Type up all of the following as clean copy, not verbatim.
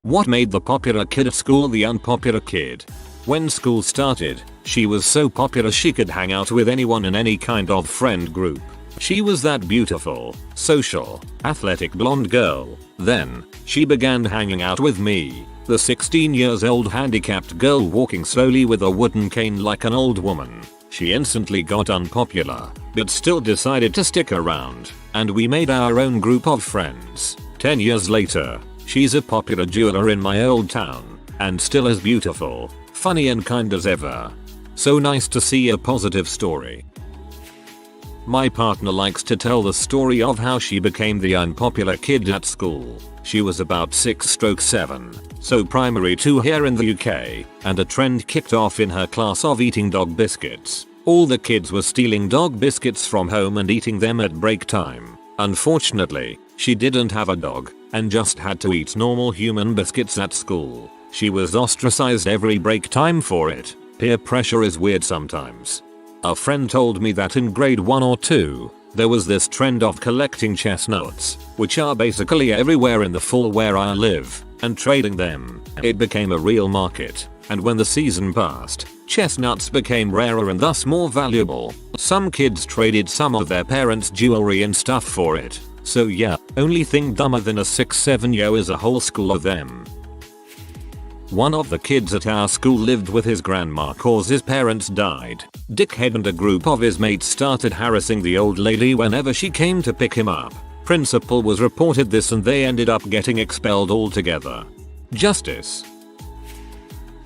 What made the popular kid at school the unpopular kid? When school started, she was so popular she could hang out with anyone in any kind of friend group. She was that beautiful, social, athletic blonde girl. Then, she began hanging out with me, the 16 years old handicapped girl walking slowly with a wooden cane like an old woman. She instantly got unpopular, but still decided to stick around, and we made our own group of friends. 10 years later, she's a popular jeweler in my old town, and still as beautiful, funny and kind as ever. So nice to see a positive story. My partner likes to tell the story of how she became the unpopular kid at school. She was about 6/7, so primary 2 here in the UK, and a trend kicked off in her class of eating dog biscuits. All the kids were stealing dog biscuits from home and eating them at break time. Unfortunately, she didn't have a dog, and just had to eat normal human biscuits at school. She was ostracized every break time for it. Peer pressure is weird sometimes. A friend told me that in grade 1 or 2, there was this trend of collecting chestnuts, which are basically everywhere in the fall where I live, and trading them. It became a real market, and when the season passed, chestnuts became rarer and thus more valuable. Some kids traded some of their parents' jewelry and stuff for it. So yeah, only thing dumber than a 6/7-yo is a whole school of them. One of the kids at our school lived with his grandma cause his parents died. Dickhead and a group of his mates started harassing the old lady whenever she came to pick him up. Principal was reported this and they ended up getting expelled altogether. Justice.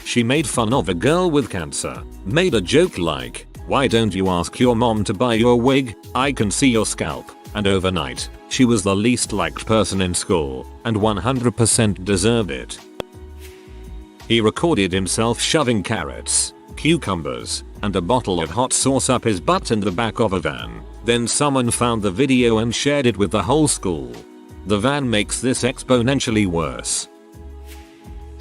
She made fun of a girl with cancer. Made a joke like, "Why don't you ask your mom to buy your wig? I can see your scalp." And overnight, she was the least liked person in school, and 100% deserved it. He recorded himself shoving carrots, cucumbers, and a bottle of hot sauce up his butt in the back of a van. Then someone found the video and shared it with the whole school. The van makes this exponentially worse.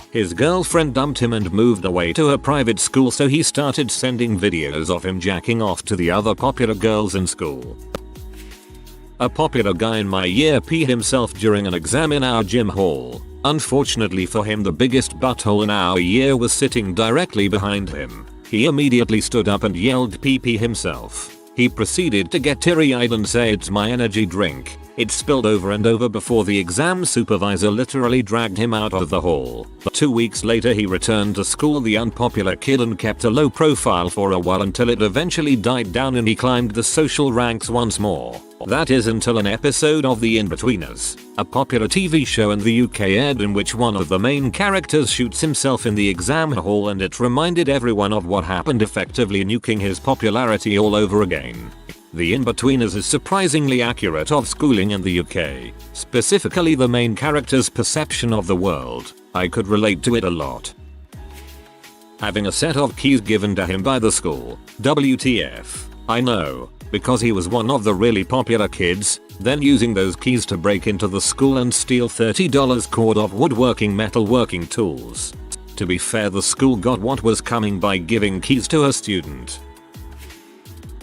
His girlfriend dumped him and moved away to a private school, so he started sending videos of him jacking off to the other popular girls in school. A popular guy in my year peed himself during an exam in our gym hall. Unfortunately for him, the biggest butthole in our year was sitting directly behind him. He immediately stood up and yelled pee-pee himself. He proceeded to get teary-eyed and say, "It's my energy drink." It spilled over and over before the exam supervisor literally dragged him out of the hall. 2 weeks later he returned to school the unpopular kid and kept a low profile for a while until it eventually died down and he climbed the social ranks once more. That is until an episode of The In-Betweeners, a popular TV show in the UK, aired in which one of the main characters shoots himself in the exam hall, and it reminded everyone of what happened, effectively nuking his popularity all over again. The In-Betweeners is surprisingly accurate of schooling in the UK, specifically the main character's perception of the world. I could relate to it a lot. Having a set of keys given to him by the school, WTF. I know, because he was one of the really popular kids, then using those keys to break into the school and steal $30 cord of woodworking metalworking tools. To be fair, the school got what was coming by giving keys to a student.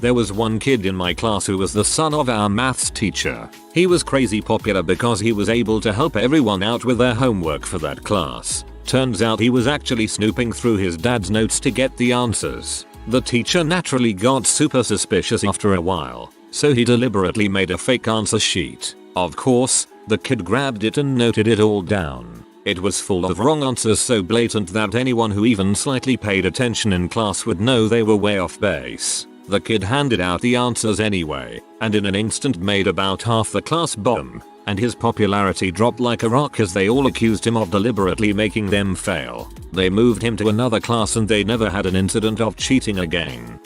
There was one kid in my class who was the son of our maths teacher. He was crazy popular because he was able to help everyone out with their homework for that class. Turns out he was actually snooping through his dad's notes to get the answers. The teacher naturally got super suspicious after a while, so he deliberately made a fake answer sheet. Of course, the kid grabbed it and noted it all down. It was full of wrong answers, so blatant that anyone who even slightly paid attention in class would know they were way off base. The kid handed out the answers anyway, and in an instant made about half the class bomb, and his popularity dropped like a rock as they all accused him of deliberately making them fail. They moved him to another class and they never had an incident of cheating again.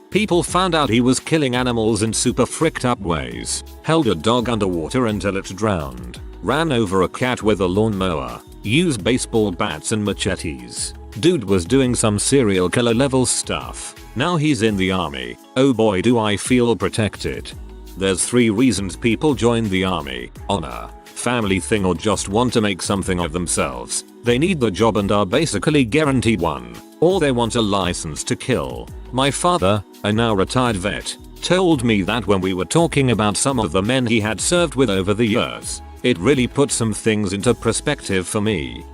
People found out he was killing animals in super fricked up ways. Held a dog underwater until it drowned. Ran over a cat with a lawnmower. Used baseball bats and machetes. Dude was doing some serial killer level stuff. Now he's in the army. Oh boy, do I feel protected. There's 3 reasons people join the army: honor, family thing, or just want to make something of themselves. They need the job and are basically guaranteed one. Or they want a license to kill. My father, a now retired vet, told me that when we were talking about some of the men he had served with over the years, It really put some things into perspective for me.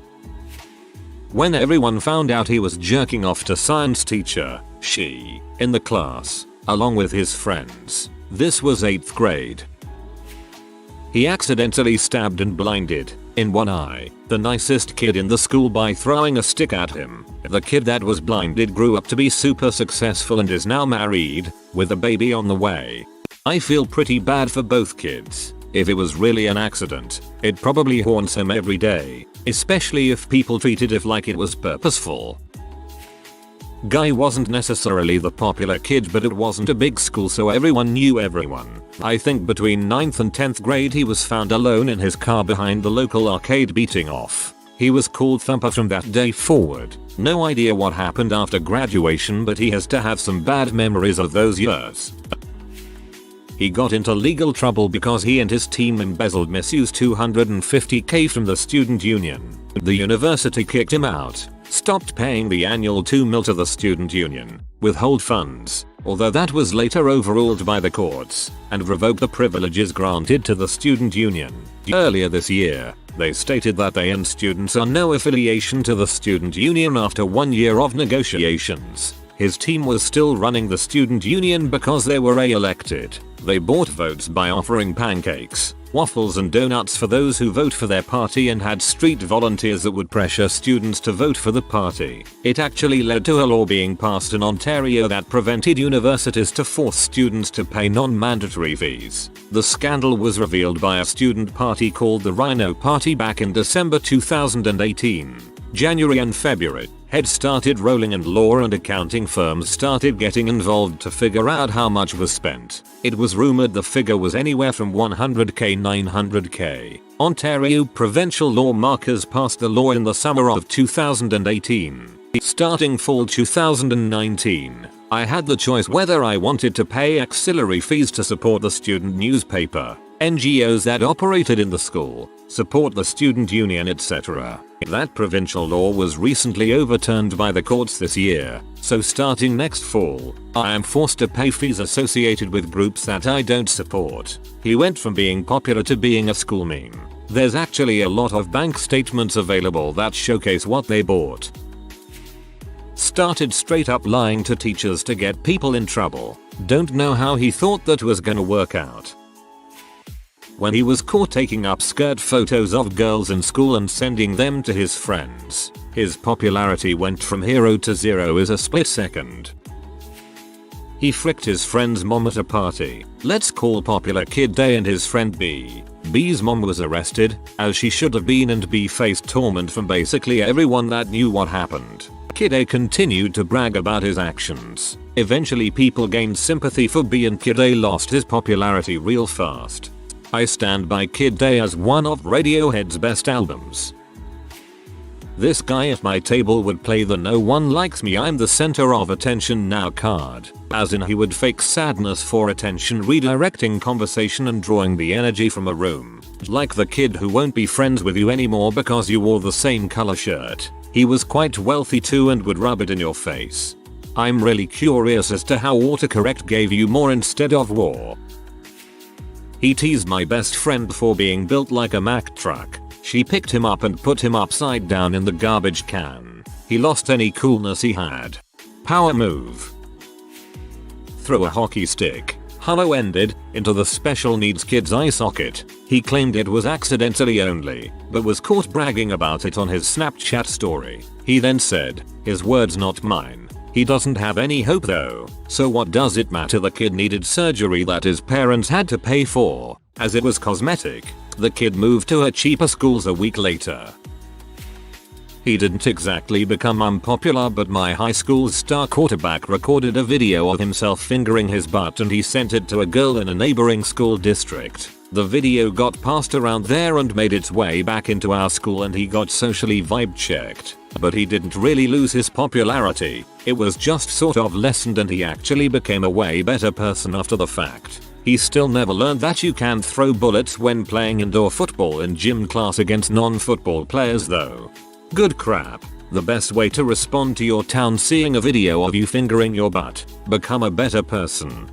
When everyone found out he was jerking off to science teacher, she, in the class, along with his friends. This was 8th grade. He accidentally stabbed and blinded, in one eye, the nicest kid in the school by throwing a stick at him. The kid that was blinded grew up to be super successful and is now married, with a baby on the way. I feel pretty bad for both kids. If it was really an accident, it probably haunts him every day, especially if people treated it like it was purposeful. Guy wasn't necessarily the popular kid, but it wasn't a big school so everyone knew everyone. I think between 9th and 10th grade he was found alone in his car behind the local arcade beating off. He was called Thumper from that day forward. No idea what happened after graduation, but he has to have some bad memories of those years. He got into legal trouble because he and his team embezzled misused $250K from the student union. The university kicked him out, stopped paying the annual $2 million to the student union, withhold funds, although that was later overruled by the courts, and revoked the privileges granted to the student union. Earlier this year, they stated that they and students are no affiliation to the student union after 1 year of negotiations. His team was still running the student union because they were elected. They bought votes by offering pancakes, waffles and donuts for those who vote for their party and had street volunteers that would pressure students to vote for the party. It actually led to a law being passed in Ontario that prevented universities to force students to pay non-mandatory fees. The scandal was revealed by a student party called the Rhino Party back in December 2018. January and February, heads started rolling and law and accounting firms started getting involved to figure out how much was spent. It was rumored the figure was anywhere from 100k 900k. Ontario provincial lawmakers passed the law in the summer of 2018. Starting fall 2019, I had the choice whether I wanted to pay auxiliary fees to support the student newspaper, NGOs that operated in the school, support the student union, etc. That provincial law was recently overturned by the courts this year, so starting next fall, I am forced to pay fees associated with groups that I don't support. He went from being popular to being a school meme. There's actually a lot of bank statements available that showcase what they bought. Started straight up lying to teachers to get people in trouble. Don't know how he thought that was gonna work out. When he was caught taking up skirt photos of girls in school and sending them to his friends, his popularity went from hero to zero in a split second. He fricked his friend's mom at a party. Let's call popular kid A and his friend B. B's mom was arrested, as she should have been, and B faced torment from basically everyone that knew what happened. Kid A continued to brag about his actions. Eventually people gained sympathy for B and Kid A lost his popularity real fast. I stand by Kid A as one of Radiohead's best albums. This guy at my table would play the "no one likes me, I'm the center of attention now" card, as in he would fake sadness for attention, redirecting conversation and drawing the energy from a room. Like the kid who won't be friends with you anymore because you wore the same color shirt. He was quite wealthy too and would rub it in your face. I'm really curious as to how autocorrect gave you more instead of war. He teased my best friend for being built like a Mack truck. She picked him up and put him upside down in the garbage can. He lost any coolness he had. Power move. Throw a hockey stick, hollow ended, into the special needs kid's eye socket. He claimed it was accidentally only, but was caught bragging about it on his Snapchat story. He then said, his words not mine, he doesn't have any hope though, so what does it matter? The kid needed surgery that his parents had to pay for, as it was cosmetic. The kid moved to a cheaper schools a week later. He didn't exactly become unpopular, but my high school's star quarterback recorded a video of himself fingering his butt and he sent it to a girl in a neighboring school district. The video got passed around there and made its way back into our school and he got socially vibe checked. But he didn't really lose his popularity, it was just sort of lessened and he actually became a way better person after the fact. He still never learned that you can throw bullets when playing indoor football in gym class against non-football players though. Good crap. The best way to respond to your town seeing a video of you fingering your butt. Become a better person.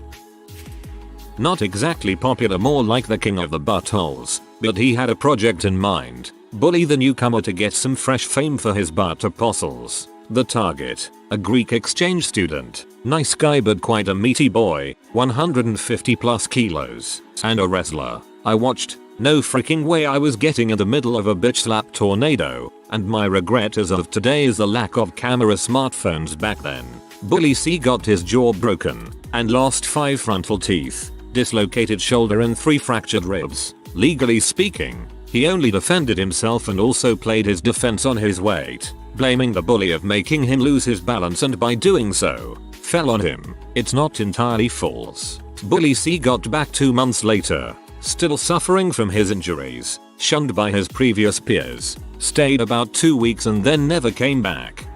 Not exactly popular, more like the king of the buttholes, but he had a project in mind. Bully the newcomer to get some fresh fame for his butt apostles. The target, a Greek exchange student, nice guy but quite a meaty boy, 150 plus kilos, and a wrestler. I watched. No freaking way I was getting in the middle of a bitch slap tornado, and my regret as of today is the lack of camera smartphones back then. Bully C got his jaw broken and lost 5 frontal teeth, dislocated shoulder and 3 fractured ribs. Legally speaking, he only defended himself and also played his defense on his weight, blaming the bully of making him lose his balance and by doing so, fell on him. It's not entirely false. Bully C got back 2 months later, still suffering from his injuries, shunned by his previous peers, stayed about 2 weeks and then never came back.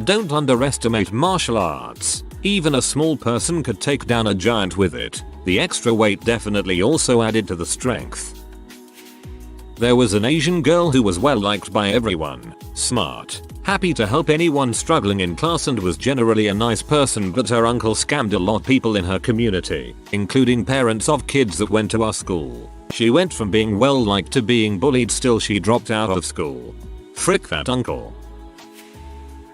Don't underestimate martial arts. Even a small person could take down a giant with it. The extra weight definitely also added to the strength. There was an Asian girl who was well liked by everyone, smart, happy to help anyone struggling in class and was generally a nice person, but her uncle scammed a lot of people in her community, including parents of kids that went to our school. She went from being well liked to being bullied, still she dropped out of school. Frick that uncle.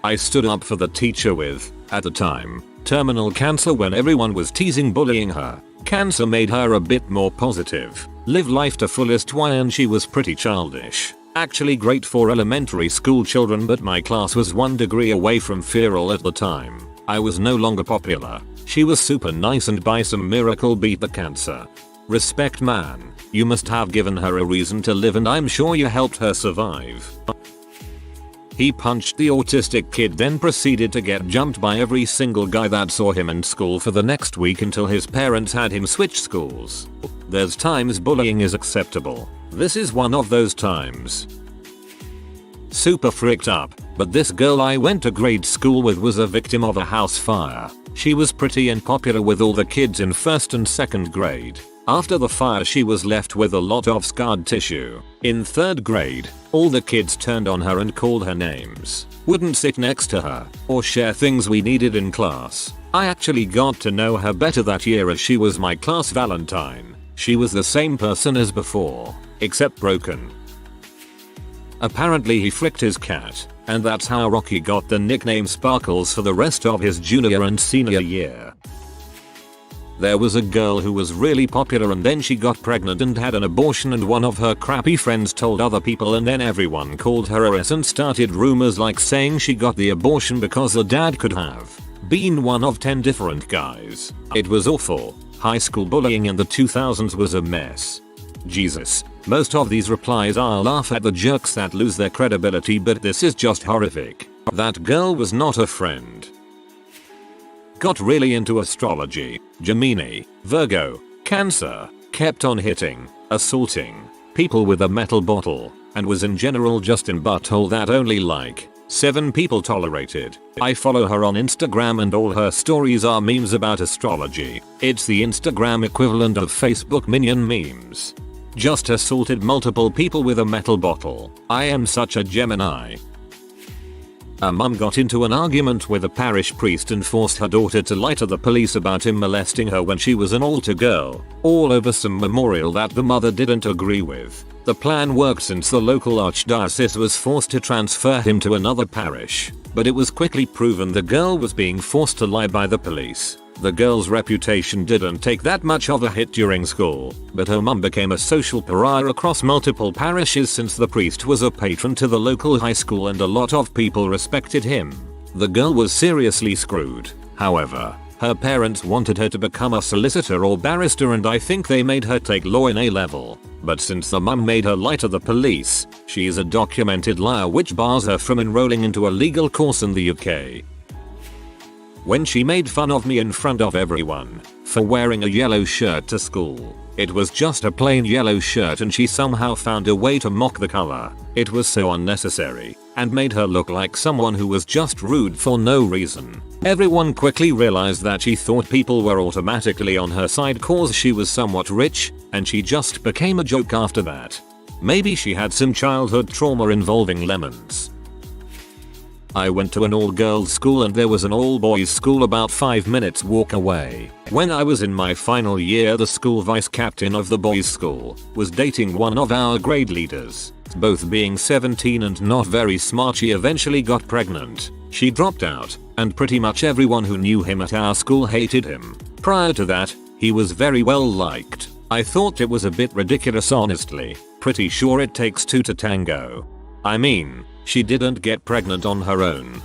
I stood up for the teacher with, at the time, terminal cancer when everyone was teasing bullying her. Cancer made her a bit more positive, live life to fullest and she was pretty childish. Actually great for elementary school children, but my class was 1 degree away from feral at the time. I was no longer popular. She was super nice and by some miracle beat the cancer. Respect man, you must have given her a reason to live and I'm sure you helped her survive. He punched the autistic kid, then proceeded to get jumped by every single guy that saw him in school for the next week until his parents had him switch schools. There's times bullying is acceptable. This is one of those times. Super freaked up, but this girl I went to grade school with was a victim of a house fire. She was pretty and popular with all the kids in 1st and 2nd grade. After the fire she was left with a lot of scarred tissue. In 3rd grade, all the kids turned on her and called her names, wouldn't sit next to her, or share things we needed in class. I actually got to know her better that year as she was my class Valentine. She was the same person as before, except broken. Apparently he fricked his cat, and that's how Rocky got the nickname Sparkles for the rest of his junior and senior year. There was a girl who was really popular and then she got pregnant and had an abortion, and one of her crappy friends told other people and then everyone called her ass and started rumors like saying she got the abortion because the dad could have been one of 10 different guys. It was awful. High school bullying in the 2000s was a mess. Jesus, most of these replies I'll laugh at the jerks that lose their credibility, but this is just horrific. That girl was not a friend. Got really into astrology, Gemini, Virgo, Cancer, kept on hitting, assaulting people with a metal bottle, and was in general just in butthole that only like 7 people tolerated. I follow her on Instagram and all her stories are memes about astrology. It's the Instagram equivalent of Facebook minion memes. Just assaulted multiple people with a metal bottle. I am such a Gemini. A mum got into an argument with a parish priest and forced her daughter to lie to the police about him molesting her when she was an altar girl, all over some memorial that the mother didn't agree with. The plan worked since the local archdiocese was forced to transfer him to another parish, but it was quickly proven the girl was being forced to lie by the police. The girl's reputation didn't take that much of a hit during school, but her mum became a social pariah across multiple parishes since the priest was a patron to the local high school and a lot of people respected him. The girl was seriously screwed. However, her parents wanted her to become a solicitor or barrister and I think they made her take law in A-level. But since the mum made her lie to the police, she is a documented liar, which bars her from enrolling into a legal course in the UK. When she made fun of me in front of everyone for wearing a yellow shirt to school. It was just a plain yellow shirt and she somehow found a way to mock the color. It was so unnecessary and made her look like someone who was just rude for no reason. Everyone quickly realized that she thought people were automatically on her side cause she was somewhat rich, and she just became a joke after that. Maybe she had some childhood trauma involving lemons. I went to an all-girls school and there was an all-boys school about 5 minutes walk away. When I was in my final year, the school vice captain of the boys school was dating one of our grade leaders. Both being 17 and not very smart, she eventually got pregnant. She dropped out, and pretty much everyone who knew him at our school hated him. Prior to that, he was very well liked. I thought it was a bit ridiculous, honestly. Pretty sure it takes two to tango. I mean, she didn't get pregnant on her own.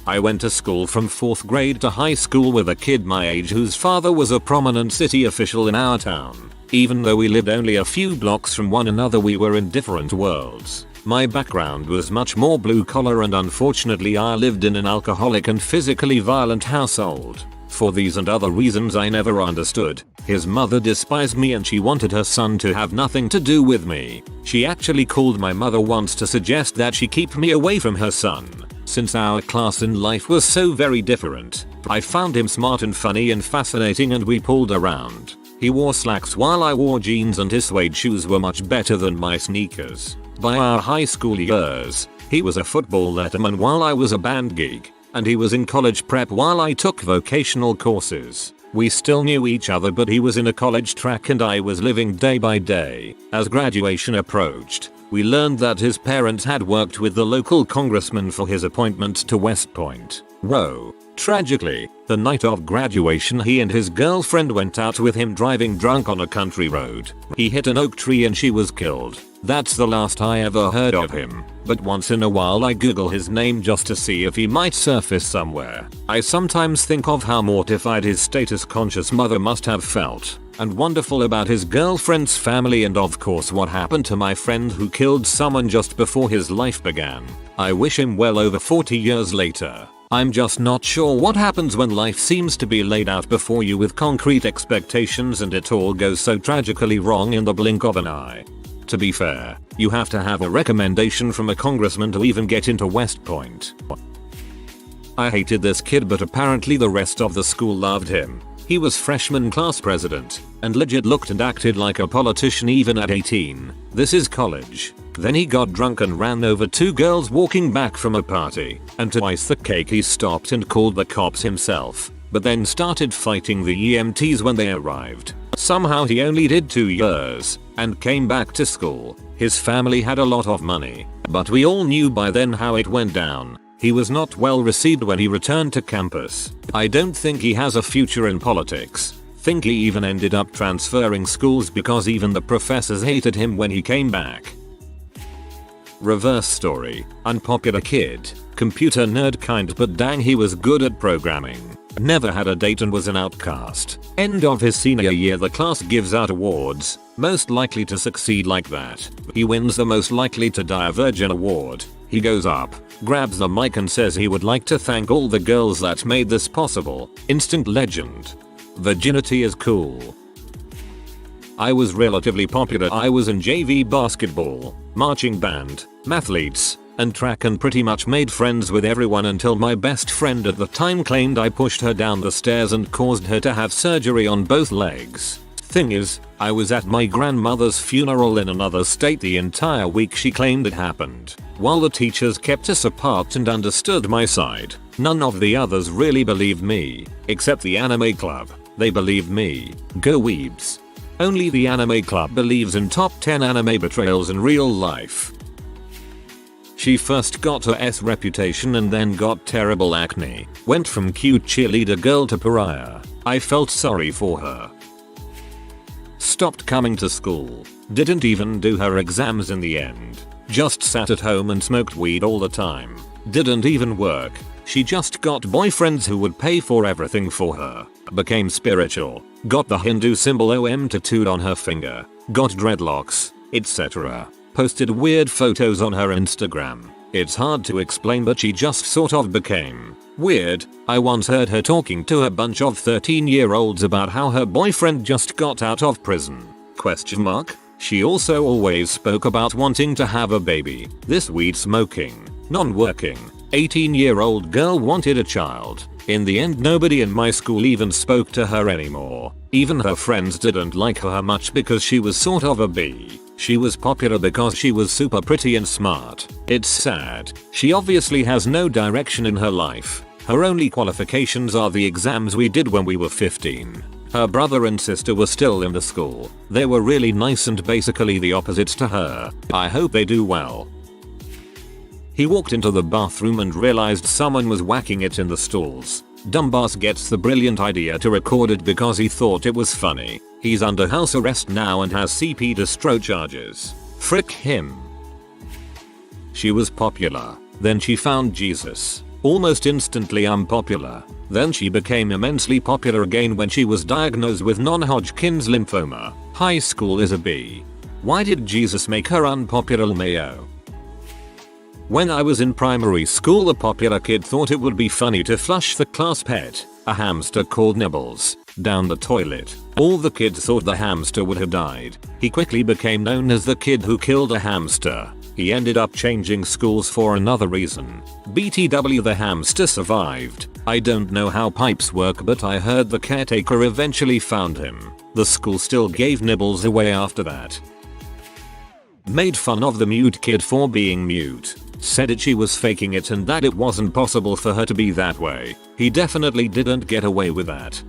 I went to school from 4th grade to high school with a kid my age whose father was a prominent city official in our town. Even though we lived only a few blocks from one another, we were in different worlds. My background was much more blue collar, and unfortunately I lived in an alcoholic and physically violent household. For these and other reasons I never understood. His mother despised me and she wanted her son to have nothing to do with me. She actually called my mother once to suggest that she keep me away from her son. Since our class in life was so very different, I found him smart and funny and fascinating, and we pulled around. He wore slacks while I wore jeans, and his suede shoes were much better than my sneakers. By our high school years, he was a football letterman while I was a band geek, and he was in college prep while I took vocational courses. We still knew each other, but he was in a college track and I was living day by day. As graduation approached, we learned that his parents had worked with the local congressman for his appointment to West Point. Whoa. Tragically, the night of graduation he and his girlfriend went out with him driving drunk on a country road. He hit an oak tree and she was killed. That's the last I ever heard of him, but once in a while I Google his name just to see if he might surface somewhere. I sometimes think of how mortified his status-conscious mother must have felt, and wonderful about his girlfriend's family, and of course what happened to my friend who killed someone just before his life began. I wish him well over 40 years later. I'm just not sure what happens when life seems to be laid out before you with concrete expectations and it all goes so tragically wrong in the blink of an eye. To be fair, you have to have a recommendation from a congressman to even get into West Point. I hated this kid, but apparently the rest of the school loved him. He was freshman class president, and legit looked and acted like a politician even at 18. This is college. Then he got drunk and ran over 2 girls walking back from a party, and to ice the cake he stopped and called the cops himself, but then started fighting the EMTs when they arrived. Somehow he only did 2 years, and came back to school. His family had a lot of money, but we all knew by then how it went down. He was not well received when he returned to campus. I don't think he has a future in politics. Think he even ended up transferring schools because even the professors hated him when he came back. Reverse story. Unpopular kid. Computer nerd kind, but dang he was good at programming. Never had a date and was an outcast. End of his senior year, the class gives out awards. Most likely to succeed, like that. He wins the most likely to die a virgin award. He goes up, grabs the mic and says he would like to thank all the girls that made this possible. Instant legend. Virginity is cool. I was relatively popular. I was in JV basketball, marching band, mathletes, and track, and pretty much made friends with everyone until my best friend at the time claimed I pushed her down the stairs and caused her to have surgery on both legs. Thing is, I was at my grandmother's funeral in another state the entire week she claimed it happened. While the teachers kept us apart and understood my side, none of the others really believed me, except the anime club. They believed me. Go weebs. Only the anime club believes in top 10 anime betrayals in real life. She first got her S reputation and then got terrible acne. Went from cute cheerleader girl to pariah. I felt sorry for her. Stopped coming to school. Didn't even do her exams in the end. Just sat at home and smoked weed all the time. Didn't even work. She just got boyfriends who would pay for everything for her. Became spiritual. Got the Hindu symbol OM tattooed on her finger. Got dreadlocks, etc. Posted weird photos on her Instagram. It's hard to explain, but she just sort of became weird. I once heard her talking to a bunch of 13-year-olds about how her boyfriend just got out of prison. ? She also always spoke about wanting to have a baby. This weed smoking, non-working, 18-year-old girl wanted a child. In the end, nobody in my school even spoke to her anymore. Even her friends didn't like her much because she was sort of a B. She was popular because she was super pretty and smart. It's sad. She obviously has no direction in her life. Her only qualifications are the exams we did when we were 15. Her brother and sister were still in the school. They were really nice and basically the opposites to her. I hope they do well. He walked into the bathroom and realized someone was whacking it in the stalls. Dumbass gets the brilliant idea to record it because he thought it was funny. He's under house arrest now and has CP distro charges. Frick him. She was popular. Then she found Jesus. Almost instantly unpopular. Then she became immensely popular again when she was diagnosed with non-Hodgkin's lymphoma. High school is a B. Why did Jesus make her unpopular, Mayo? When I was in primary school, a popular kid thought it would be funny to flush the class pet, a hamster called Nibbles, down the toilet. All the kids thought the hamster would have died. He quickly became known as the kid who killed a hamster. He ended up changing schools for another reason. BTW, the hamster survived. I don't know how pipes work, but I heard the caretaker eventually found him. The school still gave Nibbles away after that. Made fun of the mute kid for being mute. Said that she was faking it and that it wasn't possible for her to be that way. He definitely didn't get away with that.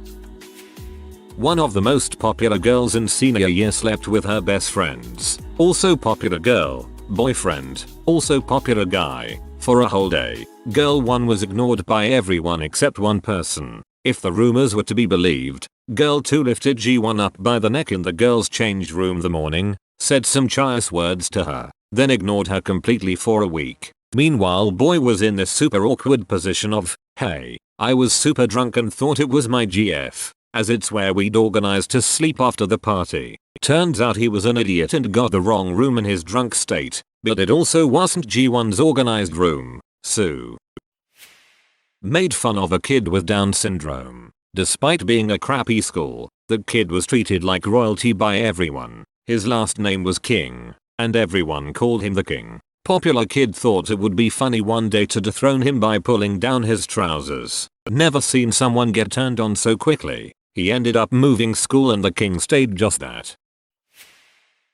One of the most popular girls in senior year slept with her best friends. Also popular girl. Boyfriend. Also popular guy. For a whole day. Girl 1 was ignored by everyone except one person. If the rumors were to be believed, girl 2 lifted G1 up by the neck in the girls' change room the morning, said some choice words to her, then ignored her completely for a week. Meanwhile, boy was in this super awkward position of, hey, I was super drunk and thought it was my GF, as it's where we'd organized to sleep after the party. Turns out he was an idiot and got the wrong room in his drunk state, but it also wasn't G1's organized room. So made fun of a kid with Down syndrome. Despite being a crappy school, the kid was treated like royalty by everyone. His last name was King, and everyone called him the King. Popular kid thought it would be funny one day to dethrone him by pulling down his trousers. Never seen someone get turned on so quickly. He ended up moving school and the King stayed just that.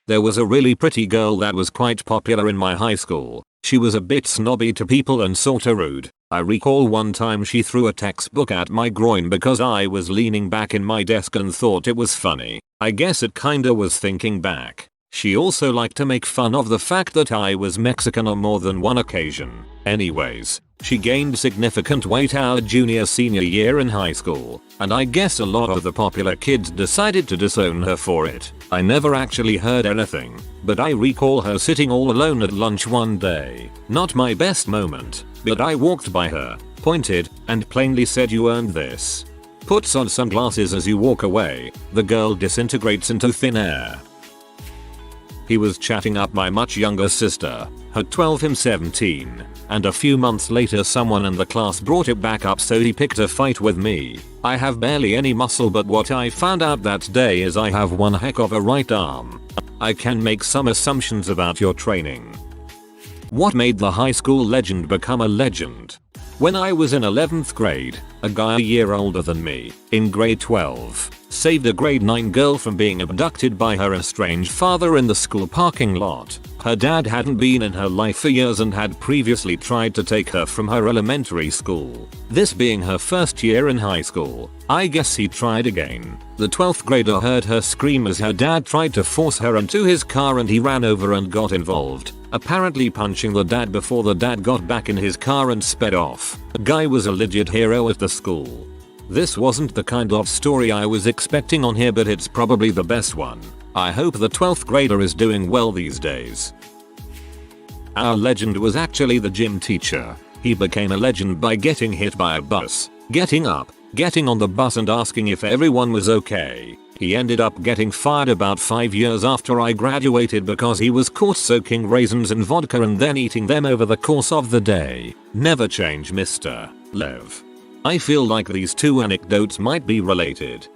There was a really pretty girl that was quite popular in my high school. She was a bit snobby to people and sorta rude. I recall one time she threw a textbook at my groin because I was leaning back in my desk and thought it was funny. I guess it kinda was thinking back. She also liked to make fun of the fact that I was Mexican on more than one occasion. Anyways, she gained significant weight our senior year in high school, and I guess a lot of the popular kids decided to disown her for it. I never actually heard anything, but I recall her sitting all alone at lunch one day. Not my best moment, but I walked by her, pointed, and plainly said, "You earned this." Puts on sunglasses as you walk away. The girl disintegrates into thin air. He was chatting up my much younger sister, her 12 him 17, and a few months later someone in the class brought it back up, so he picked a fight with me. I have barely any muscle, but what I found out that day is I have one heck of a right arm. I can make some assumptions about your training. What made the high school legend become a legend? When I was in 11th grade, a guy a year older than me, in grade 12, saved a grade 9 girl from being abducted by her estranged father in the school parking lot. Her dad hadn't been in her life for years and had previously tried to take her from her elementary school. This being her first year in high school, I guess he tried again. The 12th grader heard her scream as her dad tried to force her into his car and he ran over and got involved, apparently punching the dad before the dad got back in his car and sped off. The guy was a legit hero at the school. This wasn't the kind of story I was expecting on here, but it's probably the best one. I hope the 12th grader is doing well these days. Our legend was actually the gym teacher. He became a legend by getting hit by a bus, getting up, getting on the bus and asking if everyone was okay. He ended up getting fired about 5 years after I graduated because he was caught soaking raisins in vodka and then eating them over the course of the day. Never change, Mr. Lev. I feel like these two anecdotes might be related.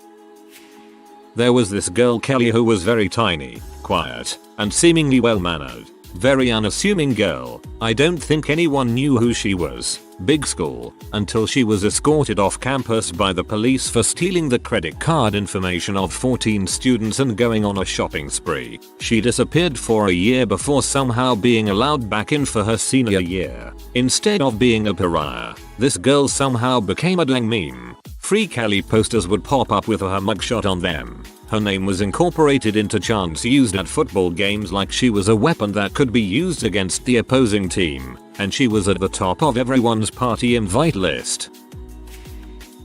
There was this girl Kelly who was very tiny, quiet, and seemingly well-mannered. Very unassuming girl. I don't think anyone knew who she was. Big school, until she was escorted off campus by the police for stealing the credit card information of 14 students and going on a shopping spree. She disappeared for a year before somehow being allowed back in for her senior year. Instead of being a pariah, this girl somehow became a dang meme. Free Cali posters would pop up with her mugshot on them. Her name was incorporated into chants used at football games like she was a weapon that could be used against the opposing team, and she was at the top of everyone's party invite list.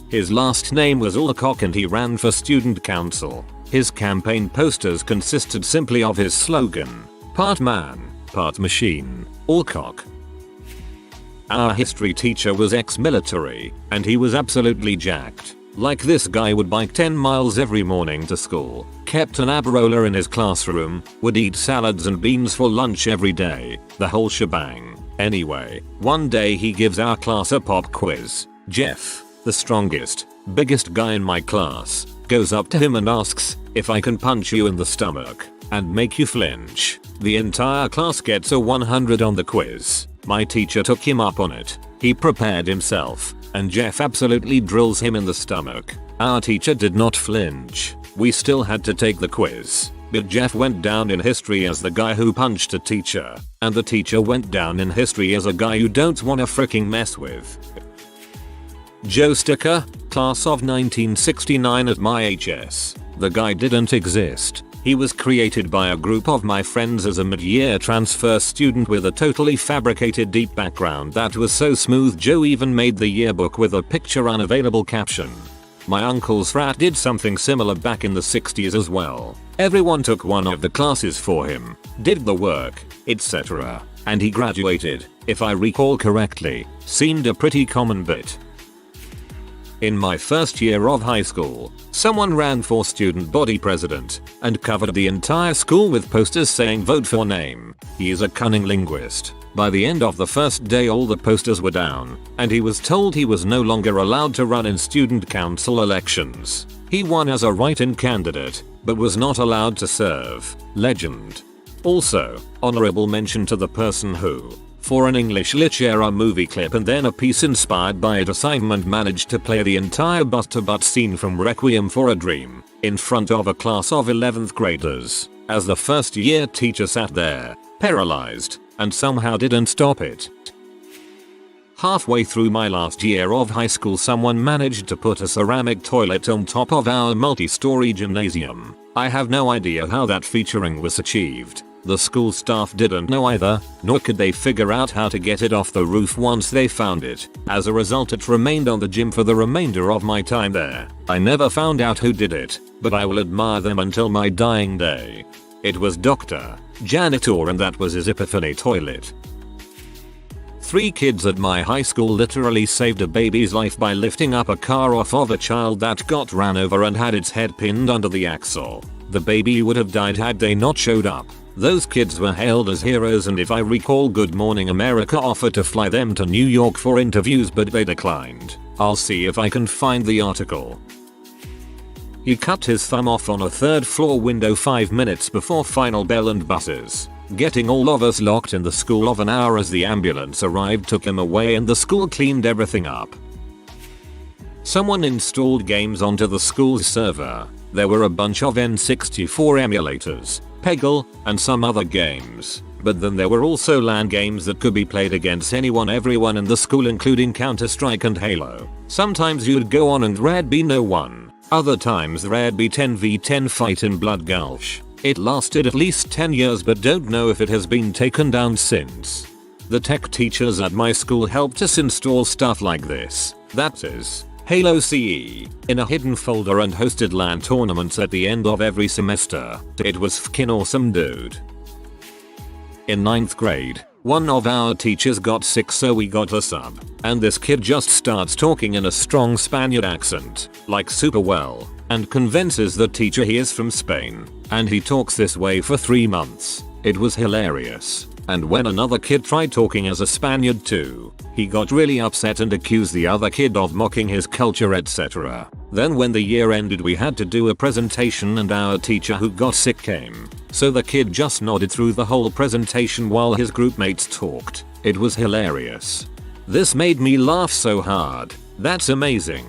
His last name was Alcock and he ran for student council. His campaign posters consisted simply of his slogan, "Part man, part machine, Alcock." Our history teacher was ex-military, and he was absolutely jacked. Like this guy would bike 10 miles every morning to school, kept an ab roller in his classroom, would eat salads and beans for lunch every day, the whole shebang. Anyway, one day he gives our class a pop quiz. Jeff, the strongest, biggest guy in my class, goes up to him and asks if I can punch you in the stomach and make you flinch. The entire class gets a 100 on the quiz. My teacher took him up on it. He prepared himself, and Jeff absolutely drills him in the stomach. Our teacher did not flinch. We still had to take the quiz, but Jeff went down in history as the guy who punched a teacher, and the teacher went down in history as a guy you don't wanna freaking mess with. Joe Sticker, class of 1969 at my HS. The guy didn't exist. He was created by a group of my friends as a mid-year transfer student with a totally fabricated deep background that was so smooth Joe even made the yearbook with a picture unavailable caption. My uncle's frat did something similar back in the 60s as well. Everyone took one of the classes for him, did the work, etc. And he graduated, if I recall correctly. Seemed a pretty common bit. In my first year of high school, someone ran for student body president and covered the entire school with posters saying vote for name. He is a cunning linguist. By the end of the first day all the posters were down, and he was told he was no longer allowed to run in student council elections. He won as a write-in candidate, but was not allowed to serve. Legend. Also, honorable mention to the person who, for an English Lit movie clip and then a piece inspired by it assignment, managed to play the entire butt-to-butt scene from Requiem for a Dream in front of a class of 11th graders, as the first year teacher sat there, paralyzed, and somehow didn't stop it. Halfway through my last year of high school someone managed to put a ceramic toilet on top of our multi-story gymnasium. I have no idea how that featuring was achieved. The school staff didn't know either, nor could they figure out how to get it off the roof once they found it. As a result it remained on the gym for the remainder of my time there. I never found out who did it, but I will admire them until my dying day. It was Dr. Janitor and that was his epiphany toilet. 3 kids at my high school literally saved a baby's life by lifting up a car off of a child that got ran over and had its head pinned under the axle. The baby would have died had they not showed up. Those kids were hailed as heroes, and if I recall, Good Morning America offered to fly them to New York for interviews but they declined. I'll see if I can find the article. He cut his thumb off on a 3rd floor window 5 minutes before final bell and buses. Getting all of us locked in the school of an hour as the ambulance arrived took him away and the school cleaned everything up. Someone installed games onto the school's server. There were a bunch of N64 emulators, Peggle, and some other games. But then there were also LAN games that could be played against everyone in the school, including Counter-Strike and Halo. Sometimes you'd go on and there'd be no one. Other times there'd be 10v10 fight in Blood Gulch. It lasted at least 10 years but don't know if it has been taken down since. The tech teachers at my school helped us install stuff like this. That is, Halo CE, in a hidden folder and hosted LAN tournaments at the end of every semester. It was fkin awesome, dude. In 9th grade, one of our teachers got sick so we got a sub, and this kid just starts talking in a strong Spaniard accent, like super well, and convinces the teacher he is from Spain, and he talks this way for 3 months. It was hilarious. And when another kid tried talking as a Spaniard too, he got really upset and accused the other kid of mocking his culture, etc. Then when the year ended we had to do a presentation and our teacher who got sick came. so the kid just nodded through the whole presentation while his group mates talked. It was hilarious. This made me laugh so hard. That's amazing.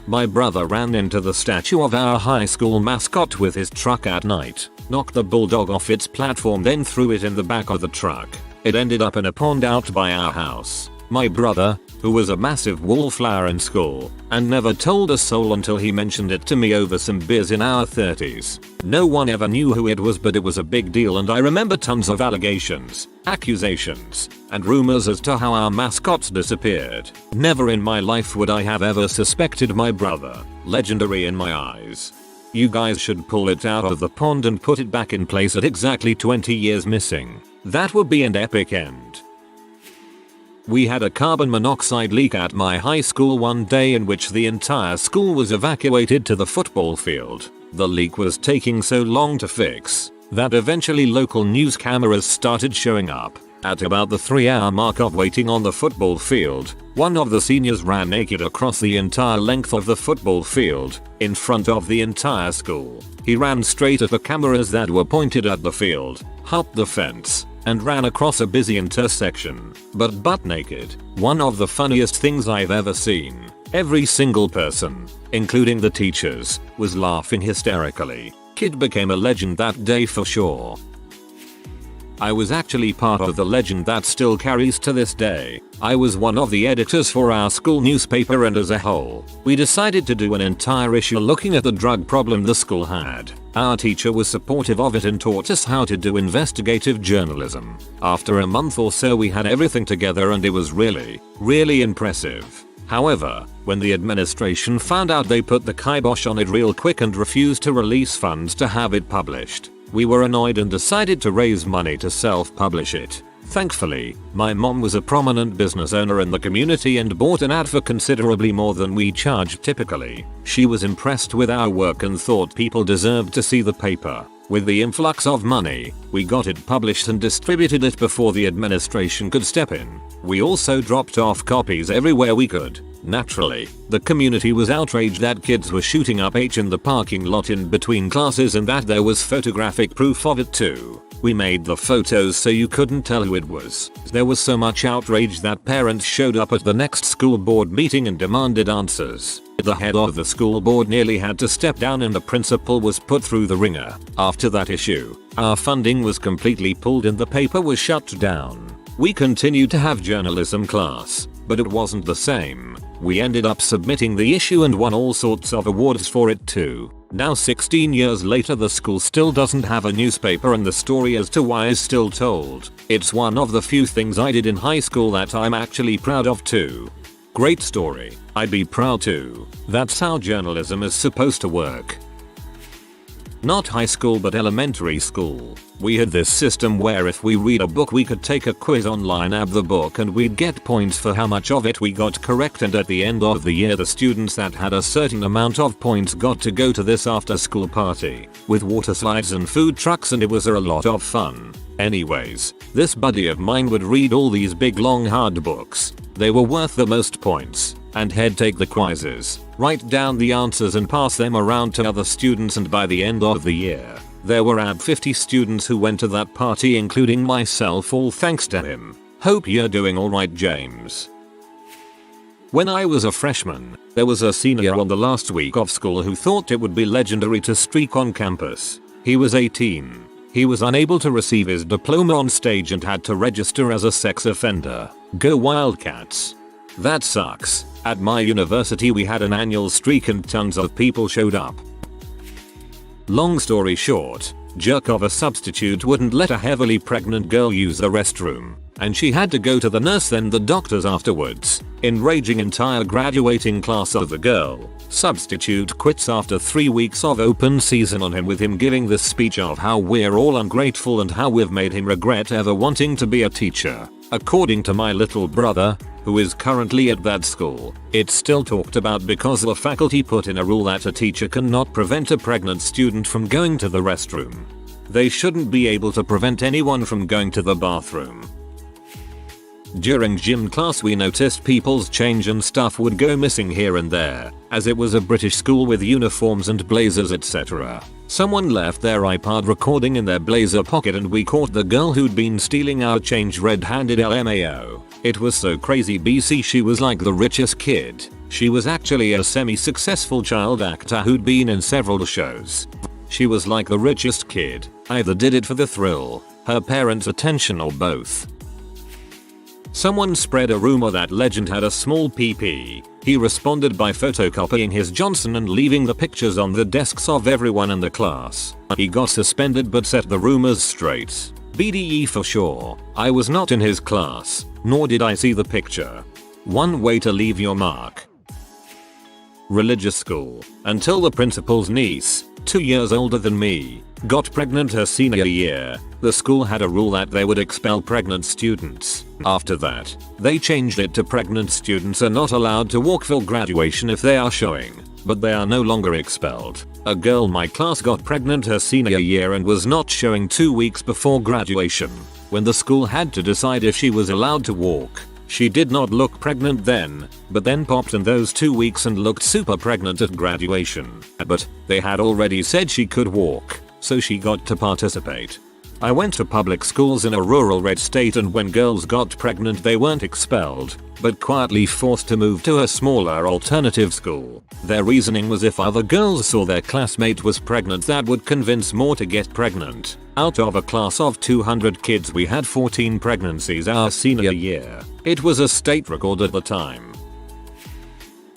My brother ran into the statue of our high school mascot with his truck at night, knocked the bulldog off its platform, then threw it in the back of the truck. It ended up in a pond out by our house. My brother, who was a massive wallflower in school, and never told a soul until he mentioned it to me over some beers in our 30s. No one ever knew who it was, but it was a big deal, and I remember tons of allegations, accusations, and rumors as to how our mascots disappeared. Never in my life would I have ever suspected my brother. Legendary in my eyes. You guys should pull it out of the pond and put it back in place at exactly 20 years missing. That would be an epic end. We had a carbon monoxide leak at my high school one day in which the entire school was evacuated to the football field. The leak was taking so long to fix that eventually local news cameras started showing up. At about the 3-hour mark of waiting on the football field, one of the seniors ran naked across the entire length of the football field, in front of the entire school. He ran straight at the cameras that were pointed at the field, hopped the fence, and ran across a busy intersection, but butt naked. One of the funniest things I've ever seen. Every single person, including the teachers, was laughing hysterically. Kid became a legend that day for sure. I was actually part of the legend that still carries to this day. I was one of the editors for our school newspaper, and as a whole, we decided to do an entire issue looking at the drug problem the school had. Our teacher was supportive of it and taught us how to do investigative journalism. After a month or so we had everything together and it was really impressive. However, when the administration found out, they put the kibosh on it real quick and refused to release funds to have it published. We were annoyed and decided to raise money to self-publish it. Thankfully, my mom was a prominent business owner in the community and bought an ad for considerably more than we charged typically. She was impressed with our work and thought people deserved to see the paper. With the influx of money, we got it published and distributed it before the administration could step in. We also dropped off copies everywhere we could. Naturally, the community was outraged that kids were shooting up H in the parking lot in between classes and that there was photographic proof of it too. We made the photos so you couldn't tell who it was. There was so much outrage that parents showed up at the next school board meeting and demanded answers. The head of the school board nearly had to step down and the principal was put through the ringer. After that issue, our funding was completely pulled and the paper was shut down. We continued to have journalism class, but it wasn't the same. We ended up submitting the issue and won all sorts of awards for it too. Now 16 years later, the school still doesn't have a newspaper and the story as to why is still told. It's one of the few things I did in high school that I'm actually proud of too. Great story. I'd be proud too. That's how journalism is supposed to work. Not high school but elementary school. We had this system where if we read a book we could take a quiz online of the book and we'd get points for how much of it we got correct, and at the end of the year the students that had a certain amount of points got to go to this after school party with water slides and food trucks, and it was a lot of fun. Anyways, this buddy of mine would read all these big long hard books. They were worth the most points, and he'd take the quizzes, write down the answers and pass them around to other students, and by the end of the year, there were about 50 students who went to that party, including myself, all thanks to him. Hope you're doing alright, James. When I was a freshman, there was a senior on the last week of school who thought it would be legendary to streak on campus. He was 18. He was unable to receive his diploma on stage and had to register as a sex offender. Go Wildcats. That sucks. At my university we had an annual streak and tons of people showed up. Long story short, jerk of a substitute wouldn't let a heavily pregnant girl use the restroom, and she had to go to the nurse then the doctors afterwards, enraging entire graduating class of the girl. Substitute quits after 3 weeks of open season on him, with him giving this speech of how we're all ungrateful and how we've made him regret ever wanting to be a teacher. According to my little brother, who is currently at that school, it's still talked about because the faculty put in a rule that a teacher cannot prevent a pregnant student from going to the restroom. They shouldn't be able to prevent anyone from going to the bathroom. During gym class we noticed people's change and stuff would go missing here and there, as it was a British school with uniforms and blazers etc. Someone left their iPod recording in their blazer pocket and we caught the girl who'd been stealing our change red-handed LMAO. It was so crazy. BC, she was like the richest kid. She was actually a semi-successful child actor who'd been in several shows. She was like the richest kid, either did it for the thrill, her parents' attention or both. Someone spread a rumor that Legend had a small PP. He responded by photocopying his Johnson and leaving the pictures on the desks of everyone in the class. He got suspended but set the rumors straight. BDE for sure. I was not in his class, nor did I see the picture. One way to leave your mark. Religious school. Until the principal's niece, 2 years older than me, got pregnant her senior year, the school had a rule that they would expel pregnant students. After that, they changed it to pregnant students are not allowed to walk for graduation if they are showing, but they are no longer expelled. A girl my class got pregnant her senior year and was not showing 2 weeks before graduation. When the school had to decide if she was allowed to walk, she did not look pregnant then, but then popped in those 2 weeks and looked super pregnant at graduation. But they had already said she could walk, so she got to participate. I went to public schools in a rural red state and when girls got pregnant they weren't expelled, but quietly forced to move to a smaller alternative school. Their reasoning was if other girls saw their classmate was pregnant that would convince more to get pregnant. Out of a class of 200 kids we had 14 pregnancies our senior year. It was a state record at the time.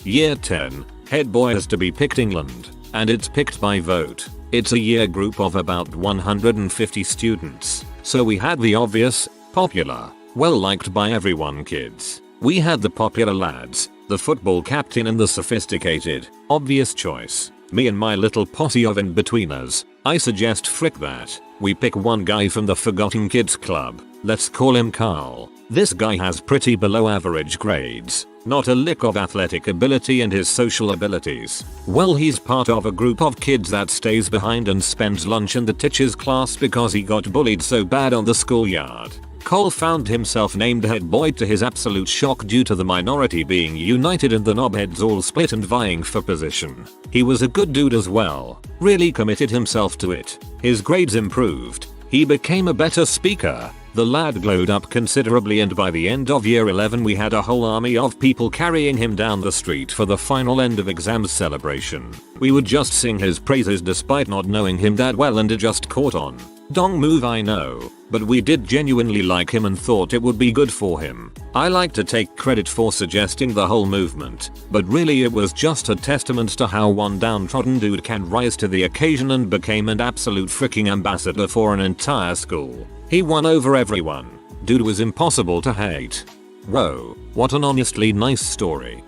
Year 10, head boy has to be picked England, and it's picked by vote. It's a year group of about 150 students, so we had the obvious, popular, well liked by everyone kids. We had the popular lads, the football captain and the sophisticated, obvious choice. Me and my little posse of in-betweeners. I suggest frick that. We pick one guy from the Forgotten Kids Club. Let's call him Carl. This guy has pretty below average grades. Not a lick of athletic ability and his social abilities. Well, he's part of a group of kids that stays behind and spends lunch in the teacher's class because he got bullied so bad on the schoolyard. Cole found himself named head boy to his absolute shock due to the minority being united and the knobheads all split and vying for position. He was a good dude as well, really committed himself to it. His grades improved. He became a better speaker. The lad glowed up considerably and by the end of year 11 we had a whole army of people carrying him down the street for the final end of exams celebration. We would just sing his praises despite not knowing him that well and it just caught on. Dong move I know, but we did genuinely like him and thought it would be good for him. I like to take credit for suggesting the whole movement, but really it was just a testament to how one downtrodden dude can rise to the occasion and became an absolute freaking ambassador for an entire school. He won over everyone. Dude was impossible to hate. Whoa, what an honestly nice story.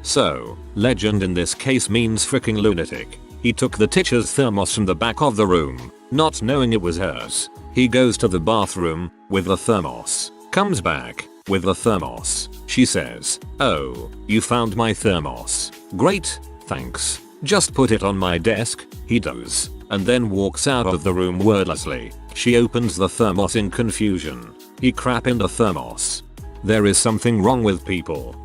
So, legend in this case means freaking lunatic. He took the teacher's thermos from the back of the room, not knowing it was hers. He goes to the bathroom with the thermos, comes back with the thermos. She says, "Oh, you found my thermos. Great, thanks. Just put it on my desk." He does, and then walks out of the room wordlessly. She opens the thermos in confusion. He crap in the thermos. There is something wrong with people.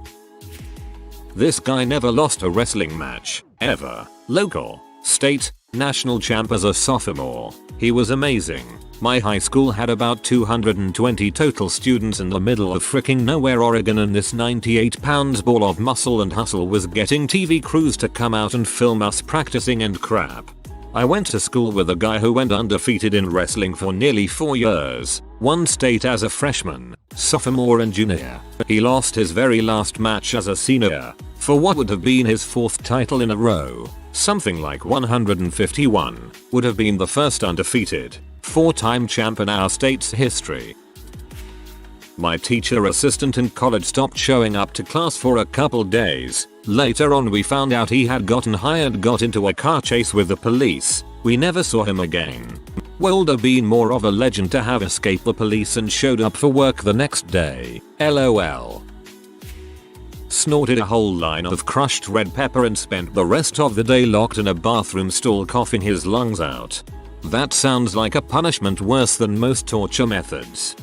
This guy never lost a wrestling match, ever. Local, state, national champ as a sophomore. He was amazing. My high school had about 220 total students in the middle of fricking nowhere Oregon and this 98 pounds ball of muscle and hustle was getting TV crews to come out and film us practicing and crap. I went to school with a guy who went undefeated in wrestling for nearly 4 years, won state as a freshman, sophomore and junior. He lost his very last match as a senior, for what would have been his 4th title in a row. Something like 151, would have been the first undefeated, 4-time champ in our state's history. My teacher assistant in college stopped showing up to class for a couple days. Later on we found out he had gotten hired, got into a car chase with the police. We never saw him again. Would have been more of a legend to have escaped the police and showed up for work the next day. LOL. Snorted a whole line of crushed red pepper and spent the rest of the day locked in a bathroom stall coughing his lungs out. That sounds like a punishment worse than most torture methods.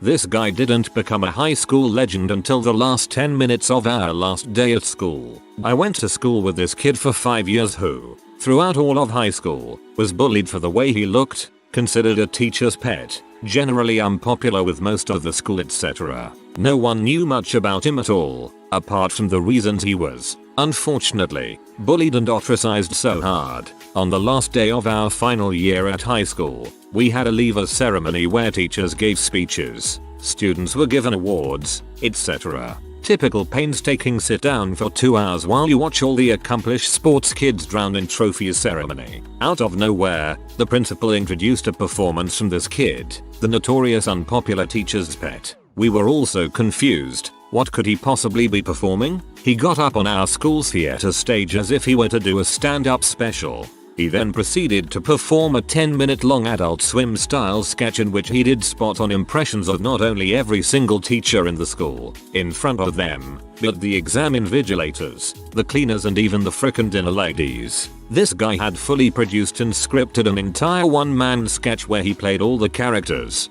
This guy didn't become a high school legend until the last 10 minutes of our last day at school. I went to school with this kid for 5 years who, throughout all of high school, was bullied for the way he looked, considered a teacher's pet, generally unpopular with most of the school, etc. No one knew much about him at all, apart from the reasons he was, unfortunately, bullied and ostracized so hard. On the last day of our final year at high school, we had a leavers ceremony where teachers gave speeches, students were given awards, etc. Typical painstaking sit down for 2 hours while you watch all the accomplished sports kids drown in trophies ceremony. Out of nowhere, the principal introduced a performance from this kid, the notorious unpopular teacher's pet. We were all so confused. What could he possibly be performing? He got up on our school's theater stage as if he were to do a stand-up special. He then proceeded to perform a 10-minute long Adult Swim style sketch in which he did spot on impressions of not only every single teacher in the school, in front of them, but the exam invigilators, the cleaners and even the frickin' dinner ladies. This guy had fully produced and scripted an entire one-man sketch where he played all the characters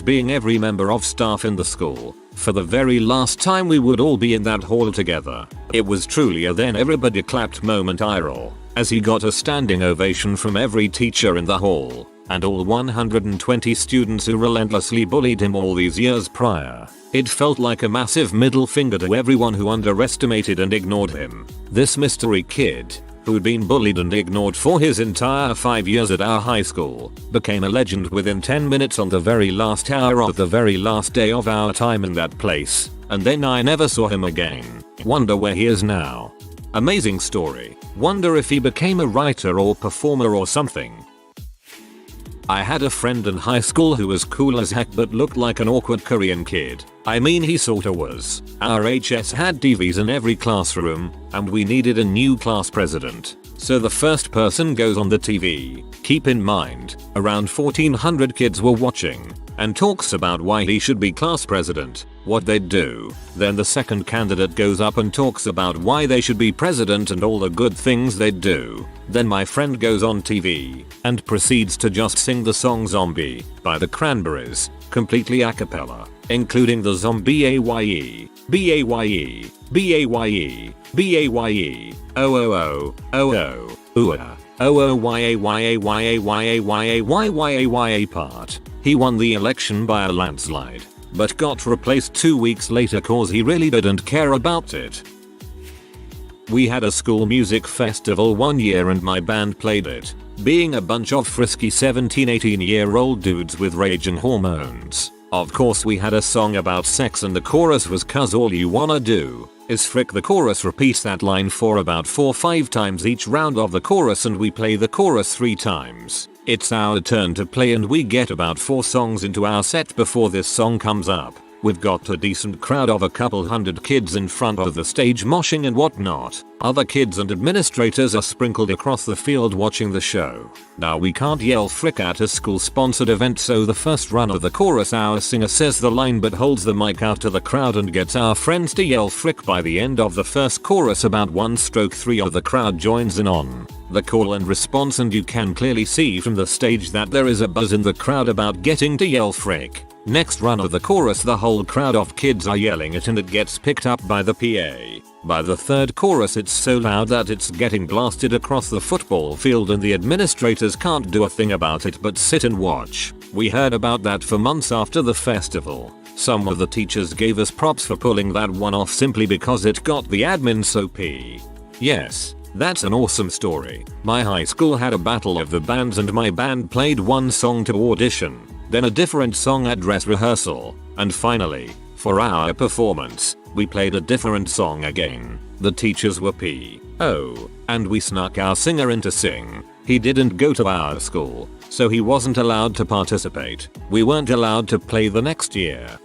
being every member of staff in the school. For the very last time we would all be in that hall together. It was truly a then everybody clapped moment IRL, as he got a standing ovation from every teacher in the hall, and all 120 students who relentlessly bullied him all these years prior. It felt like a massive middle finger to everyone who underestimated and ignored him. This mystery kid, who'd been bullied and ignored for his entire 5 years at our high school, became a legend within 10 minutes on the very last hour of the very last day of our time in that place, and then I never saw him again. Wonder where he is now. Amazing story. Wonder if he became a writer or performer or something. I had a friend in high school who was cool as heck but looked like an awkward Korean kid. I mean, he sorta was. Our HS had TVs in every classroom, and we needed a new class president. So the first person goes on the TV. Keep in mind, around 1400 kids were watching, and talks about why he should be class president, what they'd do. Then the second candidate goes up and talks about why they should be president and all the good things they'd do. Then my friend goes on TV and proceeds to just sing the song Zombie by the Cranberries, completely a cappella, including the zombie AYE, BAYE, BAYE, BAYE, OOO, OO, OOA, OOYAYAYAYAYAYAYAYA part. He won the election by a landslide, but got replaced 2 weeks later cause he really didn't care about it. We had a school music festival one year and my band played it, being a bunch of frisky 17-18-year-old dudes with rage and hormones. Of course we had a song about sex and the chorus was "'Cause all you wanna do is frick." The chorus repeats that line for about 4-5 times each round of the chorus and we play the chorus 3 times. It's our turn to play and we get about 4 songs into our set before this song comes up. We've got a decent crowd of a couple hundred kids in front of the stage moshing and whatnot. Other kids and administrators are sprinkled across the field watching the show. Now we can't yell frick at a school sponsored event, so the first run of the chorus our singer says the line but holds the mic out to the crowd and gets our friends to yell frick. By the end of the first chorus about 1/3 of the crowd joins in on the call and response, and you can clearly see from the stage that there is a buzz in the crowd about getting to yell frick. Next run of the chorus the whole crowd of kids are yelling it and it gets picked up by the PA. By the third chorus it's so loud that it's getting blasted across the football field and the administrators can't do a thing about it but sit and watch. We heard about that for months after the festival. Some of the teachers gave us props for pulling that one off simply because it got the admin so pee. Yes, that's an awesome story. My high school had a battle of the bands and my band played one song to audition, then a different song at dress rehearsal, and finally, for our performance, we played a different song again. The teachers were P.O. and we snuck our singer in to sing. He didn't go to our school, so he wasn't allowed to participate. We weren't allowed to play the next year.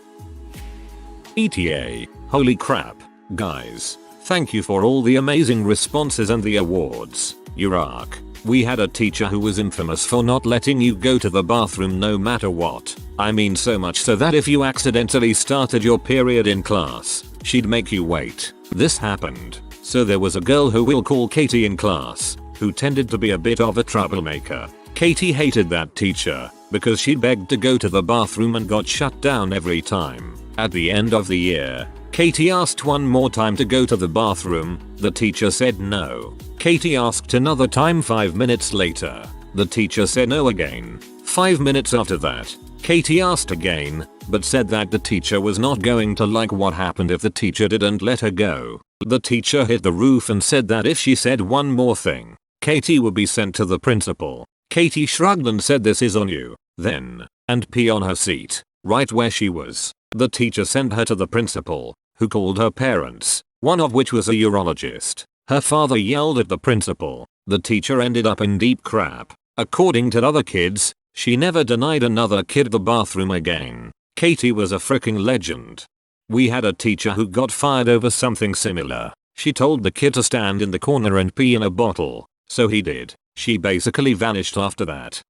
ETA, holy crap, guys. Thank you for all the amazing responses and the awards. You rock. We had a teacher who was infamous for not letting you go to the bathroom no matter what. I mean, so much so that if you accidentally started your period in class, she'd make you wait. This happened. So there was a girl who we'll call Katie in class, who tended to be a bit of a troublemaker. Katie hated that teacher because she begged to go to the bathroom and got shut down every time. At the end of the year, Katie asked one more time to go to the bathroom. The teacher said no. Katie asked another time 5 minutes later. The teacher said no again. 5 minutes after that, Katie asked again, but said that the teacher was not going to like what happened if the teacher didn't let her go. The teacher hit the roof and said that if she said one more thing, Katie would be sent to the principal. Katie shrugged and said, "This is on you," then, and pee on her seat, right where she was. The teacher sent her to the principal, who called her parents, one of which was a urologist. Her father yelled at the principal. The teacher ended up in deep crap. According to other kids, she never denied another kid the bathroom again. Katie was a freaking legend. We had a teacher who got fired over something similar. She told the kid to stand in the corner and pee in a bottle, so he did. She basically vanished after that.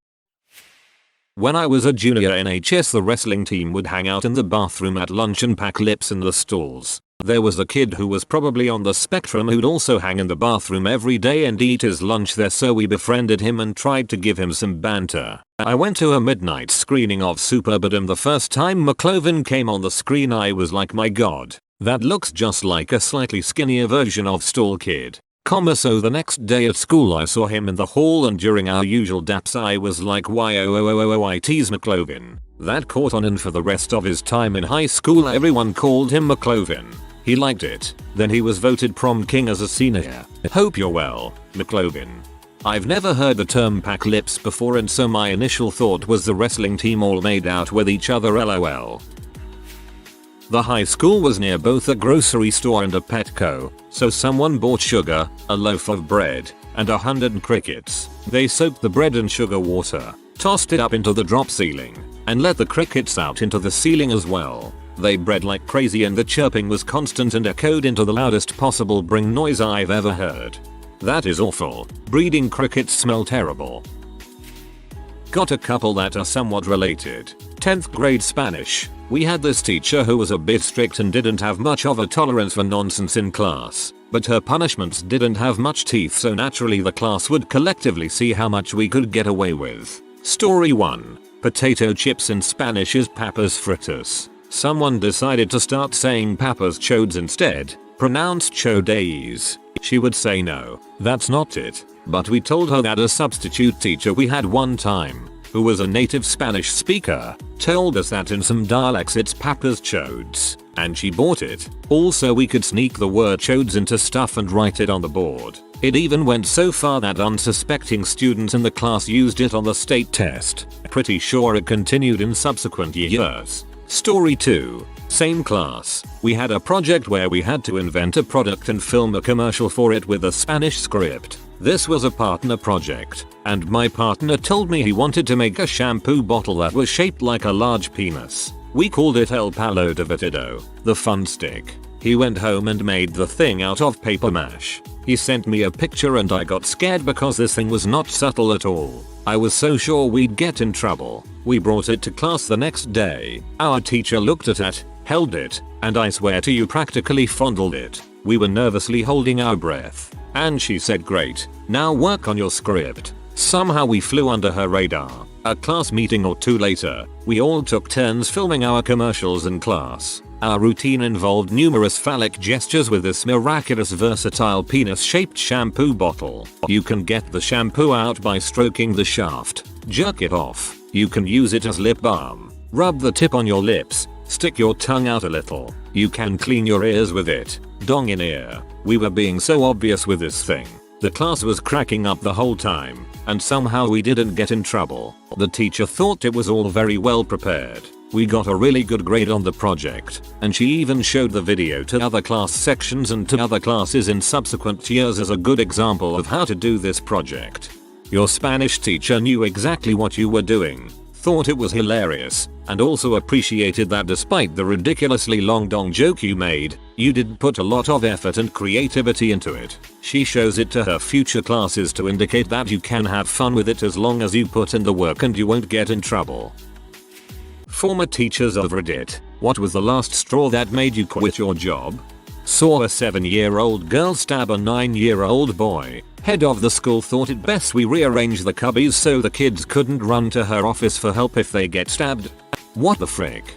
When I was a junior in HS, the wrestling team would hang out in the bathroom at lunch and pack lips in the stalls. There was a kid who was probably on the spectrum who'd also hang in the bathroom every day and eat his lunch there, so we befriended him and tried to give him some banter. I went to a midnight screening of Superbad, and the first time McLovin came on the screen I was like, my god, that looks just like a slightly skinnier version of Stall Kid. So the next day at school I saw him in the hall, and during our usual daps I was like, it's McLovin. That caught on, and for the rest of his time in high school everyone called him McLovin. He liked it. Then he was voted prom king as a senior. Hope you're well, McLovin. I've never heard the term pack lips before, and so my initial thought was the wrestling team all made out with each other, lol. The high school was near both a grocery store and a Petco, so someone bought sugar, a loaf of bread, and 100 crickets. They soaked the bread in sugar water, tossed it up into the drop ceiling, and let the crickets out into the ceiling as well. They bred like crazy, and the chirping was constant and echoed into the loudest possible bring noise I've ever heard. That is awful. Breeding crickets smell terrible. Got a couple that are somewhat related. 10th grade Spanish. We had this teacher who was a bit strict and didn't have much of a tolerance for nonsense in class, but her punishments didn't have much teeth, so naturally the class would collectively see how much we could get away with. Story 1. Potato chips in Spanish is papas fritas. Someone decided to start saying papas chodes instead, pronounced chodes. She would say no, that's not it, but we told her that a substitute teacher we had one time, who was a native Spanish speaker, told us that in some dialects it's papas chodes, and she bought it. Also, we could sneak the word chodes into stuff and write it on the board. It even went so far that unsuspecting students in the class used it on the state test. Pretty sure it continued in subsequent years. Story 2. Same class. We had a project where we had to invent a product and film a commercial for it with a Spanish script. This was a partner project, and my partner told me he wanted to make a shampoo bottle that was shaped like a large penis. We called it El Palo Divertido, the fun stick. He went home and made the thing out of paper mache. He sent me a picture and I got scared because this thing was not subtle at all. I was so sure we'd get in trouble. We brought it to class the next day. Our teacher looked at it, held it, and I swear to you practically fondled it. We were nervously holding our breath. And she said, "Great, now work on your script." Somehow we flew under her radar. A class meeting or two later, we all took turns filming our commercials in class. Our routine involved numerous phallic gestures with this miraculous versatile penis-shaped shampoo bottle. You can get the shampoo out by stroking the shaft, jerk it off. You can use it as lip balm, rub the tip on your lips, stick your tongue out a little. You can clean your ears with it, dong in ear. We were being so obvious with this thing. The class was cracking up the whole time, and somehow we didn't get in trouble. The teacher thought it was all very well prepared. We got a really good grade on the project, and she even showed the video to other class sections and to other classes in subsequent years as a good example of how to do this project. Your Spanish teacher knew exactly what you were doing, thought it was hilarious, and also appreciated that despite the ridiculously long dong joke you made, you did put a lot of effort and creativity into it. She shows it to her future classes to indicate that you can have fun with it as long as you put in the work and you won't get in trouble. Former teachers of Reddit. What was the last straw that made you quit your job? Saw a 7-year-old girl stab a 9-year-old boy. Head of the school thought it best we rearrange the cubbies so the kids couldn't run to her office for help if they get stabbed. What the frick?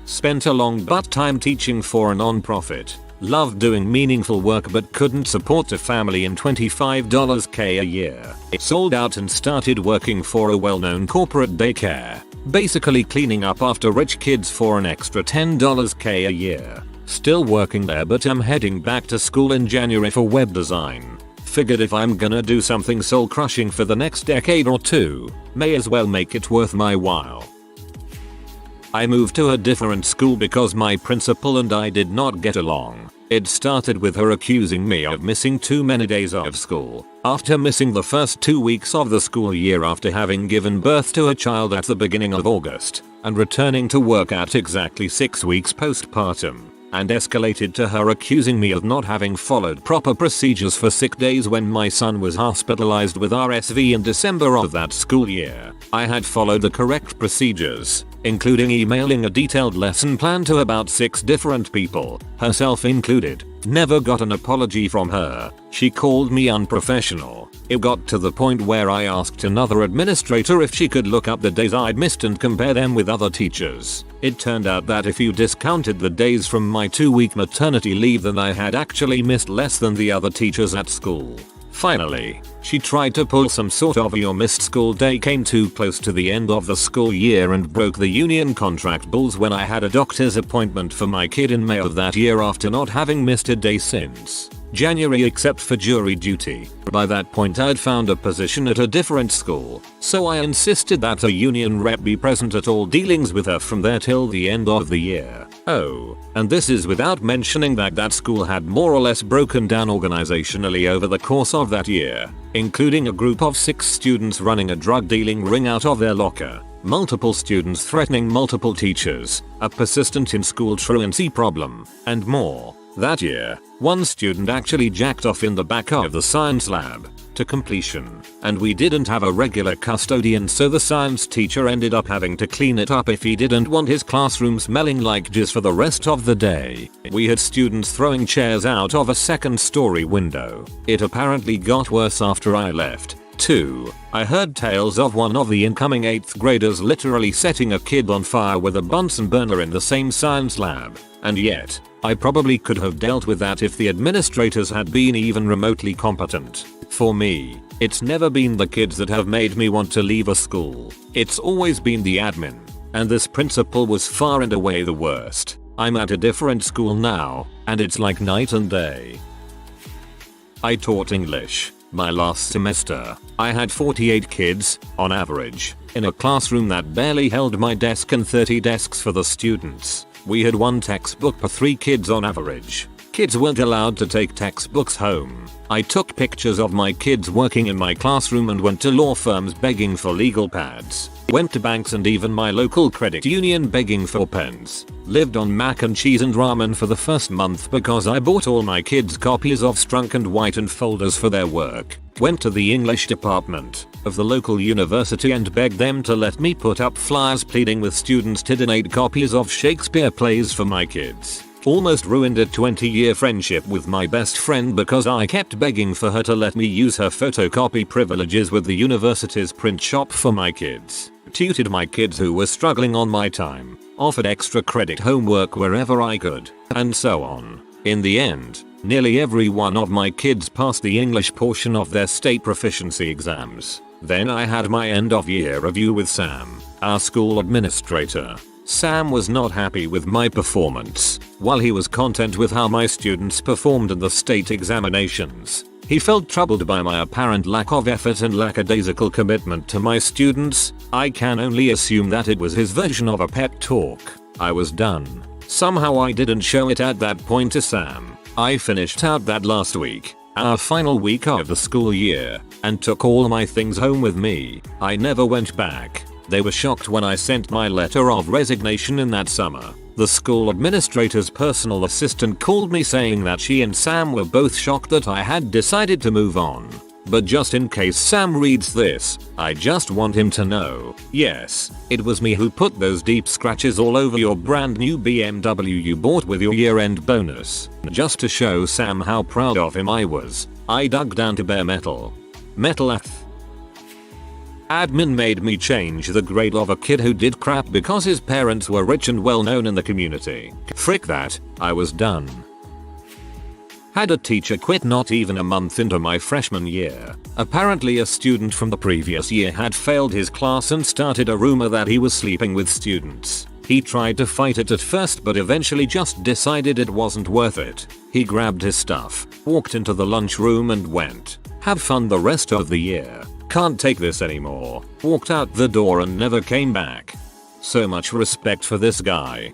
Spent a long butt time teaching for a non-profit. Loved doing meaningful work but couldn't support a family in $25K a year. Sold out and started working for a well-known corporate daycare. Basically cleaning up after rich kids for an extra $10K a year. Still working there but I'm heading back to school in January for web design. Figured if I'm gonna do something soul crushing for the next decade or two, may as well make it worth my while. I moved to a different school because my principal and I did not get along. It started with her accusing me of missing too many days of school. After missing the first 2 weeks of the school year after having given birth to a child at the beginning of August, and returning to work at exactly 6 weeks postpartum, and escalated to her accusing me of not having followed proper procedures for sick days when my son was hospitalized with RSV in December of that school year. I had followed the correct procedures, including emailing a detailed lesson plan to about 6 different people, herself included. Never got an apology from her. She called me unprofessional. It got to the point where I asked another administrator if she could look up the days I'd missed and compare them with other teachers. It turned out that if you discounted the days from my 2-week maternity leave, then I had actually missed less than the other teachers at school. Finally, she tried to pull some sort of your missed school day came too close to the end of the school year and broke the union contract bulls when I had a doctor's appointment for my kid in May of that year after not having missed a day since January except for jury duty. By that point I'd found a position at a different school, so I insisted that a union rep be present at all dealings with her from there till the end of the year. Oh, and this is without mentioning that that school had more or less broken down organizationally over the course of that year, including a group of 6 students running a drug dealing ring out of their locker, multiple students threatening multiple teachers, a persistent in-school truancy problem, and more. That year, one student actually jacked off in the back of the science lab to completion, and we didn't have a regular custodian, so the science teacher ended up having to clean it up if he didn't want his classroom smelling like jizz for the rest of the day. We had students throwing chairs out of a 2nd-story window. It apparently got worse after I left, too. I heard tales of one of the incoming 8th graders literally setting a kid on fire with a Bunsen burner in the same science lab. And yet, I probably could have dealt with that if the administrators had been even remotely competent. For me, it's never been the kids that have made me want to leave a school. It's always been the admin. And this principal was far and away the worst. I'm at a different school now, and it's like night and day. I taught English. My last semester, I had 48 kids, on average, in a classroom that barely held my desk and 30 desks for the students. We had 1 textbook per 3 kids on average. Kids weren't allowed to take textbooks home. I took pictures of my kids working in my classroom and went to law firms begging for legal pads. Went to banks and even my local credit union begging for pens. Lived on mac and cheese and ramen for the first month because I bought all my kids copies of Strunk and White and folders for their work. Went to the English department of the local university and begged them to let me put up flyers pleading with students to donate copies of Shakespeare plays for my kids. Almost ruined a 20-year friendship with my best friend because I kept begging for her to let me use her photocopy privileges with the university's print shop for my kids. Tutored my kids who were struggling on my time. Offered extra credit homework wherever I could. And so on. In the end, nearly every one of my kids passed the English portion of their state proficiency exams. Then I had my end of year review with Sam, our school administrator. Sam was not happy with my performance, while he was content with how my students performed in the state examinations. He felt troubled by my apparent lack of effort and lackadaisical commitment to my students. I can only assume that it was his version of a pep talk. I was done. Somehow I didn't show it at that point to Sam. I finished out that last week, our final week of the school year, and took all my things home with me. I never went back. They were shocked when I sent my letter of resignation in that summer. The school administrator's personal assistant called me saying that she and Sam were both shocked that I had decided to move on. but just in case Sam reads this, I just want him to know, yes, it was me who put those deep scratches all over your brand new BMW you bought with your year-end bonus. Just to show Sam how proud of him I was, I dug down to bare metal. Admin made me change the grade of a kid who did crap because his parents were rich and well known in the community. Frick that, I was done. Had a teacher quit not even a month into my freshman year. Apparently a student from the previous year had failed his class and started a rumor that he was sleeping with students. He tried to fight it at first but eventually just decided it wasn't worth it. He grabbed his stuff, walked into the lunchroom and went, "Have fun the rest of the year. Can't take this anymore." Walked out the door and never came back. So much respect for this guy.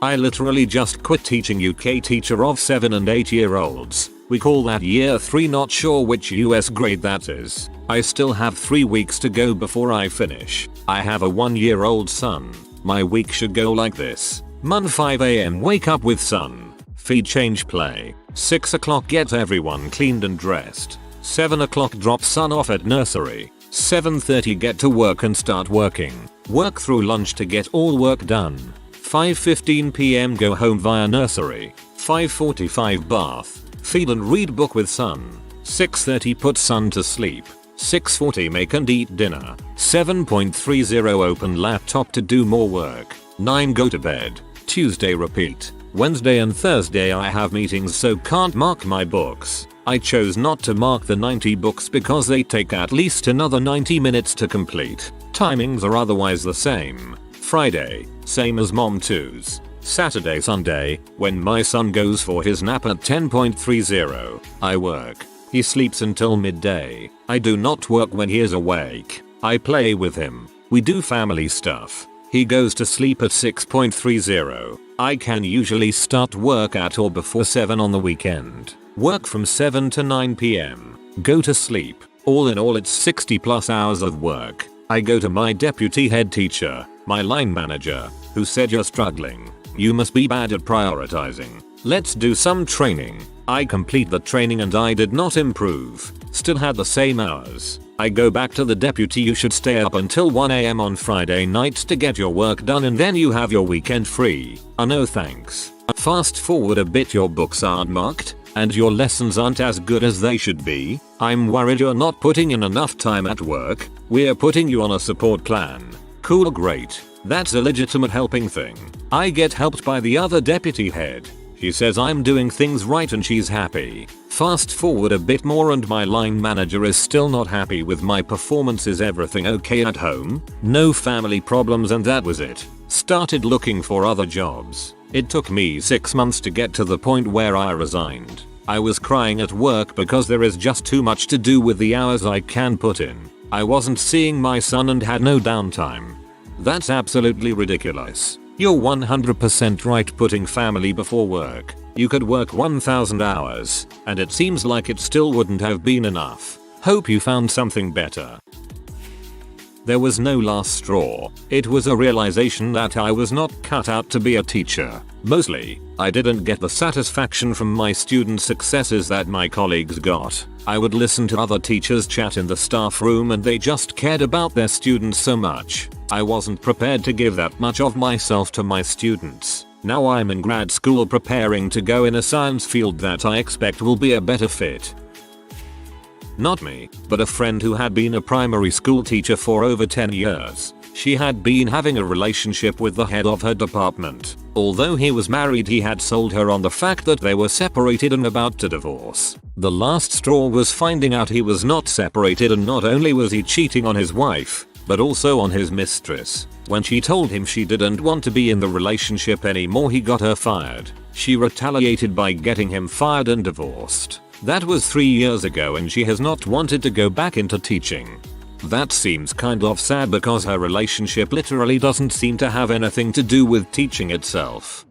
I literally just quit teaching UK teacher of 7 and 8 year olds. We call that year 3, not sure which US grade that is. I still have 3 weeks to go before I finish. I have a 1-year-old son. My week should go like this. Month 5 AM wake up with son. Feed, change, play. 6 o'clock get everyone cleaned and dressed. 7 o'clock drop son off at nursery. 7:30 get to work and start working. Work through lunch to get all work done. 5:15 PM go home via nursery. 5:45 bath. Feed and read book with son. 6:30 put son to sleep. 6:40 make and eat dinner. 7:30 open laptop to do more work. 9 go to bed. Tuesday repeat. Wednesday and Thursday I have meetings so can't mark my books. I chose not to mark the 90 books because they take at least another 90 minutes to complete. Timings are otherwise the same. Friday, same as mom too's. Saturday, Sunday, when my son goes for his nap at 10:30, I work. He sleeps until midday. I do not work when he is awake. I play with him. We do family stuff. He goes to sleep at 6:30. I can usually start work at or before 7 on the weekend. Work from 7 to 9 PM. Go to sleep. All in all it's 60 plus hours of work. I go to my deputy head teacher, my line manager, who said you're struggling. You must be bad at prioritizing. Let's do some training. I complete the training and I did not improve. Still had the same hours. I go back to the deputy, you should stay up until 1 AM on Friday nights to get your work done and then you have your weekend free. No thanks. Fast forward a bit, your books aren't marked and your lessons aren't as good as they should be. I'm worried you're not putting in enough time at work. We're putting you on a support plan. Cool, great. That's a legitimate helping thing. I get helped by the other deputy head. She says I'm doing things right and she's happy. Fast forward a bit more and my line manager is still not happy with my performance. Is everything okay at home? No family problems, and that was it. Started looking for other jobs. It took me 6 months to get to the point where I resigned. I was crying at work because there is just too much to do with the hours I can put in. I wasn't seeing my son and had no downtime. That's absolutely ridiculous. You're 100% right putting family before work. You could work 1,000 hours, and it seems like it still wouldn't have been enough. Hope you found something better. There was no last straw. It was a realization that I was not cut out to be a teacher. Mostly, I didn't get the satisfaction from my student successes that my colleagues got. I would listen to other teachers chat in the staff room and they just cared about their students so much. I wasn't prepared to give that much of myself to my students. Now I'm in grad school preparing to go in a science field that I expect will be a better fit. Not me, but a friend who had been a primary school teacher for over 10 years. She had been having a relationship with the head of her department. Although he was married, he had sold her on the fact that they were separated and about to divorce. The last straw was finding out he was not separated, and not only was he cheating on his wife, but also on his mistress. When she told him she didn't want to be in the relationship anymore, he got her fired. She retaliated by getting him fired and divorced. That was 3 years ago and she has not wanted to go back into teaching. That seems kind of sad because her relationship literally doesn't seem to have anything to do with teaching itself.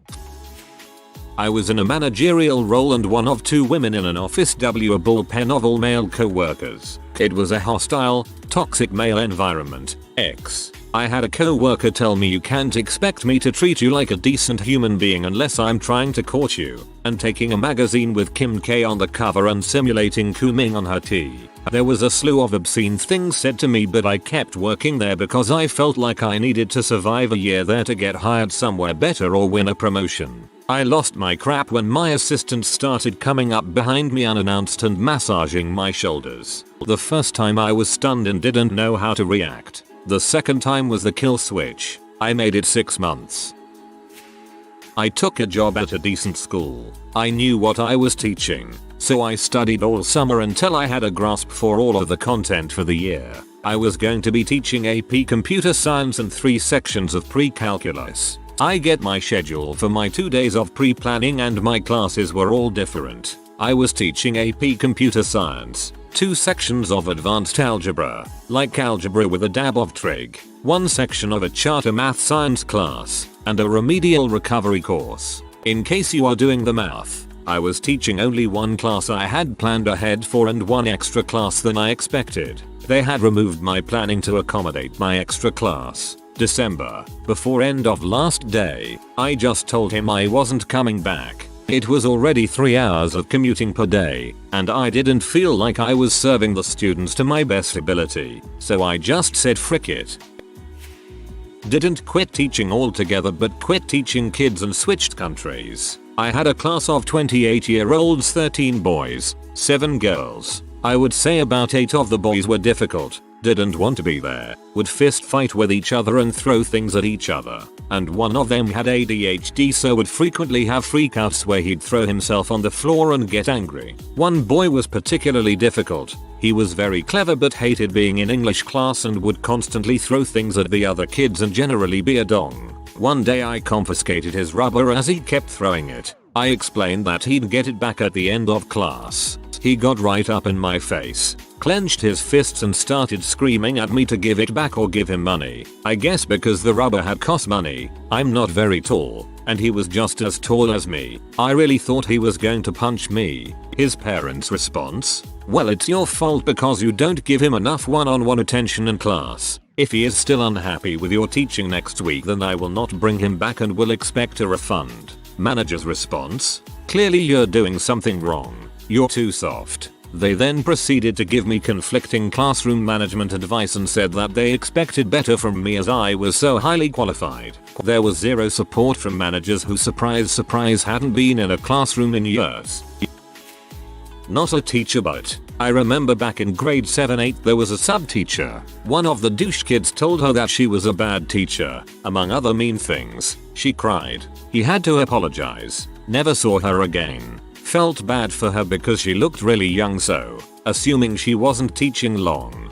I was in a managerial role and one of 2 women in an office, a bullpen of all male co-workers. It was a hostile, toxic male environment. I had a co-worker tell me you can't expect me to treat you like a decent human being unless I'm trying to court you, and taking a magazine with Kim K on the cover and simulating cooming on her tea. There was a slew of obscene things said to me, but I kept working there because I felt like I needed to survive a year there to get hired somewhere better or win a promotion. I lost my crap when my assistant started coming up behind me unannounced and massaging my shoulders. The first time I was stunned and didn't know how to react. The second time was the kill switch. I made it 6 months. I took a job at a decent school. I knew what I was teaching, so I studied all summer until I had a grasp for all of the content for the year. I was going to be teaching AP Computer Science and 3 sections of pre-calculus. I get my schedule for my 2 days of pre-planning and my classes were all different. I was teaching AP Computer Science, 2 sections of advanced algebra, like algebra with a dab of trig, 1 section of a charter math science class, and a remedial recovery course. In case you are doing the math, I was teaching only 1 class I had planned ahead for and 1 extra class than I expected. They had removed my planning to accommodate my extra class. December, before end of last day, I just told him I wasn't coming back. It was already 3 hours of commuting per day, and I didn't feel like I was serving the students to my best ability, so I just said frick it. Didn't quit teaching altogether but quit teaching kids and switched countries. I had a class of 28-year-olds, 13 boys, 7 girls. I would say about 8 of the boys were difficult, didn't want to be there, would fist fight with each other and throw things at each other, and one of them had ADHD, so would frequently have freakouts where he'd throw himself on the floor and get angry. One boy was particularly difficult. He was very clever but hated being in English class and would constantly throw things at the other kids and generally be a dong. One day I confiscated his rubber as he kept throwing it. I explained that he'd get it back at the end of class. He got right up in my face, clenched his fists and started screaming at me to give it back or give him money. I guess because the rubber had cost money. I'm not very tall, and he was just as tall as me. I really thought he was going to punch me. His parents' response? Well, it's your fault because you don't give him enough one-on-one attention in class. If he is still unhappy with your teaching next week, then I will not bring him back and will expect a refund. Manager's response? Clearly you're doing something wrong. You're too soft. They then proceeded to give me conflicting classroom management advice and said that they expected better from me as I was so highly qualified. There was zero support from managers who, surprise hadn't been in a classroom in years. Not a teacher, but I remember back in grade 7-8 there was a sub-teacher. One of the douche kids told her that she was a bad teacher, among other mean things. She cried. He had to apologize. Never saw her again. Felt bad for her because she looked really young, so assuming she wasn't teaching long.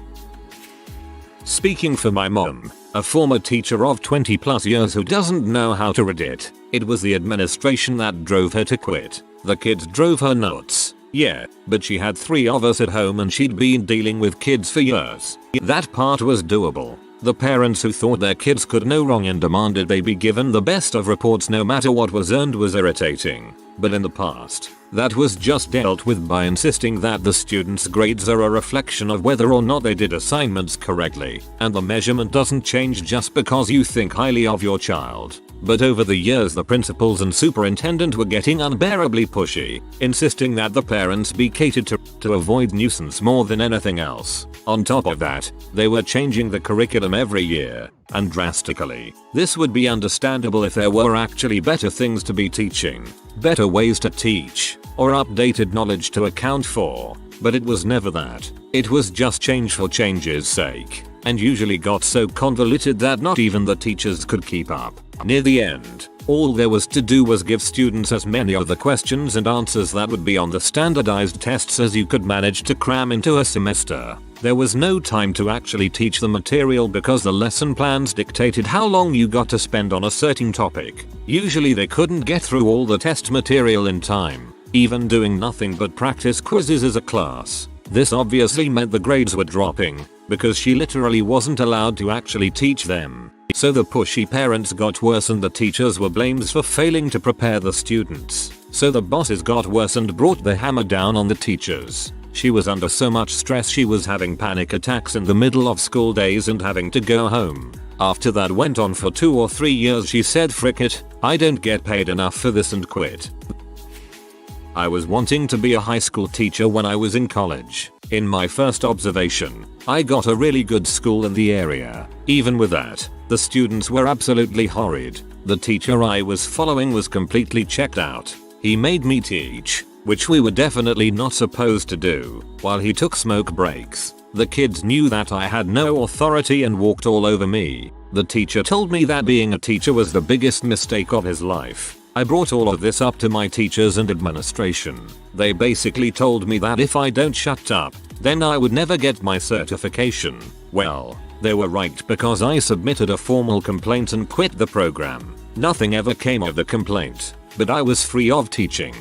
Speaking for my mom, a former teacher of 20+ years who doesn't know how to Reddit, it was the administration that drove her to quit. The kids drove her nuts. Yeah, but she had 3 of us at home and she'd been dealing with kids for years. That part was doable. The parents who thought their kids could no wrong and demanded they be given the best of reports no matter what was earned was irritating. But in the past, that was just dealt with by insisting that the students' grades are a reflection of whether or not they did assignments correctly, and the measurement doesn't change just because you think highly of your child. But over the years the principals and superintendent were getting unbearably pushy, insisting that the parents be catered to avoid nuisance more than anything else. On top of that, they were changing the curriculum every year, and drastically. This would be understandable if there were actually better things to be teaching, better ways to teach, or updated knowledge to account for, but it was never that. It was just change for change's sake, and usually got so convoluted that not even the teachers could keep up. Near the end, all there was to do was give students as many of the questions and answers that would be on the standardized tests as you could manage to cram into a semester. There was no time to actually teach the material because the lesson plans dictated how long you got to spend on a certain topic. Usually they couldn't get through all the test material in time, even doing nothing but practice quizzes as a class. This obviously meant the grades were dropping, because she literally wasn't allowed to actually teach them. So the pushy parents got worse and the teachers were blamed for failing to prepare the students. So the bosses got worse and brought the hammer down on the teachers. She was under so much stress she was having panic attacks in the middle of school days and having to go home. After that went on for 2 or 3 years, she said, "Frick it, I don't get paid enough for this," and quit. I was wanting to be a high school teacher when I was in college. In my first observation, I got a really good school in the area. Even with that, the students were absolutely horrid. The teacher I was following was completely checked out. He made me teach, which we were definitely not supposed to do, while he took smoke breaks. The kids knew that I had no authority and walked all over me. The teacher told me that being a teacher was the biggest mistake of his life. I brought all of this up to my teachers and administration. They basically told me that if I don't shut up, then I would never get my certification. Well, they were right, because I submitted a formal complaint and quit the program. Nothing ever came of the complaint, but I was free of teaching.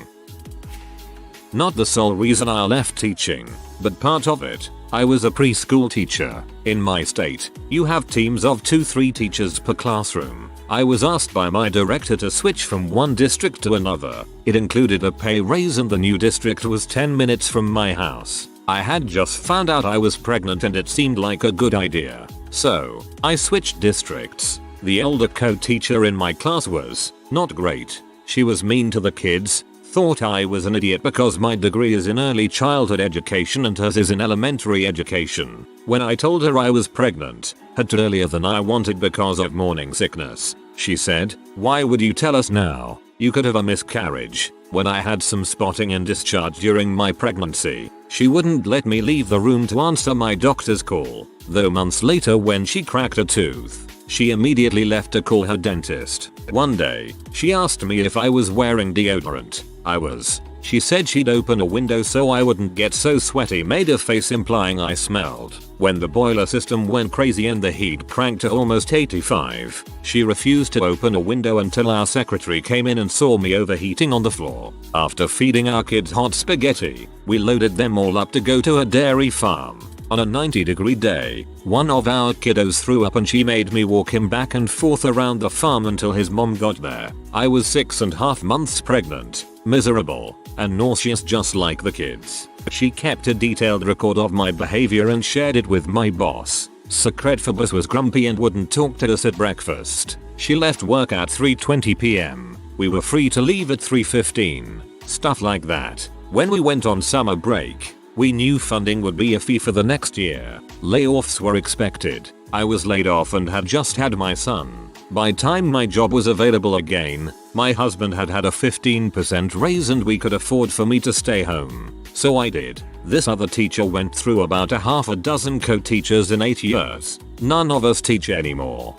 Not the sole reason I left teaching, but part of it. I was a preschool teacher. In my state, you have teams of 2-3 teachers per classroom. I was asked by my director to switch from one district to another. It included a pay raise and the new district was 10 minutes from my house. I had just found out I was pregnant and it seemed like a good idea. So, I switched districts. The older co-teacher in my class was not great. She was mean to the kids, thought I was an idiot because my degree is in early childhood education and hers is in elementary education. When I told her I was pregnant, had to earlier than I wanted because of morning sickness, she said, "Why would you tell us now? You could have a miscarriage." When I had some spotting and discharge during my pregnancy, she wouldn't let me leave the room to answer my doctor's call, though months later when she cracked a tooth, she immediately left to call her dentist. One day, she asked me if I was wearing deodorant. I was. She said she'd open a window so I wouldn't get so sweaty, made a face implying I smelled. When the boiler system went crazy and the heat cranked to almost 85, she refused to open a window until our secretary came in and saw me overheating on the floor. After feeding our kids hot spaghetti, we loaded them all up to go to a dairy farm. On a 90-degree day, one of our kiddos threw up and she made me walk him back and forth around the farm until his mom got there. I was 6.5 months pregnant, miserable, and nauseous just like the kids. She kept a detailed record of my behavior and shared it with my boss. Secretary was grumpy and wouldn't talk to us at breakfast. She left work at 3:20 p.m. We were free to leave at 3:15. Stuff like that. When we went on summer break, we knew funding would be iffy for the next year. Layoffs were expected. I was laid off and had just had my son. By time my job was available again, my husband had had a 15% raise and we could afford for me to stay home. So I did. This other teacher went through about a half a dozen co-teachers in 8 years. None of us teach anymore.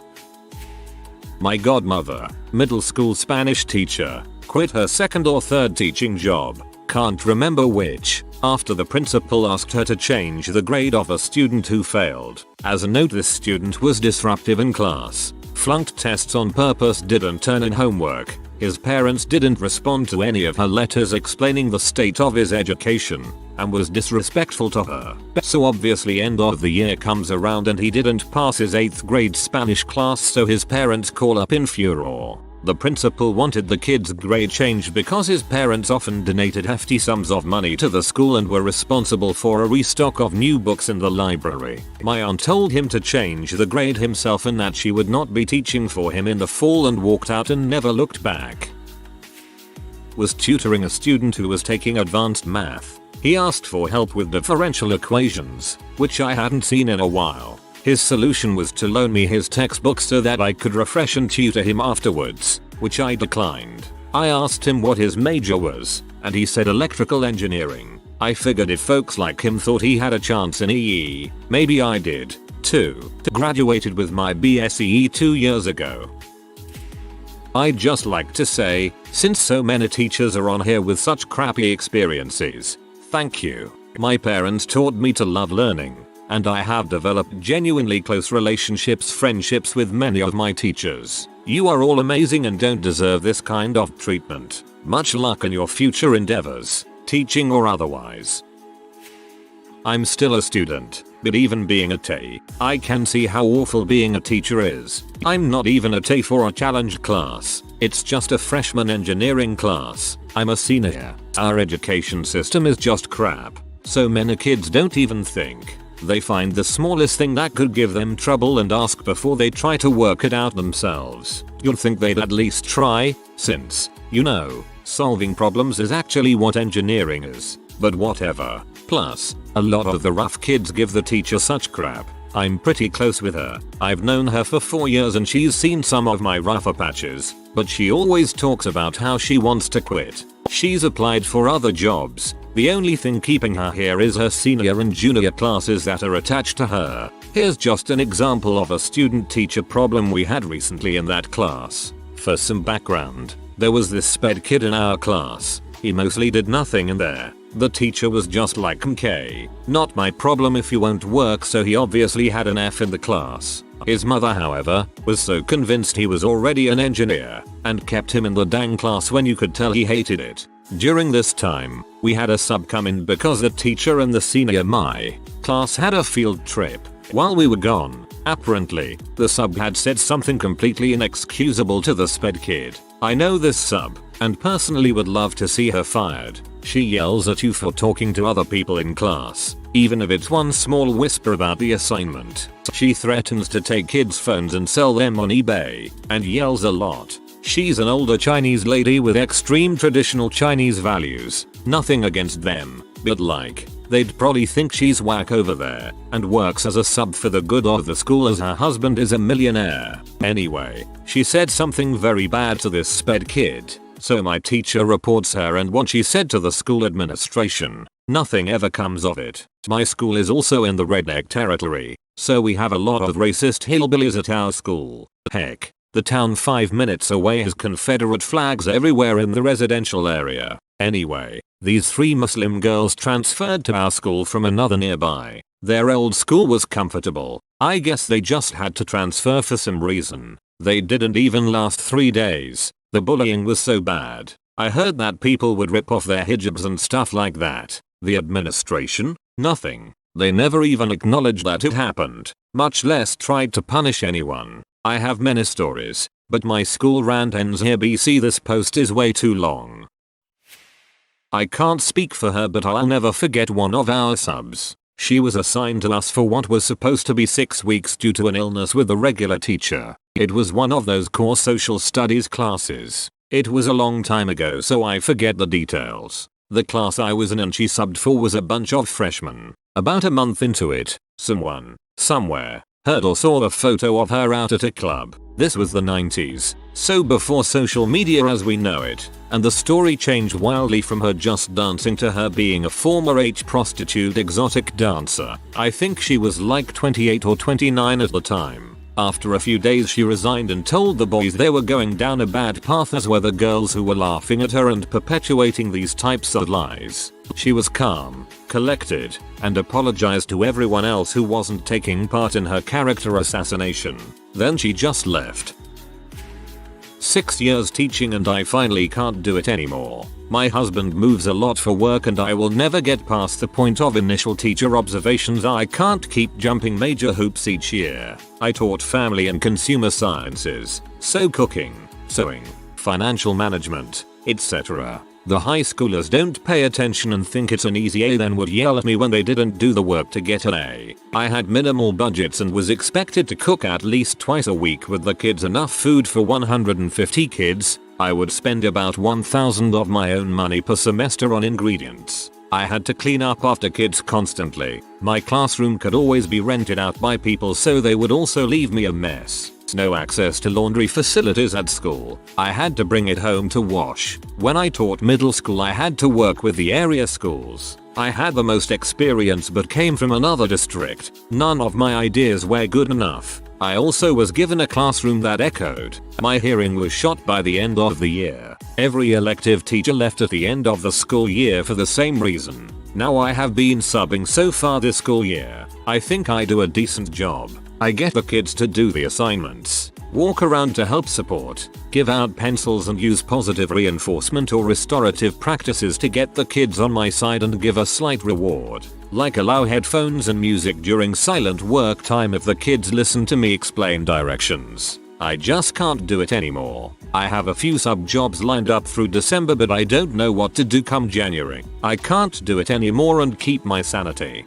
My godmother, middle school Spanish teacher, quit her second or third teaching job, can't remember which, after the principal asked her to change the grade of a student who failed. As a note, this student was disruptive in class, flunked tests on purpose, didn't turn in homework. His parents didn't respond to any of her letters explaining the state of his education, and was disrespectful to her. So obviously end of the year comes around and he didn't pass his 8th grade Spanish class, so his parents call up in furor. The principal wanted the kid's grade changed because his parents often donated hefty sums of money to the school and were responsible for a restock of new books in the library. My aunt told him to change the grade himself and that she would not be teaching for him in the fall, and walked out and never looked back. Was tutoring a student who was taking advanced math. He asked for help with differential equations, which I hadn't seen in a while. His solution was to loan me his textbook so that I could refresh and tutor him afterwards, which I declined. I asked him what his major was, and he said electrical engineering. I figured if folks like him thought he had a chance in EE, maybe I did, too. Graduated with my BSE 2 years ago. I'd just like to say, since so many teachers are on here with such crappy experiences, thank you. My parents taught me to love learning, and I have developed genuinely close relationships, friendships with many of my teachers. You are all amazing and don't deserve this kind of treatment. Much luck in your future endeavors, teaching or otherwise. I'm still a student, but even being a TA, I can see how awful being a teacher is. I'm not even a TA for a challenge class. It's just a freshman engineering class. I'm a senior. Our education system is just crap. So many kids don't even think. They find the smallest thing that could give them trouble and ask before they try to work it out themselves. You'd think they'd at least try, since, you know, solving problems is actually what engineering is. But whatever. Plus, a lot of the rough kids give the teacher such crap. I'm pretty close with her. I've known her for 4 years and she's seen some of my rougher patches, but she always talks about how she wants to quit. She's applied for other jobs. The only thing keeping her here is her senior and junior classes that are attached to her. Here's just an example of a student-teacher problem we had recently in that class. For some background, there was this sped kid in our class. He mostly did nothing in there. The teacher was just like, okay, not my problem if you won't work, so he obviously had an F in the class. His mother, however, was so convinced he was already an engineer and kept him in the dang class when you could tell he hated it. During this time, we had a sub come in because the teacher and the senior my class had a field trip. While we were gone, apparently, the sub had said something completely inexcusable to the sped kid. I know this sub, and personally would love to see her fired. She yells at you for talking to other people in class, even if it's one small whisper about the assignment. She threatens to take kids' phones and sell them on eBay, and yells a lot. She's an older Chinese lady with extreme traditional Chinese values. Nothing against them, but like, they'd probably think she's whack over there and works as a sub for the good of the school as her husband is a millionaire. Anyway, she said something very bad to this sped kid. So my teacher reports her and what she said to the school administration. Nothing ever comes of it. My school is also in the redneck territory, so we have a lot of racist hillbillies at our school. Heck, the town 5 minutes away has Confederate flags everywhere in the residential area. Anyway, these 3 Muslim girls transferred to our school from another nearby. Their old school was comfortable. I guess they just had to transfer for some reason. They didn't even last 3 days. The bullying was so bad. I heard that people would rip off their hijabs and stuff like that. The administration? Nothing. They never even acknowledged that it happened, much less tried to punish anyone. I have many stories, but my school rant ends here. BC, this post is way too long. I can't speak for her, but I'll never forget one of our subs. She was assigned to us for what was supposed to be 6 weeks due to an illness with a regular teacher. It was one of those core social studies classes. It was a long time ago, so I forget the details. The class I was in and she subbed for was a bunch of freshmen. About a month into it, someone, somewhere, heard or saw a photo of her out at a club. This was the 90s, so before social media as we know it, and the story changed wildly from her just dancing to her being a former prostitute exotic dancer. I think she was like 28 or 29 at the time. After a few days she resigned and told the boys they were going down a bad path, as were the girls who were laughing at her and perpetuating these types of lies. She was calm, collected, and apologized to everyone else who wasn't taking part in her character assassination. Then she just left. 6 years teaching and I finally can't do it anymore. My husband moves a lot for work and I will never get past the point of initial teacher observations. I can't keep jumping major hoops each year. I taught family and consumer sciences, so cooking, sewing, financial management, etc. The high schoolers don't pay attention and think it's an easy A, then would yell at me when they didn't do the work to get an A. I had minimal budgets and was expected to cook at least twice a week with the kids, enough food for 150 kids. I would spend about $1,000 of my own money per semester on ingredients. I had to clean up after kids constantly. My classroom could always be rented out by people, so they would also leave me a mess. No access to laundry facilities at school. I had to bring it home to wash. When I taught middle school I had to work with the area schools. I had the most experience but came from another district. None of my ideas were good enough. I also was given a classroom that echoed. My hearing was shot by the end of the year. Every elective teacher left at the end of the school year for the same reason. Now I have been subbing so far this school year. I think I do a decent job. I get the kids to do the assignments, walk around to help support, give out pencils and use positive reinforcement or restorative practices to get the kids on my side and give a slight reward, like allow headphones and music during silent work time if the kids listen to me explain directions. I just can't do it anymore. I have a few sub jobs lined up through December, but I don't know what to do come January. I can't do it anymore and keep my sanity.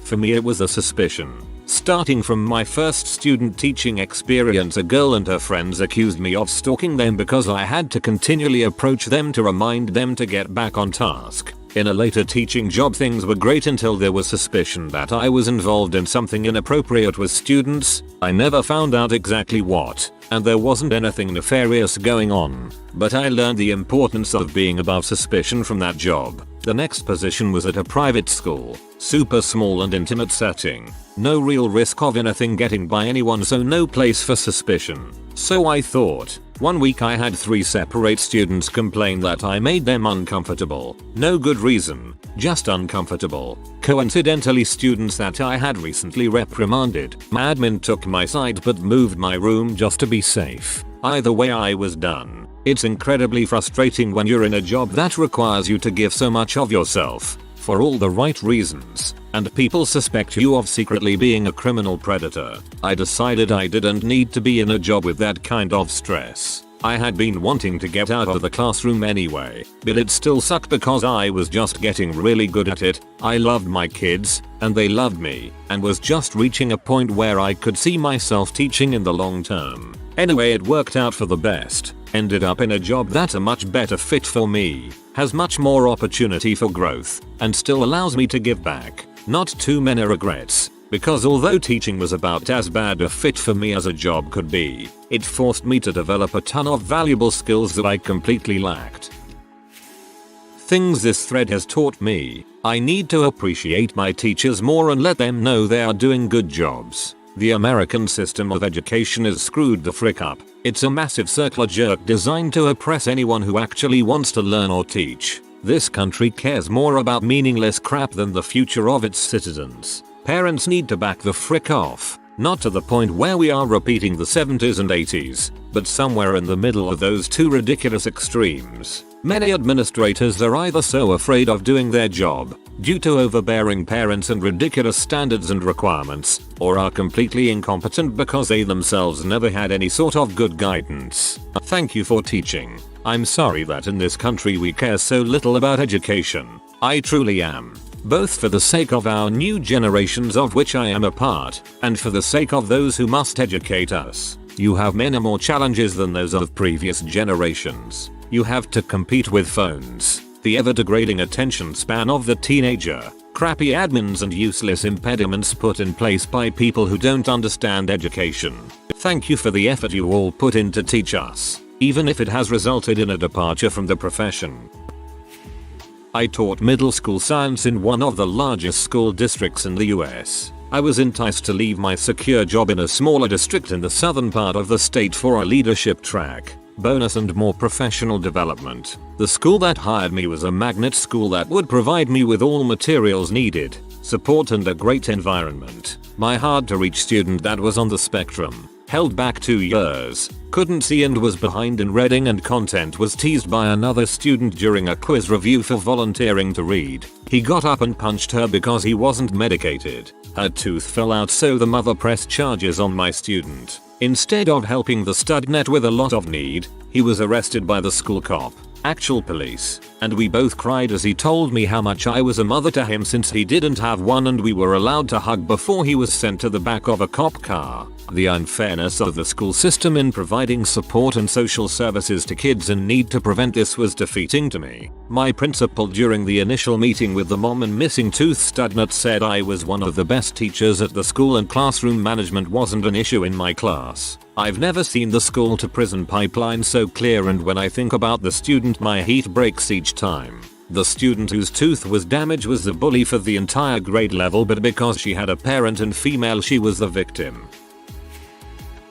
For me it was a suspicion. Starting from my first student teaching experience, a girl and her friends accused me of stalking them because I had to continually approach them to remind them to get back on task. In a later teaching job things were great until there was suspicion that I was involved in something inappropriate with students. I never found out exactly what, and there wasn't anything nefarious going on. But I learned the importance of being above suspicion from that job. The next position was at a private school. Super small and intimate setting. No real risk of anything getting by anyone, so no place for suspicion. So I thought. One week I had 3 separate students complain that I made them uncomfortable. No good reason, just uncomfortable. Coincidentally, students that I had recently reprimanded. My admin took my side but moved my room just to be safe. Either way I was done. It's incredibly frustrating when you're in a job that requires you to give so much of yourself, for all the right reasons, and people suspect you of secretly being a criminal predator. I decided I didn't need to be in a job with that kind of stress. I had been wanting to get out of the classroom anyway, but it still sucked because I was just getting really good at it. I loved my kids, and they loved me, and was just reaching a point where I could see myself teaching in the long term. Anyway, it worked out for the best. Ended up in a job that's a much better fit for me, has much more opportunity for growth, and still allows me to give back. Not too many regrets, because although teaching was about as bad a fit for me as a job could be, it forced me to develop a ton of valuable skills that I completely lacked. Things this thread has taught me: I need to appreciate my teachers more and let them know they are doing good jobs. The American system of education is screwed the frick up. It's a massive circular jerk designed to oppress anyone who actually wants to learn or teach. This country cares more about meaningless crap than the future of its citizens. Parents need to back the frick off. Not to the point where we are repeating the 70s and 80s, but somewhere in the middle of those two ridiculous extremes. Many administrators are either so afraid of doing their job, due to overbearing parents and ridiculous standards and requirements, or are completely incompetent because they themselves never had any sort of good guidance. Thank you for teaching. I'm sorry that in this country we care so little about education. I truly am. Both for the sake of our new generations, of which I am a part, and for the sake of those who must educate us. You have many more challenges than those of previous generations. You have to compete with phones, the ever-degrading attention span of the teenager, crappy admins and useless impediments put in place by people who don't understand education. Thank you for the effort you all put in to teach us, even if it has resulted in a departure from the profession. I taught middle school science in one of the largest school districts in the US. I was enticed to leave my secure job in a smaller district in the southern part of the state for a leadership track, bonus and more professional development. The school that hired me was a magnet school that would provide me with all materials needed, support and a great environment. My hard to reach student that was on the spectrum, held back 2 years, couldn't see and was behind in reading and content, was teased by another student during a quiz review for volunteering to read. He got up and punched her because he wasn't medicated. Her tooth fell out, so the mother pressed charges on my student. Instead of helping the studnet with a lot of need, he was arrested by the school cop, actual police, and we both cried as he told me how much I was a mother to him since he didn't have one, and we were allowed to hug before he was sent to the back of a cop car. The unfairness of the school system in providing support and social services to kids in need to prevent this was defeating to me. My principal during the initial meeting with the mom and missing tooth student said I was one of the best teachers at the school and classroom management wasn't an issue in my class. I've never seen the school to prison pipeline so clear, and when I think about the student my heat breaks each time. The student whose tooth was damaged was the bully for the entire grade level, but because she had a parent and female she was the victim.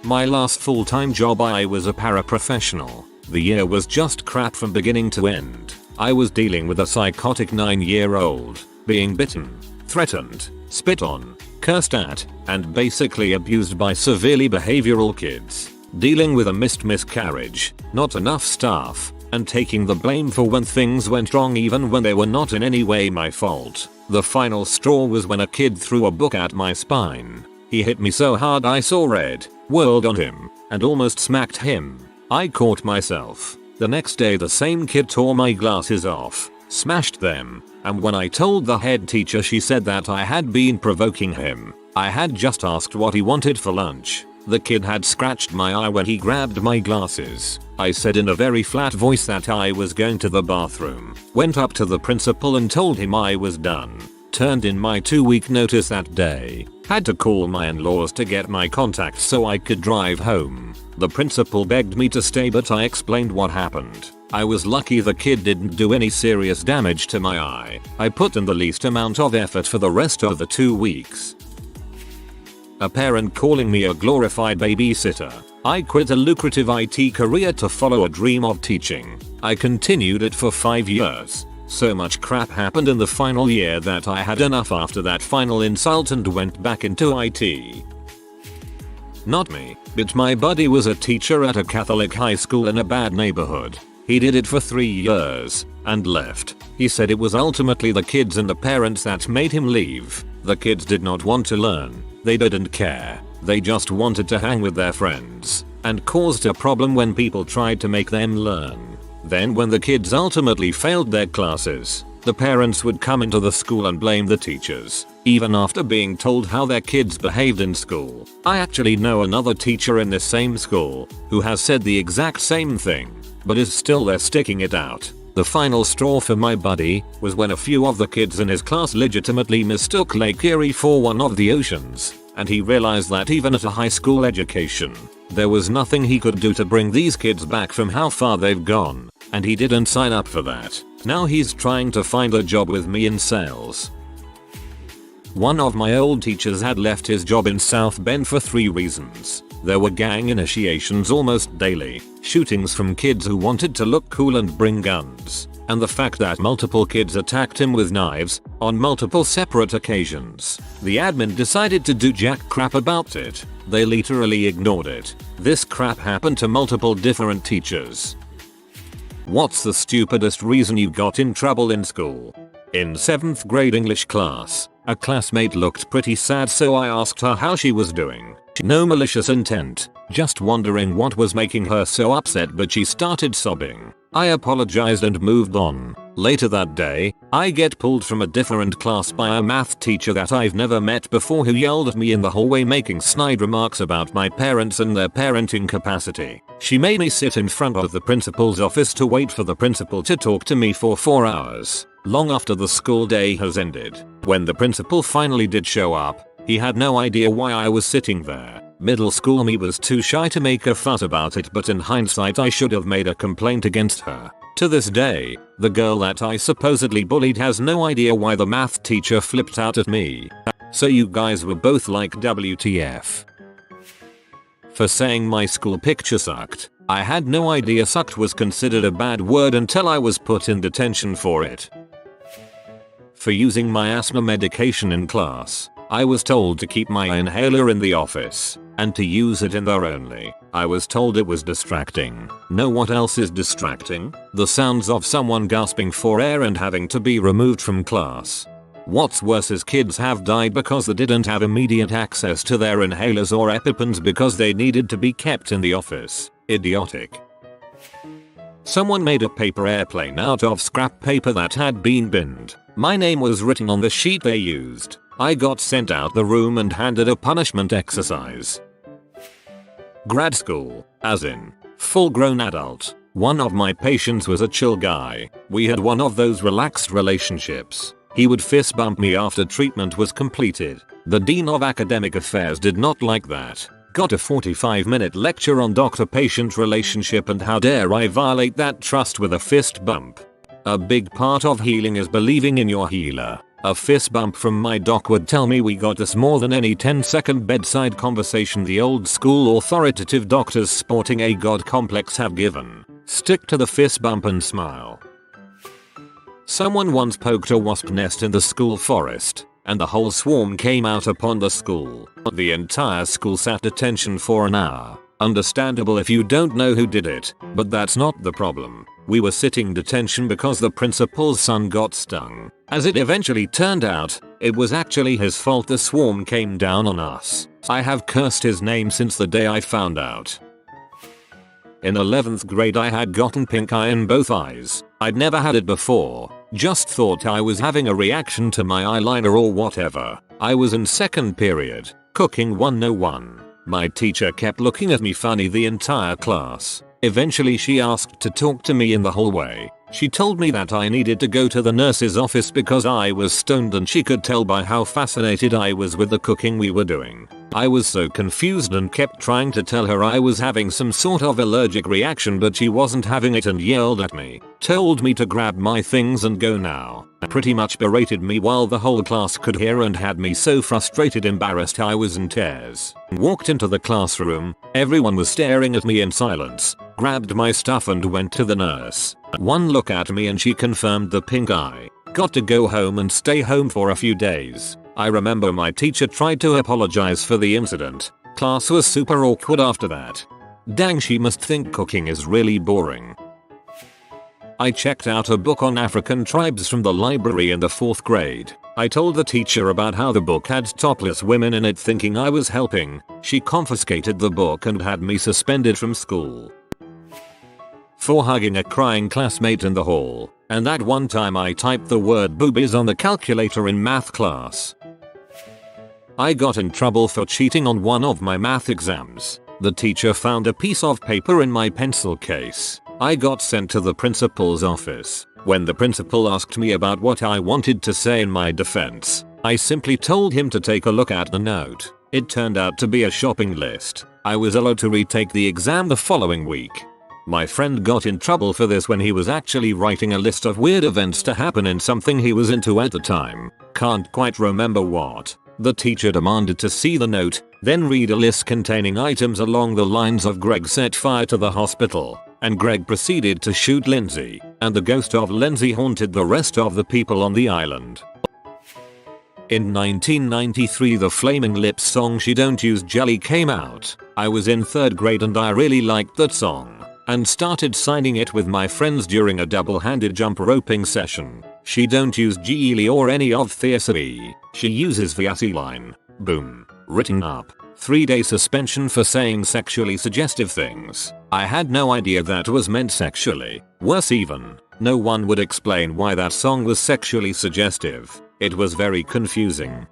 My last full-time job I was a paraprofessional. The year was just crap from beginning to end. I was dealing with a psychotic 9-year-old, being bitten, threatened, spit on, cursed at, and basically abused by severely behavioral kids. Dealing with a missed miscarriage, not enough staff, and taking the blame for when things went wrong even when they were not in any way my fault. The final straw was when a kid threw a book at my spine. He hit me so hard I saw red, whirled on him, and almost smacked him. I caught myself. The next day the same kid tore my glasses off, smashed them, and when I told the head teacher she said that I had been provoking him. I had just asked what he wanted for lunch. The kid had scratched my eye when he grabbed my glasses. I said in a very flat voice that I was going to the bathroom. Went up to the principal and told him I was done. Turned in my 2-week notice that day. Had to call my in-laws to get my contacts so I could drive home. The principal begged me to stay but I explained what happened. I was lucky the kid didn't do any serious damage to my eye. I put in the least amount of effort for the rest of the 2 weeks. A parent calling me a glorified babysitter. I quit a lucrative IT career to follow a dream of teaching. I continued it for 5 years. So much crap happened in the final year that I had enough after that final insult and went back into IT. Not me, but my buddy was a teacher at a Catholic high school in a bad neighborhood. He did it for 3 years and left. He said it was ultimately the kids and the parents that made him leave. The kids did not want to learn. They didn't care. They just wanted to hang with their friends and caused a problem when people tried to make them learn. Then when the kids ultimately failed their classes, the parents would come into the school and blame the teachers, even after being told how their kids behaved in school. I actually know another teacher in this same school who has said the exact same thing, but is still there sticking it out. The final straw for my buddy was when a few of the kids in his class legitimately mistook Lake Erie for one of the oceans, and he realized that even at a high school education, there was nothing he could do to bring these kids back from how far they've gone, and he didn't sign up for that. Now he's trying to find a job with me in sales. One of my old teachers had left his job in South Bend for 3 reasons. There were gang initiations almost daily, shootings from kids who wanted to look cool and bring guns, and the fact that multiple kids attacked him with knives on multiple separate occasions. The admin decided to do jack crap about it. They literally ignored it. This crap happened to multiple different teachers. What's the stupidest reason you got in trouble in school? In 7th grade English class, a classmate looked pretty sad, so I asked her how she was doing. No malicious intent, just wondering what was making her so upset, but she started sobbing. I apologized and moved on. Later that day, I get pulled from a different class by a math teacher that I've never met before, who yelled at me in the hallway making snide remarks about my parents and their parenting capacity. She made me sit in front of the principal's office to wait for the principal to talk to me for 4 hours, long after the school day has ended. When the principal finally did show up, he had no idea why I was sitting there. Middle school me was too shy to make a fuss about it, but in hindsight I should have made a complaint against her. To this day, the girl that I supposedly bullied has no idea why the math teacher flipped out at me. So you guys were both like WTF. For saying my school picture sucked. I had no idea sucked was considered a bad word until I was put in detention for it. For using my asthma medication in class. I was told to keep my inhaler in the office and to use it in there only. I was told it was distracting. Know what else is distracting? The sounds of someone gasping for air and having to be removed from class. What's worse is kids have died because they didn't have immediate access to their inhalers or EpiPens because they needed to be kept in the office. Idiotic. Someone made a paper airplane out of scrap paper that had been binned. My name was written on the sheet they used. I got sent out the room and handed a punishment exercise. Grad school, as in, full-grown adult. One of my patients was a chill guy. We had one of those relaxed relationships. He would fist bump me after treatment was completed. The Dean of Academic Affairs did not like that. Got a 45-minute lecture on doctor-patient relationship, and how dare I violate that trust with a fist bump. A big part of healing is believing in your healer. A fist bump from my doc would tell me we got us more than any 10-second bedside conversation the old school authoritative doctors sporting a god complex have given. Stick to the fist bump and smile. Someone once poked a wasp nest in the school forest, and the whole swarm came out upon the school. The entire school sat attention for an hour. Understandable if you don't know who did it, but that's not the problem. We were sitting detention because the principal's son got stung. As it eventually turned out, it was actually his fault the swarm came down on us. I have cursed his name since the day I found out. In 11th grade I had gotten pink eye in both eyes. I'd never had it before. Just thought I was having a reaction to my eyeliner or whatever. I was in second period, cooking 101. My teacher kept looking at me funny the entire class. Eventually she asked to talk to me in the hallway. She told me that I needed to go to the nurse's office because I was stoned and she could tell by how fascinated I was with the cooking we were doing. I was so confused and kept trying to tell her I was having some sort of allergic reaction but she wasn't having it and yelled at me. Told me to grab my things and go now. Pretty much berated me while the whole class could hear and had me so frustrated embarrassed I was in tears. Walked into the classroom, everyone was staring at me in silence. Grabbed my stuff and went to the nurse. One look at me and she confirmed the pink eye. Got to go home and stay home for a few days. I remember my teacher tried to apologize for the incident. Class was super awkward after that. Dang, she must think cooking is really boring. I checked out a book on African tribes from the library in the 4th grade. I told the teacher about how the book had topless women in it thinking I was helping. She confiscated the book and had me suspended from school for hugging a crying classmate in the hall. And that one time I typed the word boobies on the calculator in math class. I got in trouble for cheating on one of my math exams. The teacher found a piece of paper in my pencil case. I got sent to the principal's office. When the principal asked me about what I wanted to say in my defense, I simply told him to take a look at the note. It turned out to be a shopping list. I was allowed to retake the exam the following week. My friend got in trouble for this when he was actually writing a list of weird events to happen in something he was into at the time. Can't quite remember what. The teacher demanded to see the note, then read a list containing items along the lines of Greg set fire to the hospital, and Greg proceeded to shoot Lindsay, and the ghost of Lindsay haunted the rest of the people on the island. In 1993 the Flaming Lips song She Don't Use Jelly came out. I was in 3rd grade and I really liked that song, and started signing it with my friends during a double-handed jump roping session. She don't use Geely or any of Theasabe. She uses the line. Boom. Written up. 3-day suspension for saying sexually suggestive things. I had no idea that was meant sexually. Worse even, no one would explain why that song was sexually suggestive. It was very confusing.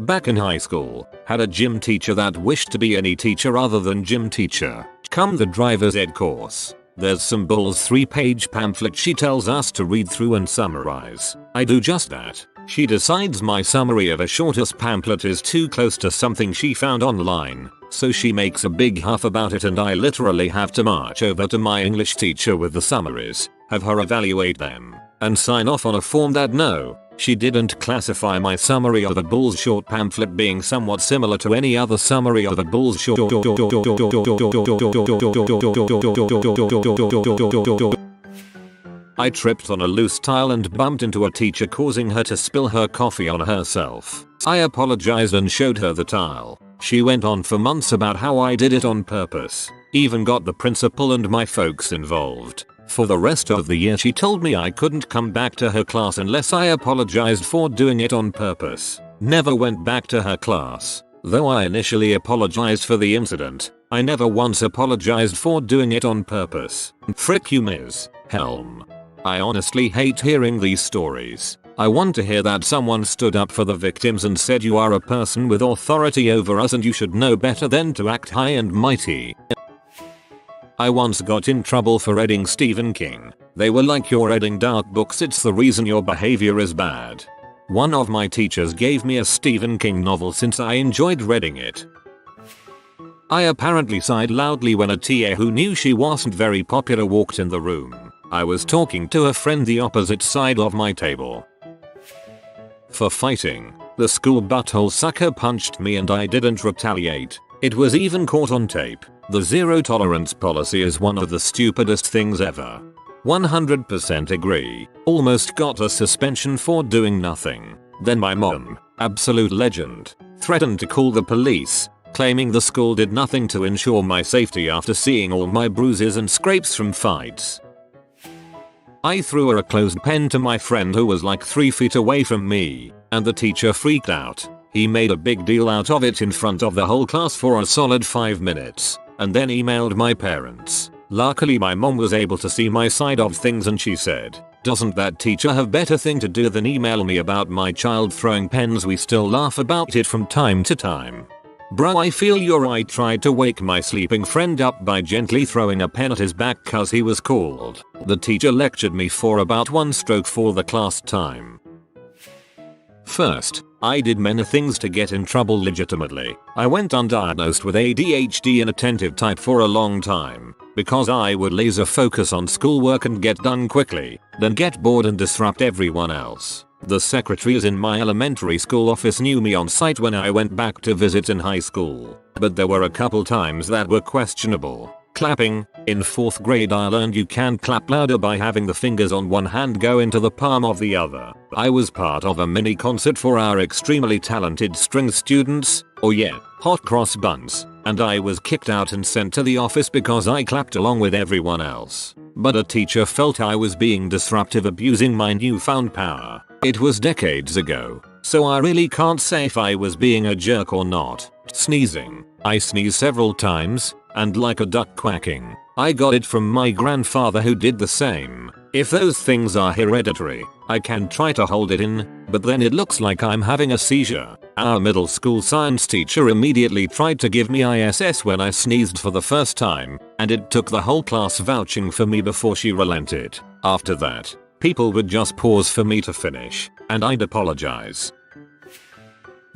Back in high school, had a gym teacher that wished to be any teacher other than gym teacher. Come the driver's ed course. There's some bull's 3-page pamphlet she tells us to read through and summarize. I do just that. She decides my summary of a shortest pamphlet is too close to something she found online, so she makes a big huff about it and I literally have to march over to my English teacher with the summaries, have her evaluate them, and sign off on a form that no, she didn't classify my summary of a bull's short pamphlet being somewhat similar to any other summary of a bull's short. I tripped on a loose tile and bumped into a teacher, causing her to spill her coffee on herself. I apologized and showed her the tile. She went on for months about how I did it on purpose. Even got the principal and my folks involved. For the rest of the year she told me I couldn't come back to her class unless I apologized for doing it on purpose. Never went back to her class. Though I initially apologized for the incident, I never once apologized for doing it on purpose. Frick you, Ms. Helm. I honestly hate hearing these stories. I want to hear that someone stood up for the victims and said you are a person with authority over us and you should know better than to act high and mighty. I once got in trouble for reading Stephen King. They were like, you're reading dark books, it's the reason your behavior is bad. One of my teachers gave me a Stephen King novel since I enjoyed reading it. I apparently sighed loudly when a TA who knew she wasn't very popular walked in the room. I was talking to a friend the opposite side of my table. For fighting, the school butthole sucker punched me and I didn't retaliate. It was even caught on tape. The zero tolerance policy is one of the stupidest things ever. 100% agree. Almost got a suspension for doing nothing. Then my mom, absolute legend, threatened to call the police, claiming the school did nothing to ensure my safety after seeing all my bruises and scrapes from fights. I threw a closed pen to my friend who was like 3 feet away from me, and the teacher freaked out. He made a big deal out of it in front of the whole class for a solid 5 minutes, and then emailed my parents. Luckily my mom was able to see my side of things and she said, "Doesn't that teacher have better thing to do than email me about my child throwing pens?" We still laugh about it from time to time. Bro, I feel you're right. Tried to wake my sleeping friend up by gently throwing a pen at his back cause he was cold. The teacher lectured me for about 1 stroke for the class time. First, I did many things to get in trouble legitimately. I went undiagnosed with ADHD inattentive type for a long time because I would laser focus on schoolwork and get done quickly, then get bored and disrupt everyone else. The secretaries in my elementary school office knew me on sight when I went back to visit in high school, but there were a couple times that were questionable. Clapping. In 4th grade I learned you can clap louder by having the fingers on one hand go into the palm of the other. I was part of a mini concert for our extremely talented string students, hot cross buns, and I was kicked out and sent to the office because I clapped along with everyone else. But a teacher felt I was being disruptive, abusing my newfound power. It was decades ago, so I really can't say if I was being a jerk or not. Sneezing. I sneezed several times, and like a duck quacking. I got it from my grandfather who did the same. If those things are hereditary, I can try to hold it in, but then it looks like I'm having a seizure. Our middle school science teacher immediately tried to give me ISS when I sneezed for the first time, and it took the whole class vouching for me before she relented. After that, people would just pause for me to finish, and I'd apologize.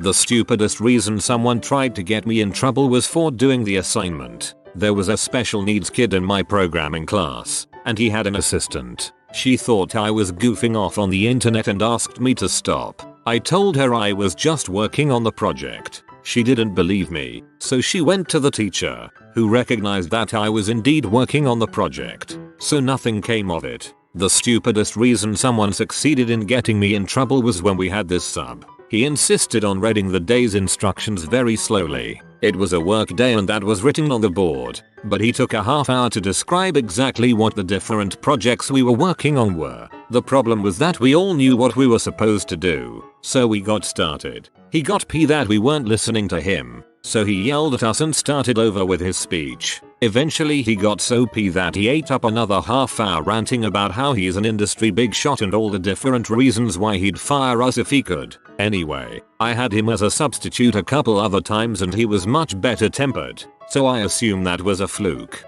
The stupidest reason someone tried to get me in trouble was for doing the assignment. There was a special needs kid in my programming class, and he had an assistant. She thought I was goofing off on the internet and asked me to stop. I told her I was just working on the project. She didn't believe me, so she went to the teacher, who recognized that I was indeed working on the project. So nothing came of it. The stupidest reason someone succeeded in getting me in trouble was when we had this sub. He insisted on reading the day's instructions very slowly. It was a work day and that was written on the board, but he took a half hour to describe exactly what the different projects we were working on were. The problem was that we all knew what we were supposed to do, so we got started. He got peeved that we weren't listening to him, so he yelled at us and started over with his speech. Eventually he got so peeved that he ate up another half hour ranting about how he's an industry big shot and all the different reasons why he'd fire us if he could. Anyway, I had him as a substitute a couple other times and he was much better tempered, so I assume that was a fluke.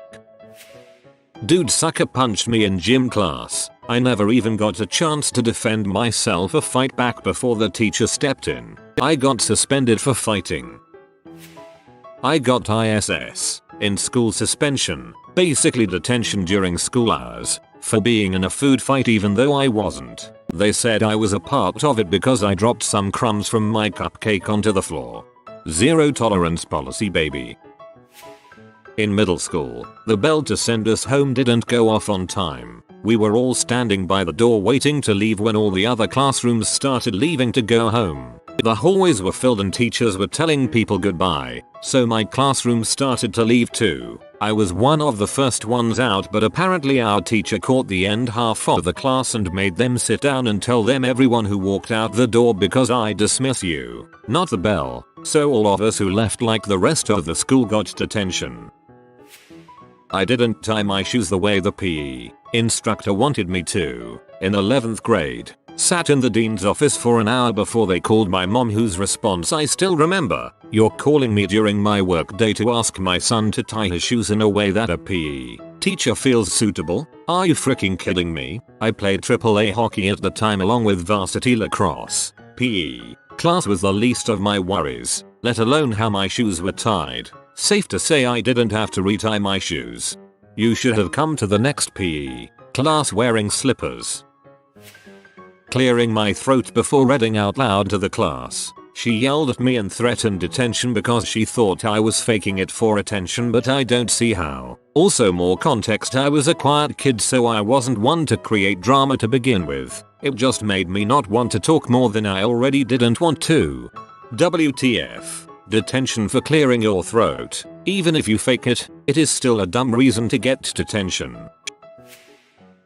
Dude sucker punched me in gym class. I never even got a chance to defend myself or fight back before the teacher stepped in. I got suspended for fighting. I got ISS. In school suspension, basically detention during school hours, for being in a food fight even though I wasn't. They said I was a part of it because I dropped some crumbs from my cupcake onto the floor. Zero tolerance policy, baby. In middle school, the bell to send us home didn't go off on time. We were all standing by the door waiting to leave when all the other classrooms started leaving to go home. The hallways were filled and teachers were telling people goodbye, so my classroom started to leave too. I was one of the first ones out, but apparently our teacher caught the end half of the class and made them sit down and tell them everyone who walked out the door because I dismiss you, not the bell. So all of us who left like the rest of the school got detention. I didn't tie my shoes the way the PE instructor wanted me to. In 11th grade, sat in the dean's office for an hour before they called my mom, whose response I still remember. "You're calling me during my work day to ask my son to tie his shoes in a way that a PE teacher feels suitable? Are you freaking kidding me?" I played AAA hockey at the time along with varsity lacrosse. PE class was the least of my worries, let alone how my shoes were tied. Safe to say I didn't have to retie my shoes. You should have come to the next PE class wearing slippers. Clearing my throat before reading out loud to the class, she yelled at me and threatened detention because she thought I was faking it for attention, but I don't see how. Also, more context, I was a quiet kid, so I wasn't one to create drama to begin with. It just made me not want to talk more than I already didn't want to. WTF. Detention for clearing your throat. Even if you fake it, it is still a dumb reason to get detention.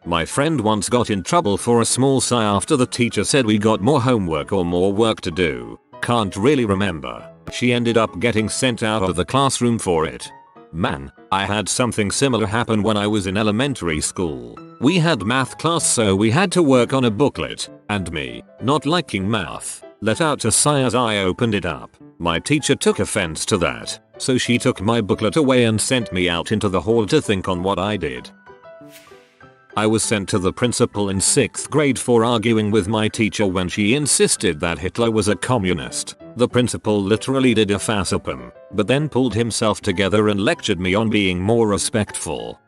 My friend once got in trouble for a small sigh after the teacher said we got more homework or more work to do. Can't really remember. She ended up getting sent out of the classroom for it. Man, I had something similar happen when I was in elementary school. We had math class, so we had to work on a booklet, and me, not liking math, let out a sigh as I opened it up. My teacher took offense to that, so she took my booklet away and sent me out into the hall to think on what I did. I was sent to the principal in 6th grade for arguing with my teacher when she insisted that Hitler was a communist. The principal literally did a facepalm, but then pulled himself together and lectured me on being more respectful.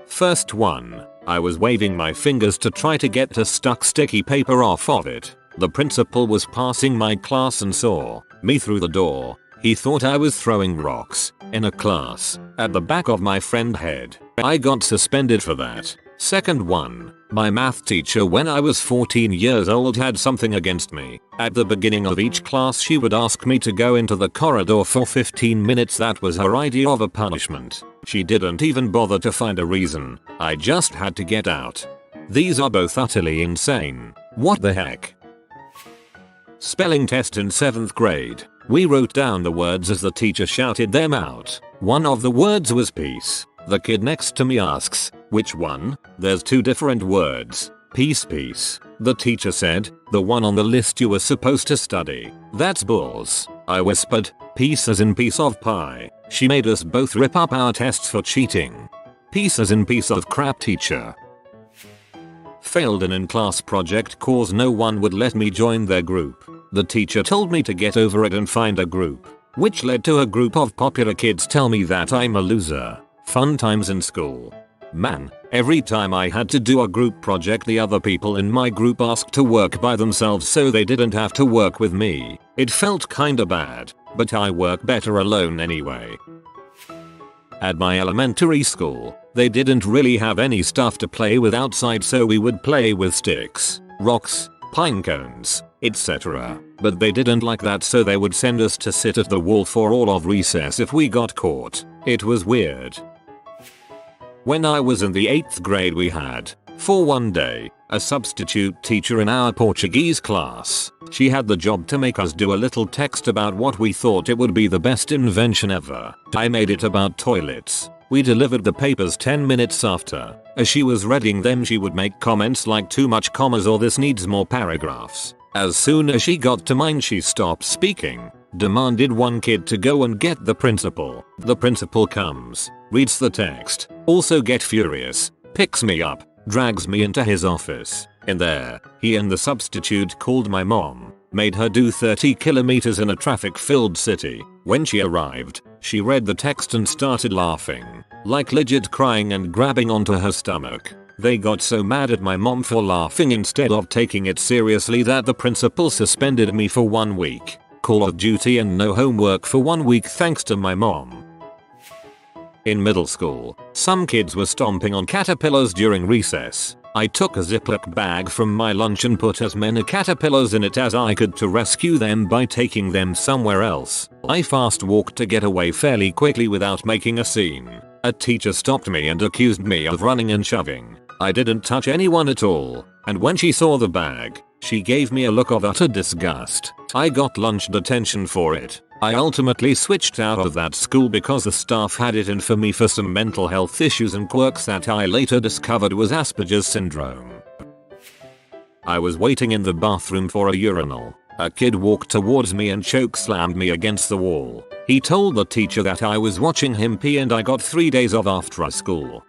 First one, I was waving my fingers to try to get a stuck sticky paper off of it. The principal was passing my class and saw me through the door. He thought I was throwing rocks in a class at the back of my friend's head. I got suspended for that. Second one, my math teacher when I was 14 years old had something against me. At the beginning of each class she would ask me to go into the corridor for 15 minutes. That was her idea of a punishment. She didn't even bother to find a reason. I just had to get out. These are both utterly insane. What the heck? Spelling test in 7th grade. We wrote down the words as the teacher shouted them out. One of the words was peace. The kid next to me asks, which one? There's 2 different words. Peace, peace. The teacher said, the one on the list you were supposed to study. That's bulls. I whispered, peace as in piece of pie. She made us both rip up our tests for cheating. Peace as in piece of crap, teacher. Failed an in-class project cause no one would let me join their group. The teacher told me to get over it and find a group, which led to a group of popular kids tell me that I'm a loser. Fun times in school. Man, every time I had to do a group project the other people in my group asked to work by themselves so they didn't have to work with me. It felt kinda bad, but I work better alone anyway. At my elementary school, they didn't really have any stuff to play with outside, so we would play with sticks, rocks, pine cones, etc. But they didn't like that, so they would send us to sit at the wall for all of recess if we got caught. It was weird. When I was in the 8th grade we had, for one day, a substitute teacher in our Portuguese class. She had the job to make us do a little text about what we thought it would be the best invention ever. I made it about toilets. We delivered the papers 10 minutes after. As she was reading them she would make comments like too much commas or this needs more paragraphs. As soon as she got to mine she stopped speaking, demanded one kid to go and get the principal. The principal comes, reads the text, also get furious, picks me up, drags me into his office. In there, he and the substitute called my mom, made her do 30 kilometers in a traffic-filled city. When she arrived, she read the text and started laughing, like legit crying and grabbing onto her stomach. They got so mad at my mom for laughing instead of taking it seriously that the principal suspended me for 1 week. Call of Duty and no homework for 1 week thanks to my mom. In middle school, some kids were stomping on caterpillars during recess. I took a Ziploc bag from my lunch and put as many caterpillars in it as I could to rescue them by taking them somewhere else. I fast walked to get away fairly quickly without making a scene. A teacher stopped me and accused me of running and shoving. I didn't touch anyone at all, and when she saw the bag, she gave me a look of utter disgust. I got lunch detention for it. I ultimately switched out of that school because the staff had it in for me for some mental health issues and quirks that I later discovered was Asperger's syndrome. I was waiting in the bathroom for a urinal. A kid walked towards me and choke slammed me against the wall. He told the teacher that I was watching him pee and I got 3 days off after school.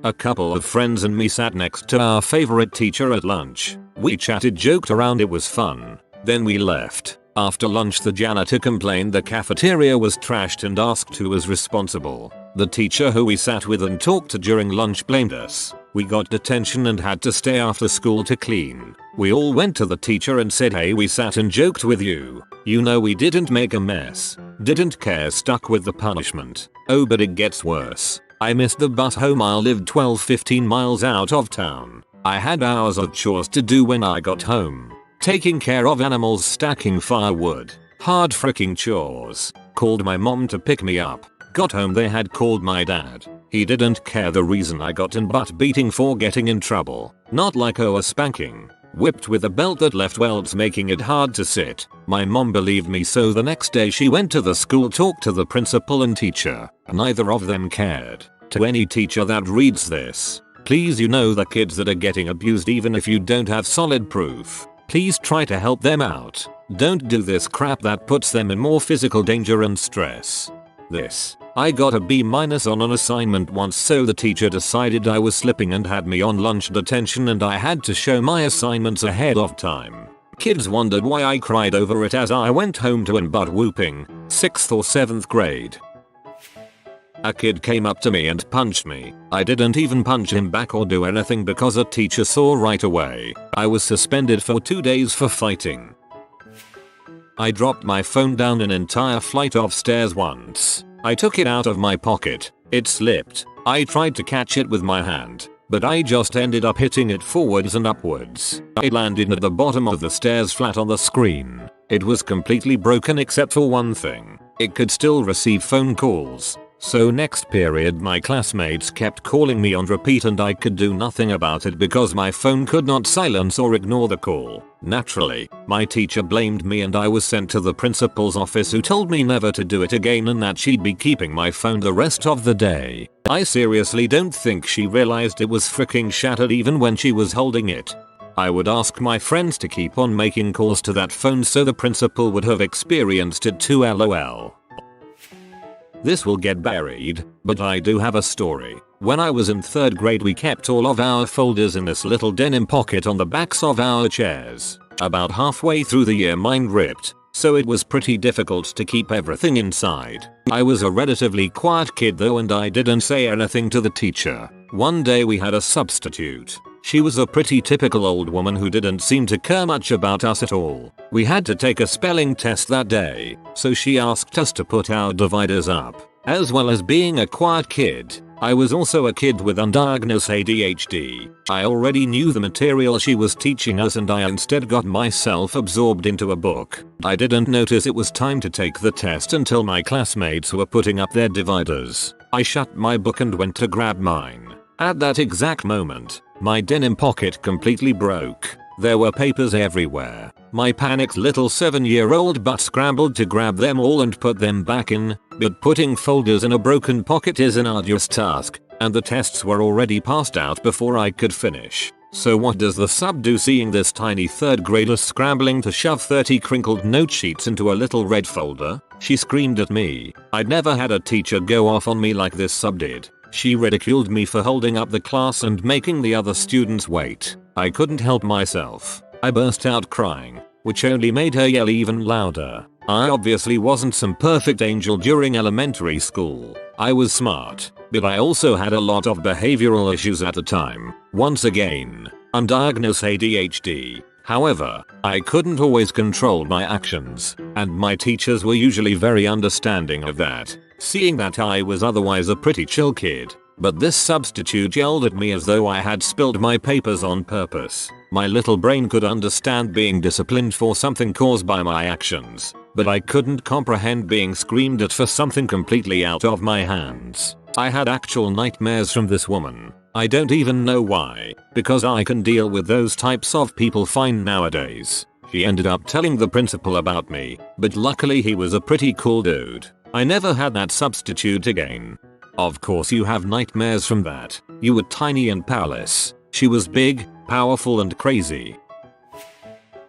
A couple of friends and me sat next to our favorite teacher at lunch. We chatted, joked around, it was fun. Then we left. After lunch the janitor complained the cafeteria was trashed and asked who was responsible. The teacher who we sat with and talked to during lunch blamed us. We got detention and had to stay after school to clean. We all went to the teacher and said, hey, we sat and joked with you. You know we didn't make a mess. Didn't care, stuck with the punishment. Oh, but it gets worse. I missed the bus home. I lived 12-15 miles out of town. I had hours of chores to do when I got home. Taking care of animals, stacking firewood. Hard freaking chores. Called my mom to pick me up. Got home, they had called my dad. He didn't care the reason I got in butt beating for getting in trouble. Not like a spanking. Whipped with a belt that left welts making it hard to sit. My mom believed me, so the next day she went to the school, talked to the principal and teacher. Neither of them cared. To any teacher that reads this, please, you know the kids that are getting abused, even if you don't have solid proof. Please try to help them out. Don't do this crap that puts them in more physical danger and stress. I got a B- on an assignment once, so the teacher decided I was slipping and had me on lunch detention, and I had to show my assignments ahead of time. Kids wondered why I cried over it as I went home to butt whooping. 6th or 7th grade. A kid came up to me and punched me. I didn't even punch him back or do anything because a teacher saw right away. I was suspended for 2 days for fighting. I dropped my phone down an entire flight of stairs once. I took it out of my pocket. It slipped. I tried to catch it with my hand, but I just ended up hitting it forwards and upwards. It landed at the bottom of the stairs flat on the screen. It was completely broken except for one thing. It could still receive phone calls. So next period my classmates kept calling me on repeat and I could do nothing about it because my phone could not silence or ignore the call. Naturally, my teacher blamed me and I was sent to the principal's office, who told me never to do it again and that she'd be keeping my phone the rest of the day. I seriously don't think she realized it was freaking shattered even when she was holding it. I would ask my friends to keep on making calls to that phone so the principal would have experienced it too, lol. This will get buried, but I do have a story. When I was in 3rd grade, we kept all of our folders in this little denim pocket on the backs of our chairs. About halfway through the year mine ripped, so it was pretty difficult to keep everything inside. I was a relatively quiet kid though, and I didn't say anything to the teacher. One day we had a substitute. She was a pretty typical old woman who didn't seem to care much about us at all. We had to take a spelling test that day, so she asked us to put our dividers up. As well as being a quiet kid, I was also a kid with undiagnosed ADHD. I already knew the material she was teaching us and I instead got myself absorbed into a book. I didn't notice it was time to take the test until my classmates were putting up their dividers. I shut my book and went to grab mine. At that exact moment, my denim pocket completely broke. There were papers everywhere. My panicked little 7-year-old butt scrambled to grab them all and put them back in, but putting folders in a broken pocket is an arduous task, and the tests were already passed out before I could finish. So what does the sub do seeing this tiny 3rd grader scrambling to shove 30 crinkled note sheets into a little red folder? She screamed at me. I'd never had a teacher go off on me like this sub did. She ridiculed me for holding up the class and making the other students wait. I couldn't help myself. I burst out crying, which only made her yell even louder. I obviously wasn't some perfect angel during elementary school. I was smart, but I also had a lot of behavioral issues at the time. Once again, undiagnosed ADHD. However, I couldn't always control my actions, and my teachers were usually very understanding of that, seeing that I was otherwise a pretty chill kid. But this substitute yelled at me as though I had spilled my papers on purpose. My little brain could understand being disciplined for something caused by my actions, but I couldn't comprehend being screamed at for something completely out of my hands. I had actual nightmares from this woman. I don't even know why, because I can deal with those types of people fine nowadays. She ended up telling the principal about me, but luckily he was a pretty cool dude. I never had that substitute again. Of course you have nightmares from that. You were tiny and powerless. She was big, powerful and crazy.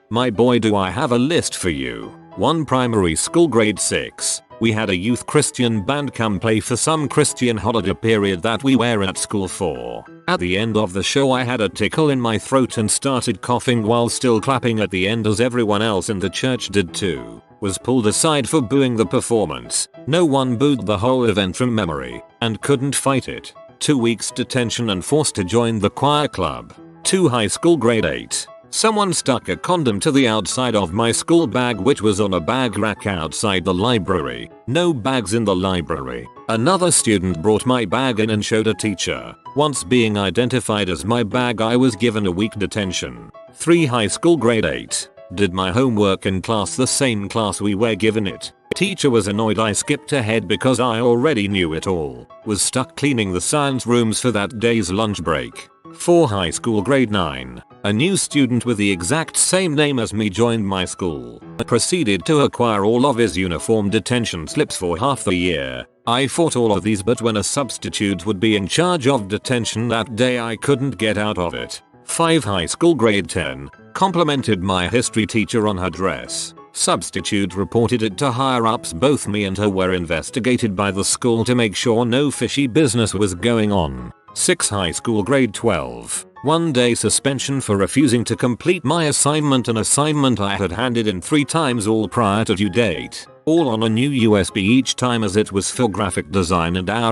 My boy, do I have a list for you. One primary school, grade 6. We had a youth Christian band come play for some Christian holiday period that we were at school for. At the end of the show I had a tickle in my throat and started coughing while still clapping at the end, as everyone else in the church did too. Was pulled aside for booing the performance. No one booed the whole event from memory, and couldn't fight it. 2 weeks detention and forced to join the choir club. 2 high school, grade 8. Someone stuck a condom to the outside of my school bag, which was on a bag rack outside the library. No bags in the library. Another student brought my bag in and showed a teacher. Once being identified as my bag, I was given a week detention. 3 high school, grade 8. Did my homework in class, the same class we were given it. Teacher was annoyed I skipped ahead because I already knew it all. Was stuck cleaning the science rooms for that day's lunch break. 4 high school grade 9. A new student with the exact same name as me joined my school. Proceeded to acquire all of his uniform detention slips for half the year. I fought all of these, but when a substitute would be in charge of detention that day I couldn't get out of it. 5 high school grade 10. Complimented my history teacher on her dress. Substitute reported it to higher ups. Both me and her were investigated by the school to make sure no fishy business was going on. 6 high school grade 12. 1 day suspension for refusing to complete my assignment, an assignment I had handed in 3 times all prior to due date. All on a new USB each time as it was for graphic design, and I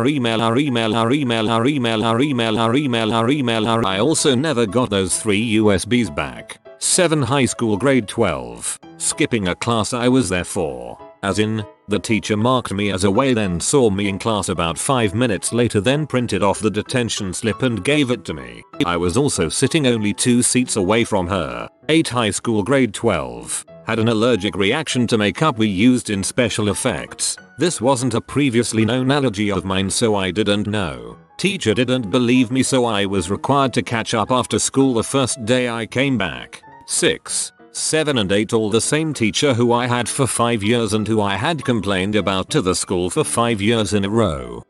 also never got those 3 USBs back. 7 high school grade 12. Skipping a class I was there for. As in, the teacher marked me as away, then saw me in class about 5 minutes later, then printed off the detention slip and gave it to me. I was also sitting only 2 seats away from her. 8 high school grade 12. Had an allergic reaction to makeup we used in special effects. This wasn't a previously known allergy of mine, so I didn't know. Teacher didn't believe me, so I was required to catch up after school the first day I came back. 6, 7 and 8 all the same teacher who I had for 5 years and who I had complained about to the school for 5 years in a row.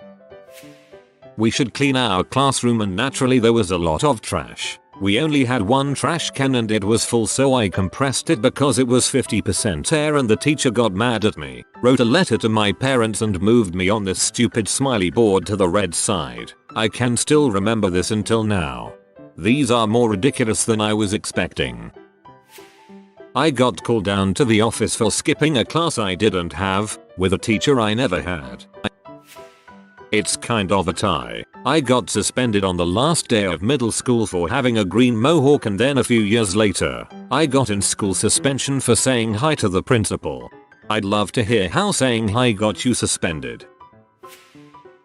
We should clean our classroom and naturally there was a lot of trash. We only had 1 trash can and it was full, so I compressed it because it was 50% air, and the teacher got mad at me, wrote a letter to my parents and moved me on this stupid smiley board to the red side. I can still remember this until now. These are more ridiculous than I was expecting. I got called down to the office for skipping a class I didn't have, with a teacher I never had. It's kind of a tie. I got suspended on the last day of middle school for having a green mohawk, and then a few years later, I got in school suspension for saying hi to the principal. I'd love to hear how saying hi got you suspended.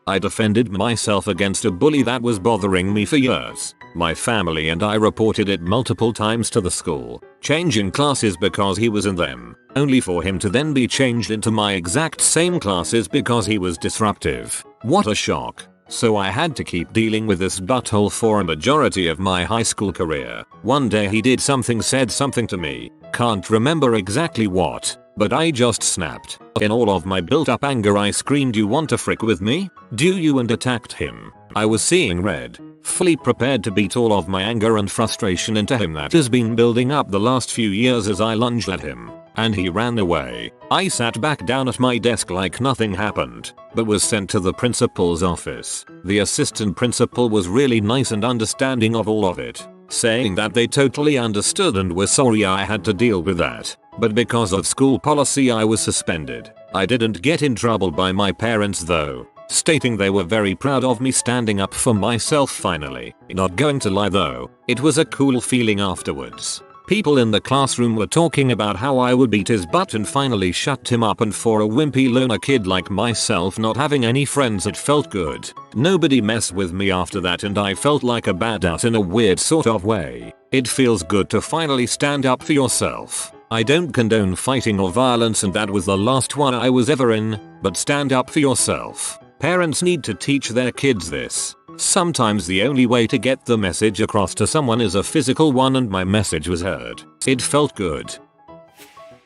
I defended myself against a bully that was bothering me for years. My family and I reported it multiple times to the school, changing classes because he was in them, only for him to then be changed into my exact same classes because he was disruptive. What a shock. So I had to keep dealing with this butthole for a majority of my high school career. One day he did something, said something to me, can't remember exactly what, but I just snapped. In all of my built up anger I screamed, "You want to frick with me? Do you?" and attacked him. I was seeing red, fully prepared to beat all of my anger and frustration into him that has been building up the last few years as I lunged at him, and he ran away. I sat back down at my desk like nothing happened, but was sent to the principal's office. The assistant principal was really nice and understanding of all of it, saying that they totally understood and were sorry I had to deal with that, but because of school policy I was suspended. I didn't get in trouble by my parents though, stating they were very proud of me standing up for myself finally. Not going to lie though, it was a cool feeling afterwards. People in the classroom were talking about how I would beat his butt and finally shut him up, and for a wimpy loner kid like myself not having any friends, it felt good. Nobody messed with me after that and I felt like a badass in a weird sort of way. It feels good to finally stand up for yourself. I don't condone fighting or violence, and that was the last one I was ever in, but stand up for yourself. Parents need to teach their kids this. Sometimes the only way to get the message across to someone is a physical one, and my message was heard. It felt good.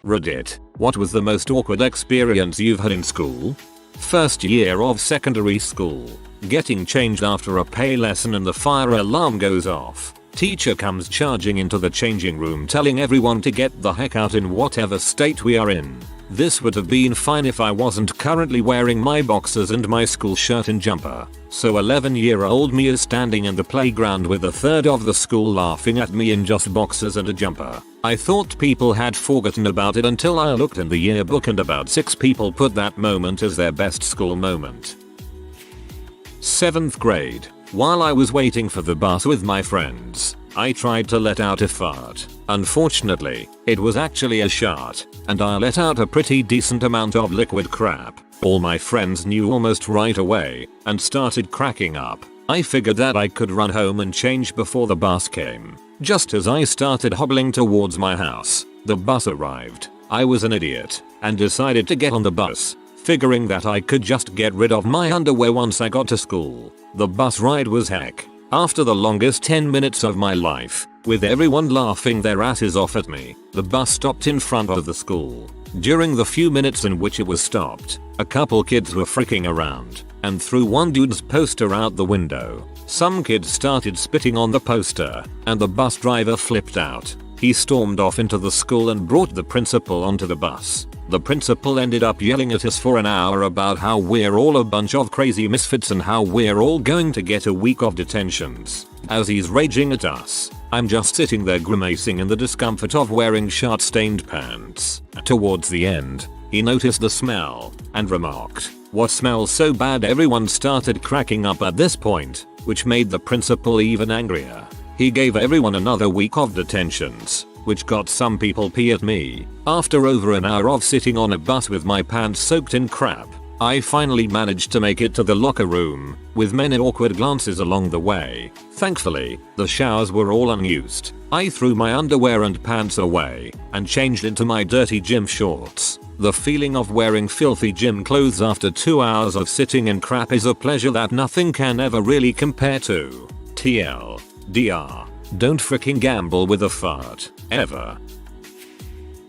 Reddit. What was the most awkward experience you've had in school? First year of secondary school. Getting changed after a PE lesson and the fire alarm goes off. Teacher comes charging into the changing room telling everyone to get the heck out in whatever state we are in. This would have been fine if I wasn't currently wearing my boxers and my school shirt and jumper. So 11-year-old me is standing in the playground with a third of the school laughing at me in just boxers and a jumper. I thought people had forgotten about it until I looked in the yearbook and about 6 people put that moment as their best school moment. 7th grade. While I was waiting for the bus with my friends, I tried to let out a fart. Unfortunately, it was actually a shart, and I let out a pretty decent amount of liquid crap. All my friends knew almost right away, and started cracking up. I figured that I could run home and change before the bus came. Just as I started hobbling towards my house, the bus arrived. I was an idiot. and decided to get on the bus, figuring that I could just get rid of my underwear once I got to school. The bus ride was heck. After the longest 10 minutes of my life, with everyone laughing their asses off at me, the bus stopped in front of the school. During the few minutes in which it was stopped, a couple kids were freaking around and threw one dude's poster out the window. Some kids started spitting on the poster, and the bus driver flipped out. He stormed off into the school and brought the principal onto the bus. The principal ended up yelling at us for an hour about how we're all a bunch of crazy misfits and how we're all going to get a week of detentions. As he's raging at us, I'm just sitting there grimacing in the discomfort of wearing shart-stained pants. Towards the end, he noticed the smell and remarked, "What smells so bad?" Everyone started cracking up at this point, which made the principal even angrier. He gave everyone another week of detentions, which got some people pee at me. After over an hour of sitting on a bus with my pants soaked in crap, I finally managed to make it to the locker room, with many awkward glances along the way. Thankfully, the showers were all unused. I threw my underwear and pants away and changed into my dirty gym shorts. The feeling of wearing filthy gym clothes after 2 hours of sitting in crap is a pleasure that nothing can ever really compare to. TLDR. Don't freaking gamble with a fart. Ever.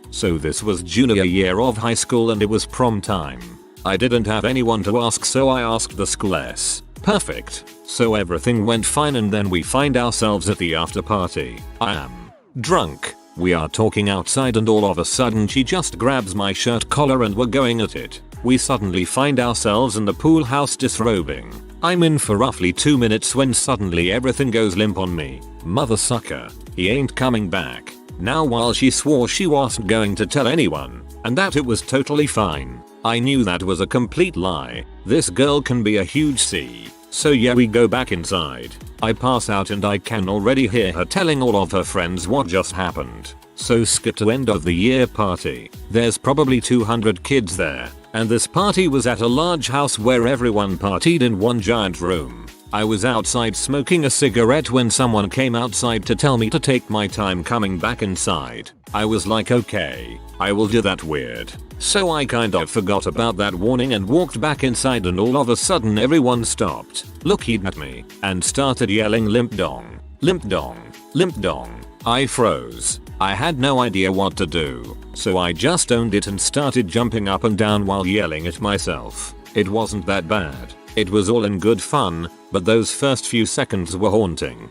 So this was junior year of high school and it was prom time. I didn't have anyone to ask, so I asked the schooless. Perfect. So everything went fine and then we find ourselves at the after party. I am drunk. We are talking outside and all of a sudden she just grabs my shirt collar and we're going at it. We suddenly find ourselves in the pool house disrobing. I'm in for roughly 2 minutes when suddenly everything goes limp on me. Mother sucker. He ain't coming back. Now while she swore she wasn't going to tell anyone, and that it was totally fine, I knew that was a complete lie. This girl can be a huge C. So yeah, we go back inside. I pass out and I can already hear her telling all of her friends what just happened. So skip to end of the year party. There's probably 200 kids there, and this party was at a large house where everyone partied in one giant room. I was outside smoking a cigarette when someone came outside to tell me to take my time coming back inside. I was like, okay, I will do that. Weird. So I kind of forgot about that warning and walked back inside, and all of a sudden everyone stopped, looked at me, and started yelling limp dong, limp dong, limp dong. I froze. I had no idea what to do, so I just owned it and started jumping up and down while yelling at myself. It wasn't that bad. It was all in good fun, but those first few seconds were haunting.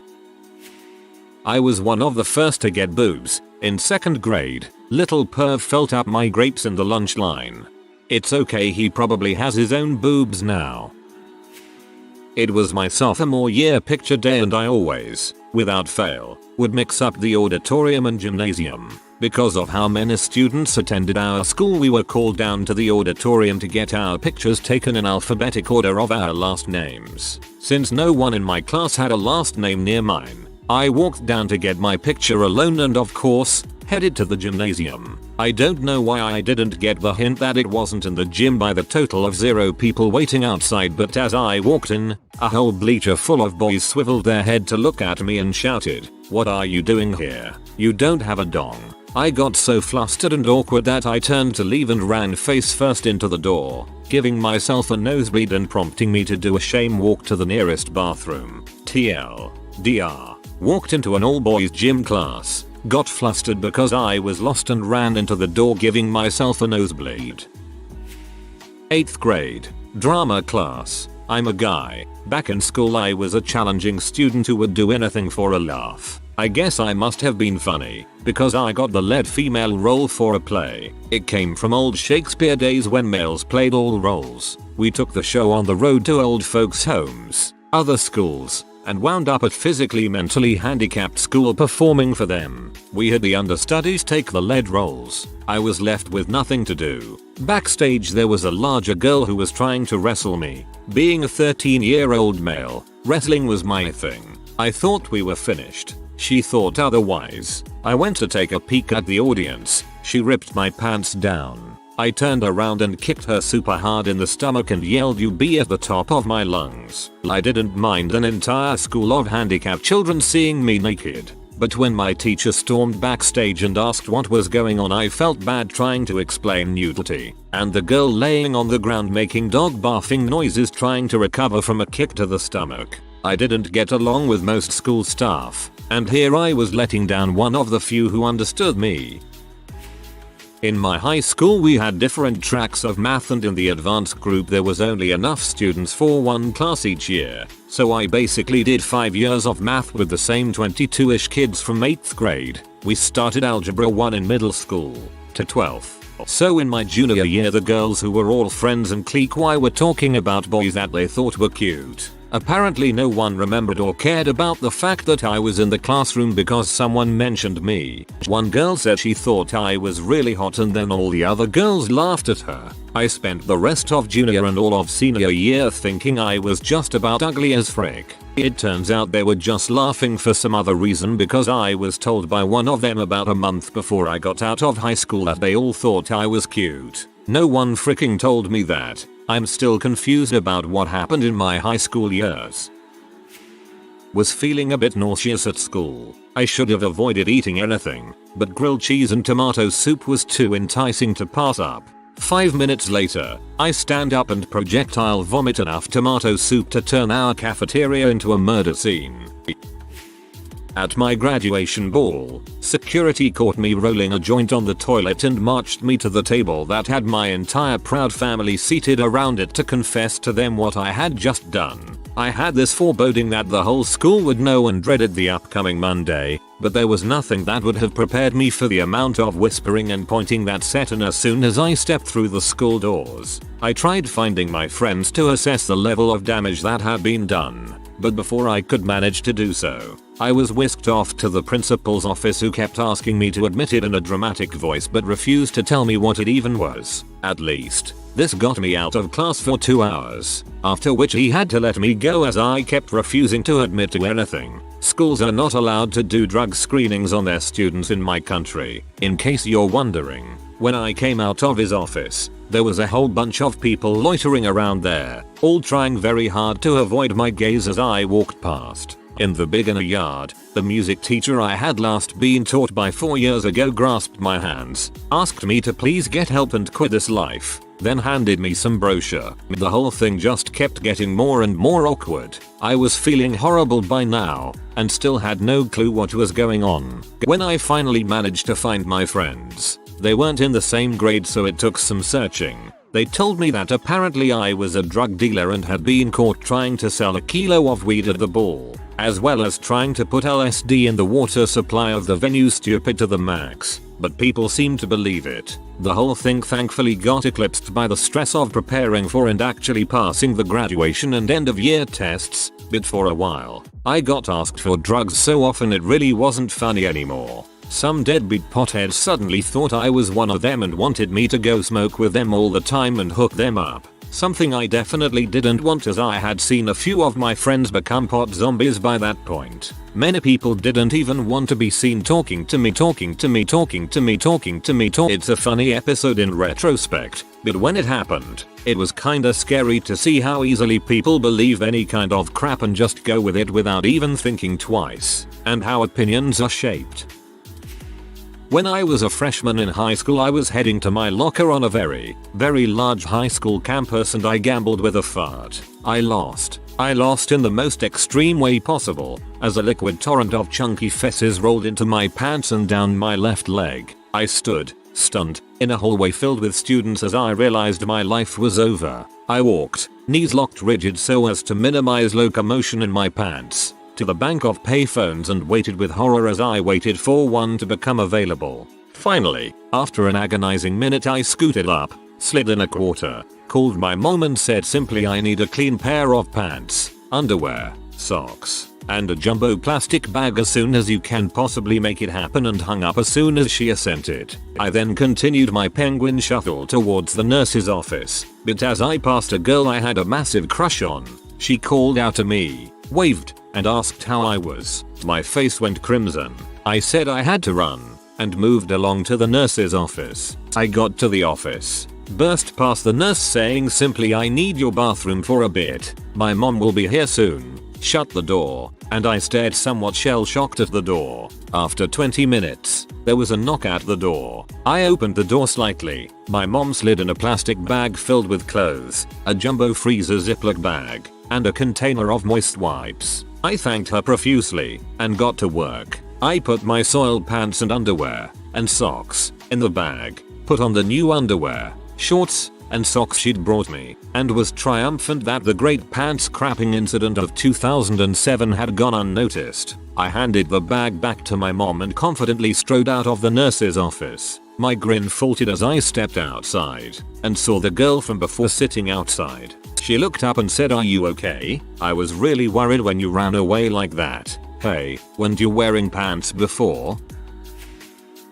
I was one of the first to get boobs. In 2nd grade, little perv felt up my grapes in the lunch line. It's okay, he probably has his own boobs now. It was my sophomore year picture day and I always, without fail, would mix up the auditorium and gymnasium. Because of how many students attended our school, we were called down to the auditorium to get our pictures taken in alphabetic order of our last names. Since no one in my class had a last name near mine, I walked down to get my picture alone and of course, headed to the gymnasium. I don't know why I didn't get the hint that it wasn't in the gym by the total of 0 people waiting outside, but as I walked in, a whole bleacher full of boys swiveled their head to look at me and shouted, "What are you doing here? You don't have a dong." I got so flustered and awkward that I turned to leave and ran face first into the door, giving myself a nosebleed and prompting me to do a shame walk to the nearest bathroom. TLDR. Walked into an all-boys gym class, got flustered because I was lost and ran into the door giving myself a nosebleed. 8th grade. Drama class. I'm a guy. Back in school I was a challenging student who would do anything for a laugh. I guess I must have been funny, because I got the lead female role for a play. It came from old Shakespeare days when males played all roles. We took the show on the road to old folks' homes, other schools, and wound up at physically mentally handicapped school performing for them. We had the understudies take the lead roles. I was left with nothing to do. Backstage there was a larger girl who was trying to wrestle me. Being a 13-year-old male, wrestling was my thing. I thought we were finished. She thought otherwise. I went to take a peek at the audience. She ripped my pants down. I turned around and kicked her super hard in the stomach and yelled, "You be," at the top of my lungs. I didn't mind an entire school of handicapped children seeing me naked, But when my teacher stormed backstage and asked what was going on, I felt bad trying to explain nudity, and the girl laying on the ground making dog barfing noises trying to recover from a kick to the stomach. I didn't get along with most school staff, and here I was letting down one of the few who understood me. In my high school we had different tracks of math, and in the advanced group there was only enough students for one class each year, so I basically did 5 years of math with the same 22ish kids from 8th grade. We started algebra 1 in middle school to 12th. So in my junior year the girls who were all friends and clique Y were talking about boys that they thought were cute. Apparently no one remembered or cared about the fact that I was in the classroom because someone mentioned me. One girl said she thought I was really hot, and then all the other girls laughed at her. I spent the rest of junior and all of senior year thinking I was just about ugly as frick. It turns out they were just laughing for some other reason, because I was told by one of them about a month before I got out of high school that they all thought I was cute. No one freaking told me that. I'm still confused about what happened in my high school years. Was feeling a bit nauseous at school. I should have avoided eating anything, but grilled cheese and tomato soup was too enticing to pass up. 5 minutes later, I stand up and projectile vomit enough tomato soup to turn our cafeteria into a murder scene. At my graduation ball, security caught me rolling a joint on the toilet and marched me to the table that had my entire proud family seated around it to confess to them what I had just done. I had this foreboding that the whole school would know and dreaded the upcoming Monday, but there was nothing that would have prepared me for the amount of whispering and pointing that set in as soon as I stepped through the school doors. I tried finding my friends to assess the level of damage that had been done, but before I could manage to do so, I was whisked off to the principal's office, who kept asking me to admit it in a dramatic voice but refused to tell me what it even was. At least, this got me out of class for 2 hours, after which he had to let me go as I kept refusing to admit to anything. Schools are not allowed to do drug screenings on their students in my country, in case you're wondering. When I came out of his office, there was a whole bunch of people loitering around there, all trying very hard to avoid my gaze as I walked past. In the beginner yard, the music teacher I had last been taught by 4 years ago grasped my hands, asked me to please get help and quit this life, then handed me some brochure. The whole thing just kept getting more and more awkward. I was feeling horrible by now, and still had no clue what was going on. When I finally managed to find my friends, they weren't in the same grade, so it took some searching. They told me that apparently I was a drug dealer and had been caught trying to sell a kilo of weed at the ball, as well as trying to put LSD in the water supply of the venue, stupid to the max. But people seemed to believe it. The whole thing thankfully got eclipsed by the stress of preparing for and actually passing the graduation and end of year tests, but for a while, I got asked for drugs so often it really wasn't funny anymore. Some deadbeat potheads suddenly thought I was one of them and wanted me to go smoke with them all the time and hook them up. Something I definitely didn't want, as I had seen a few of my friends become pot zombies by that point. Many people didn't even want to be seen talking to me. It's a funny episode in retrospect, but when it happened, it was kinda scary to see how easily people believe any kind of crap and just go with it without even thinking twice, and how opinions are shaped. When I was a freshman in high school, I was heading to my locker on a very large high school campus, and I gambled with a fart. I lost in the most extreme way possible, as a liquid torrent of chunky fesses rolled into my pants and down my left leg. I stood, stunned, in a hallway filled with students as I realized my life was over. I walked, knees locked rigid so as to minimize locomotion in my pants, to the bank of payphones and waited with horror as I waited for one to become available. Finally, after an agonizing minute, I scooted up, slid in a quarter, called my mom and said simply, I need a clean pair of pants, underwear, socks, and a jumbo plastic bag as soon as you can possibly make it happen, and hung up as soon as she assented. I then continued my penguin shuffle towards the nurse's office, but as I passed a girl I had a massive crush on, she called out to me, waved, and asked how I was. My face went crimson. I said I had to run, and moved along to the nurse's office. I got to the office, burst past the nurse saying simply, I need your bathroom for a bit. My mom will be here soon. Shut the door, and I stared somewhat shell-shocked at the door. After 20 minutes, there was a knock at the door. I opened the door slightly. My mom slid in a plastic bag filled with clothes, a jumbo freezer Ziploc bag, and a container of moist wipes. I thanked her profusely and got to work. I put my soiled pants and underwear and socks in the bag, put on the new underwear, shorts, and socks she'd brought me, and was triumphant that the great pants crapping incident of 2007 had gone unnoticed. I handed the bag back to my mom and confidently strode out of the nurse's office. My grin faltered as I stepped outside and saw the girl from before sitting outside. She looked up and said, "Are you okay? I was really worried when you ran away like that. Hey, weren't you wearing pants before?"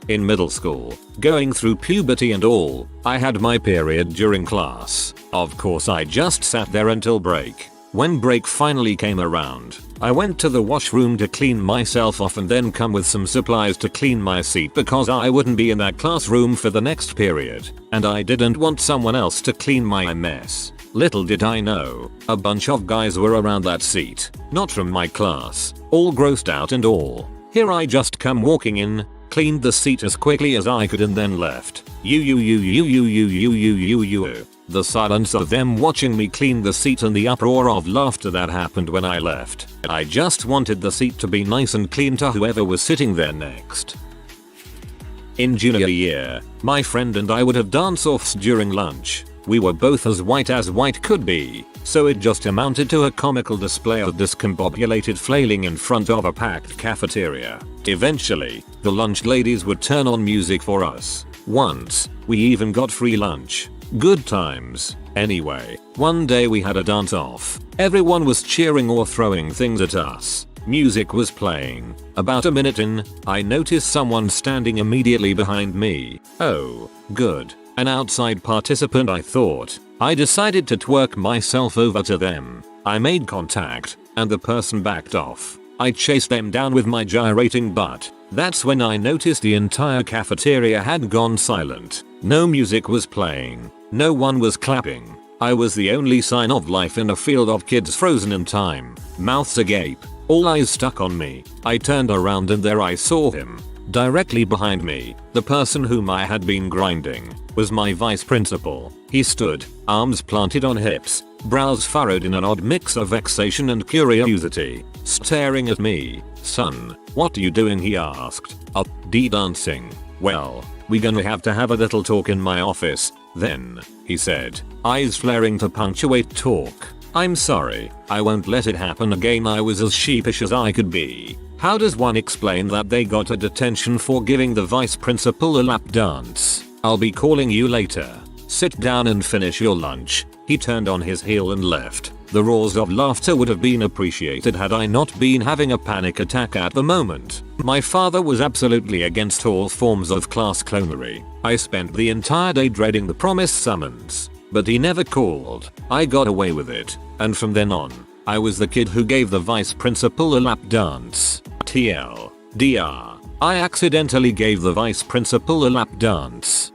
In middle school, going through puberty and all, I had my period during class. Of course I just sat there until break. When break finally came around, I went to the washroom to clean myself off and then come with some supplies to clean my seat because I wouldn't be in that classroom for the next period, and I didn't want someone else to clean my mess. Little did I know, a bunch of guys were around that seat, not from my class, all grossed out and all. Here I just come walking in, cleaned the seat as quickly as I could and then left. The silence of them watching me clean the seat and the uproar of laughter that happened when I left. I just wanted the seat to be nice and clean to whoever was sitting there next. In junior year, my friend and I would have dance-offs during lunch. We were both as white could be, so it just amounted to a comical display of discombobulated flailing in front of a packed cafeteria. Eventually, the lunch ladies would turn on music for us. Once, we even got free lunch. Good times. Anyway, one day we had a dance-off. Everyone was cheering or throwing things at us. Music was playing. About a minute in, I noticed someone standing immediately behind me. Oh, good. An outside participant, I thought. I decided to twerk myself over to them. I made contact, and the person backed off. I chased them down with my gyrating butt. That's when I noticed the entire cafeteria had gone silent. No music was playing. No one was clapping. I was the only sign of life in a field of kids frozen in time, mouths agape, all eyes stuck on me. I turned around and there I saw him. Directly behind me, the person whom I had been grinding, was my vice principal. He stood, arms planted on hips, brows furrowed in an odd mix of vexation and curiosity, staring at me. "Son, what are you doing?" he asked. Dancing." "Well, we gonna have to have a little talk in my office, then," he said, eyes flaring to punctuate talk. "I'm sorry, I won't let it happen again." I was as sheepish as I could be. How does one explain that they got a detention for giving the vice principal a lap dance? "I'll be calling you later. Sit down and finish your lunch." He turned on his heel and left. The roars of laughter would have been appreciated had I not been having a panic attack at the moment. My father was absolutely against all forms of class clownery. I spent the entire day dreading the promised summons, but he never called. I got away with it, and from then on, I was the kid who gave the vice principal a lap dance. TLDR, I accidentally gave the vice principal a lap dance.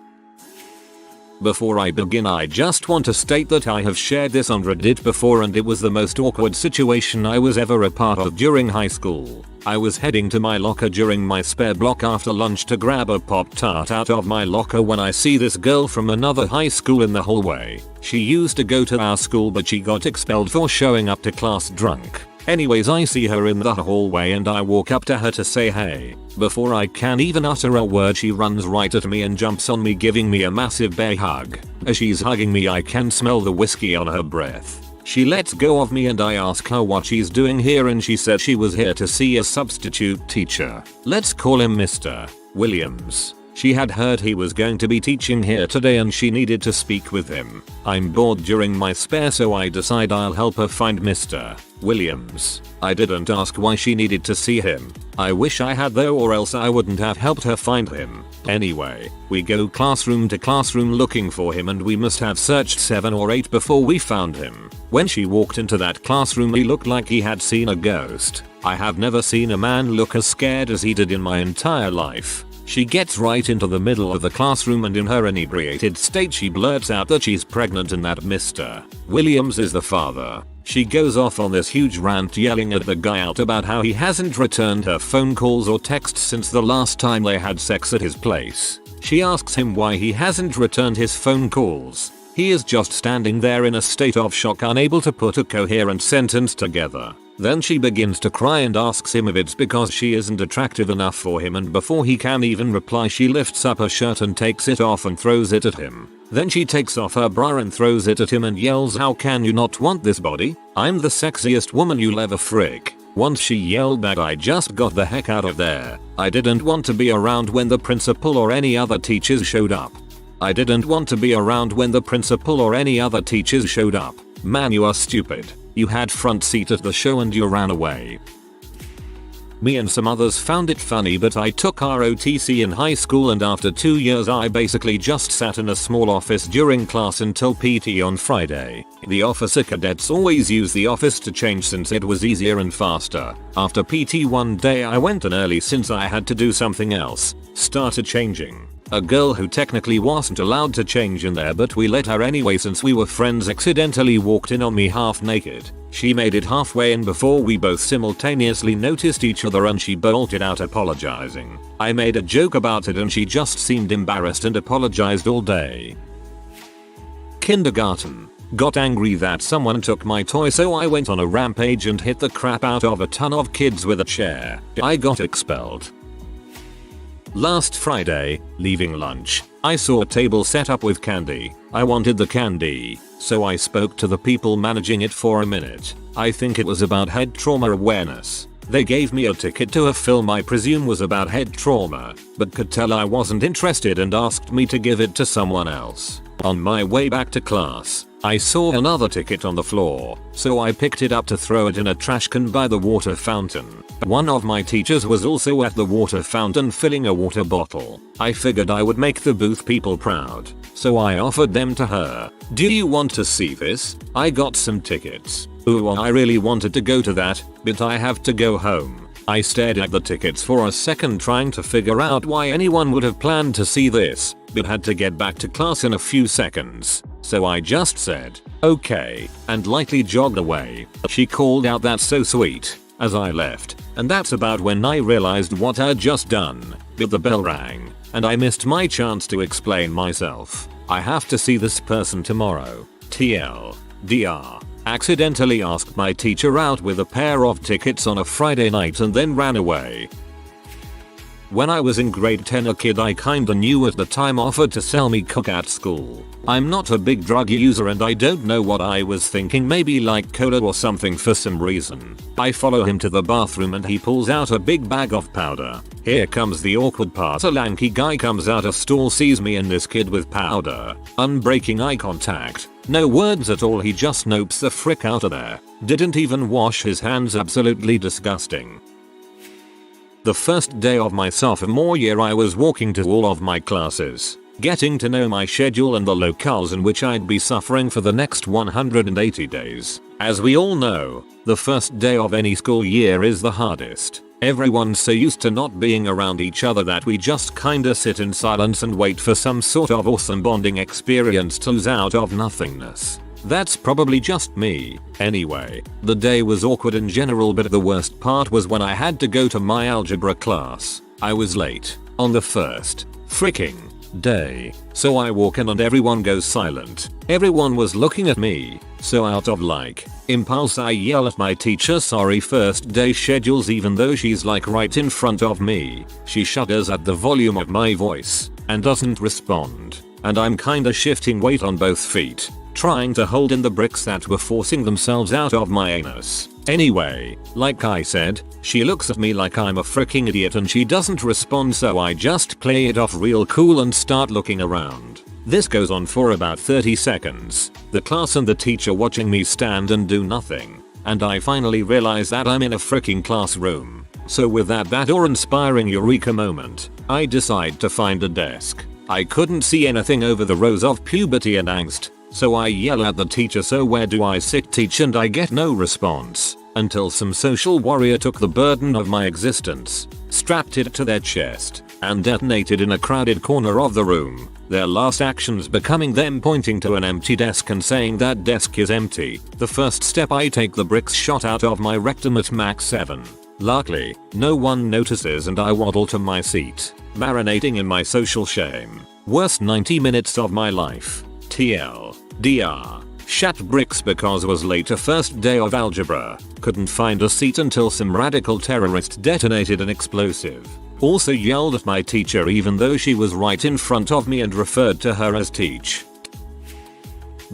Before I begin, I just want to state that I have shared this on Reddit before and it was the most awkward situation I was ever a part of during high school. I was heading to my locker during my spare block after lunch to grab a Pop-Tart out of my locker when I see this girl from another high school in the hallway. She used to go to our school but she got expelled for showing up to class drunk. Anyways, I see her in the hallway and I walk up to her to say hey. Before I can even utter a word, she runs right at me and jumps on me, giving me a massive bear hug. As she's hugging me, I can smell the whiskey on her breath. She lets go of me and I ask her what she's doing here and she said she was here to see a substitute teacher. Let's call him Mr. Williams. She had heard he was going to be teaching here today and she needed to speak with him. I'm bored during my spare, so I decide I'll help her find Mr. Williams. I didn't ask why she needed to see him. I wish I had though, or else I wouldn't have helped her find him. Anyway, we go classroom to classroom looking for him and we must have searched 7 or 8 before we found him. When she walked into that classroom, he looked like he had seen a ghost. I have never seen a man look as scared as he did in my entire life. She gets right into the middle of the classroom and in her inebriated state she blurts out that she's pregnant and that Mr. Williams is the father. She goes off on this huge rant yelling at the guy out about how he hasn't returned her phone calls or texts since the last time they had sex at his place. She asks him why he hasn't returned his phone calls. He is just standing there in a state of shock, unable to put a coherent sentence together. Then she begins to cry and asks him if it's because she isn't attractive enough for him, and before he can even reply she lifts up her shirt and takes it off and throws it at him. Then she takes off her bra and throws it at him and yells, "How can you not want this body? I'm the sexiest woman you'll ever frick." Once she yelled back, "I just got the heck out of there. I didn't want to be around when the principal or any other teachers showed up. I didn't want to be around when the principal or any other teachers showed up. Man, you are stupid. You had front seat at the show and you ran away." Me and some others found it funny, but I took ROTC in high school, and after 2 years I basically just sat in a small office during class until PT on Friday. The officer cadets always use the office to change since it was easier and faster. After PT one day I went in early since I had to do something else. Started changing. A girl who technically wasn't allowed to change in there, but we let her anyway since we were friends, accidentally walked in on me half naked. She made it halfway in before we both simultaneously noticed each other, and she bolted out apologizing. I made a joke about it and she just seemed embarrassed and apologized all day. Kindergarten. Got angry that someone took my toy, so I went on a rampage and hit the crap out of a ton of kids with a chair. I got expelled. Last Friday, leaving lunch, I saw a table set up with candy. I wanted the candy, so I spoke to the people managing it for a minute. I think it was about head trauma awareness. They gave me a ticket to a film I presume was about head trauma, but could tell I wasn't interested and asked me to give it to someone else. On my way back to class, I saw another ticket on the floor, so I picked it up to throw it in a trash can by the water fountain. One of my teachers was also at the water fountain filling a water bottle. I figured I would make the booth people proud, so I offered them to her. "Do you want to see this? I got some tickets." Ooh, I really wanted to go to that, but I have to go home. I stared at the tickets for a second trying to figure out why anyone would have planned to see this, but had to get back to class in a few seconds. So I just said, "Okay," and lightly jogged away. She called out, "That's so sweet," as I left, and that's about when I realized what I'd just done. But the bell rang, and I missed my chance to explain myself. I have to see this person tomorrow. TLDR. Accidentally asked my teacher out with a pair of tickets on a Friday night and then ran away. When I was in grade 10, a kid I kinda knew at the time offered to sell me coke at school. I'm not a big drug user and I don't know what I was thinking, maybe like cola or something for some reason. I follow him to the bathroom and he pulls out a big bag of powder. Here comes the awkward part. A lanky guy comes out of stall, sees me and this kid with powder. Unbreaking eye contact. No words at all, he just nopes the frick out of there. Didn't even wash his hands, absolutely disgusting. The first day of my sophomore year I was walking to all of my classes, getting to know my schedule and the locales in which I'd be suffering for the next 180 days. As we all know, the first day of any school year is the hardest. Everyone's so used to not being around each other that we just kinda sit in silence and wait for some sort of awesome bonding experience to ooze out of nothingness. That's probably just me. Anyway, the day was awkward in general, but the worst part was when I had to go to my algebra class. I was late on the first freaking day, so I walk in and everyone goes silent. Everyone was looking at me, so out of impulse I yell at my teacher, "Sorry, first day schedules," even though she's right in front of me. She shudders at the volume of my voice and doesn't respond, and I'm kinda shifting weight on both feet, trying to hold in the bricks that were forcing themselves out of my anus. Anyway, like I said, she looks at me like I'm a freaking idiot and she doesn't respond, so I just play it off real cool and start looking around. This goes on for about 30 seconds. The class and the teacher watching me stand and do nothing. And I finally realize that I'm in a freaking classroom. So with that awe-inspiring eureka moment, I decide to find a desk. I couldn't see anything over the rows of puberty and angst, so I yell at the teacher, "So where do I sit, teach?" and I get no response. until some social warrior took the burden of my existence, strapped it to their chest, and detonated in a crowded corner of the room, their last actions becoming them pointing to an empty desk and saying that desk is empty. The first step, I take the bricks shot out of my rectum at Mach 7. Luckily, no one notices and I waddle to my seat, marinating in my social shame. Worst 90 minutes of my life. TLDR. Shat bricks because was late to first day of algebra. Couldn't find a seat until some radical terrorist detonated an explosive. Also yelled at my teacher even though she was right in front of me and referred to her as Teach.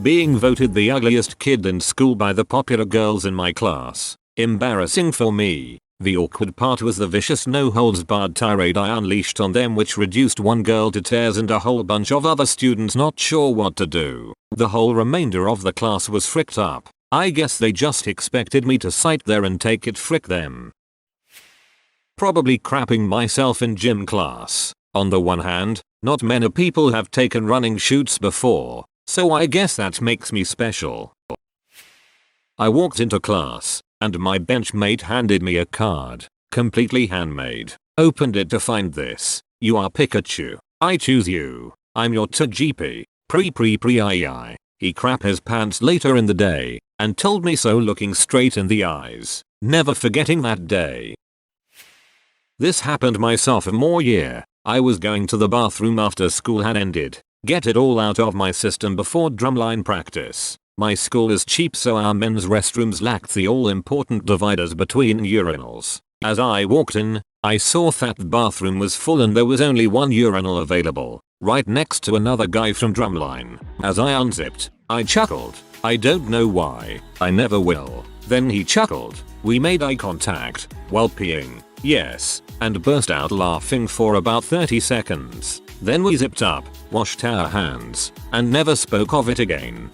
Being voted the ugliest kid in school by the popular girls in my class. Embarrassing for me. The awkward part was the vicious no-holds-barred tirade I unleashed on them, which reduced one girl to tears and a whole bunch of other students not sure what to do. The whole remainder of the class was fricked up. I guess they just expected me to sit there and take it, frick them. Probably crapping myself in gym class. On the one hand, not many people have taken running shoots before, so I guess that makes me special. I walked into class, and my benchmate handed me a card, completely handmade. Opened it to find this. You are Pikachu. I choose you. I'm your TGP. Pre. He crapped his pants later in the day, and told me so looking straight in the eyes. Never forgetting that day. This happened my sophomore year. I was going to the bathroom after school had ended. Get it all out of my system before drumline practice. My school is cheap, so our men's restrooms lacked the all-important dividers between urinals. As I walked in, I saw that the bathroom was full and there was only one urinal available, right next to another guy from drumline. As I unzipped, I chuckled. I don't know why. I never will. Then he chuckled. We made eye contact while peeing. Yes, and burst out laughing for about 30 seconds. Then we zipped up, washed our hands, and never spoke of it again.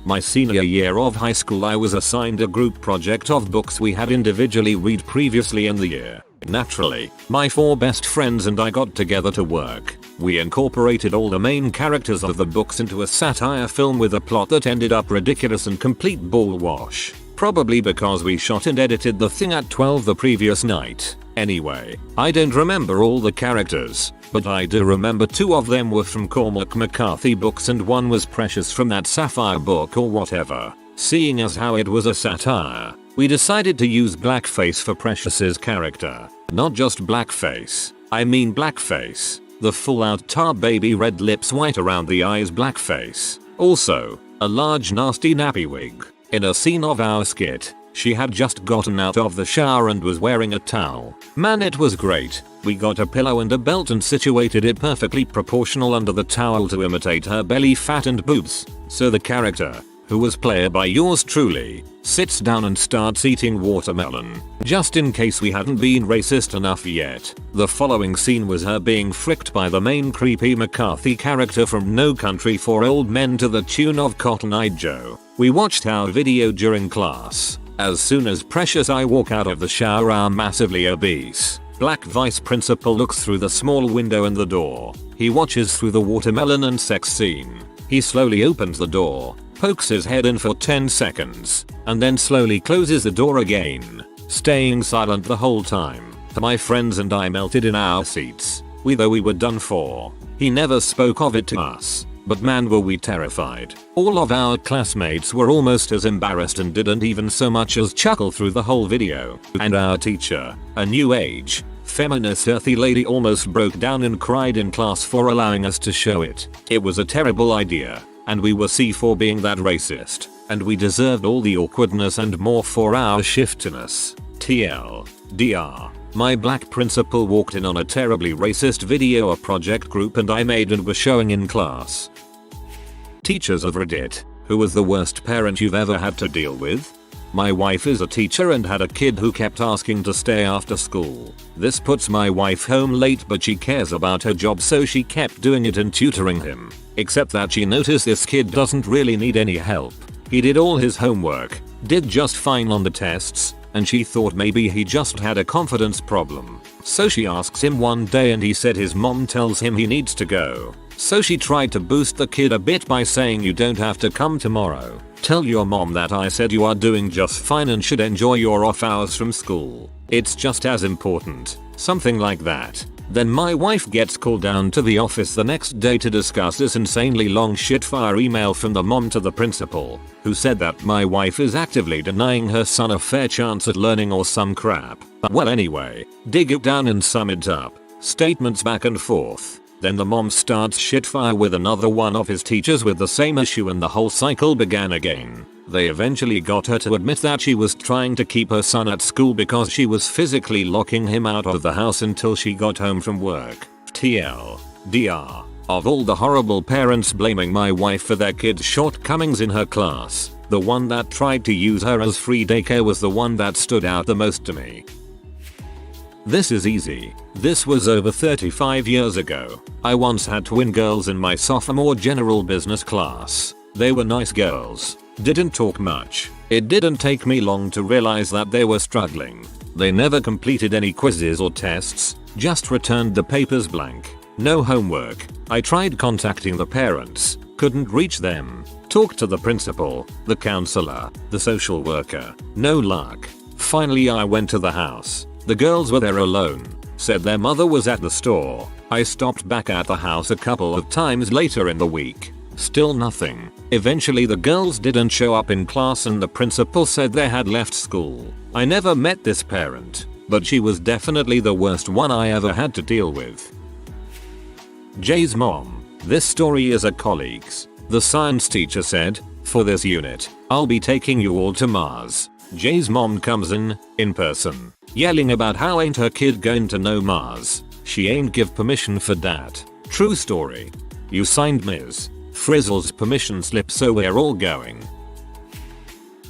My senior year of high school, I was assigned a group project of books we had individually read previously in the year. Naturally, my 4 best friends and I got together to work. We incorporated all the main characters of the books into a satire film with a plot that ended up ridiculous and complete ball wash. Probably because we shot and edited the thing at 12 the previous night. Anyway, I don't remember all the characters, but I do remember 2 of them were from Cormac McCarthy books and one was Precious from that Sapphire book or whatever. Seeing as how it was a satire, we decided to use blackface for Precious's character. Not just blackface, I mean blackface. The full out tar baby red lips, white around the eyes blackface. Also, a large nasty nappy wig. In a scene of our skit, she had just gotten out of the shower and was wearing a towel. Man, it was great. We got a pillow and a belt and situated it perfectly proportional under the towel to imitate her belly fat and boobs. So the character, who was played by yours truly, sits down and starts eating watermelon. Just in case we hadn't been racist enough yet, the following scene was her being fricked by the main creepy McCarthy character from No Country for Old Men to the tune of Cotton Eye Joe. We watched our video during class. As soon as Precious I walk out of the shower, our massively obese black vice principal looks through the small window in the door. He watches through the watermelon and sex scene. He slowly opens the door, pokes his head in for 10 seconds, and then slowly closes the door again, staying silent the whole time. My friends and I melted in our seats. We thought we were done for. He never spoke of it to us. But man, were we terrified. All of our classmates were almost as embarrassed and didn't even so much as chuckle through the whole video. And our teacher, a new age, feminist earthy lady, almost broke down and cried in class for allowing us to show it. It was a terrible idea, and we were C for being that racist, and we deserved all the awkwardness and more for our shiftiness. TLDR. My black principal walked in on a terribly racist video a project group and I made and was showing in class. Teachers of Reddit. Who was the worst parent you've ever had to deal with? My wife is a teacher and had a kid who kept asking to stay after school. This puts my wife home late, but she cares about her job, so she kept doing it and tutoring him. Except that she noticed this kid doesn't really need any help. He did all his homework, did just fine on the tests, and she thought maybe he just had a confidence problem. So she asks him one day and he said his mom tells him he needs to go. So she tried to boost the kid a bit by saying, you don't have to come tomorrow. Tell your mom that I said you are doing just fine and should enjoy your off hours from school. It's just as important. Something like that. Then my wife gets called down to the office the next day to discuss this insanely long shitfire email from the mom to the principal, who said that my wife is actively denying her son a fair chance at learning or some crap. Well anyway, dig it down and sum it up. Statements back and forth. Then the mom starts shitfire with another one of his teachers with the same issue and the whole cycle began again. They eventually got her to admit that she was trying to keep her son at school because she was physically locking him out of the house until she got home from work. TLDR. Of all the horrible parents blaming my wife for their kids' shortcomings in her class, the one that tried to use her as free daycare was the one that stood out the most to me. This is easy. This was over 35 years ago. I once had twin girls in my sophomore general business class. They were nice girls. Didn't talk much. It didn't take me long to realize that they were struggling. They never completed any quizzes or tests, just returned the papers blank. No homework. I tried contacting the parents, couldn't reach them. Talked to the principal, the counselor, the social worker. No luck. Finally I went to the house. The girls were there alone. Said their mother was at the store. I stopped back at the house a couple of times later in the week. Still nothing. Eventually the girls didn't show up in class and the principal said they had left school. I never met this parent, but she was definitely the worst one I ever had to deal with. Jay's mom. This story is a colleague's. The science teacher said, for this unit, I'll be taking you all to Mars. Jay's mom comes in person, yelling about how ain't her kid going to know Mars. She ain't give permission for that. True story. You signed Ms. Frizzle's permission slip so we're all going.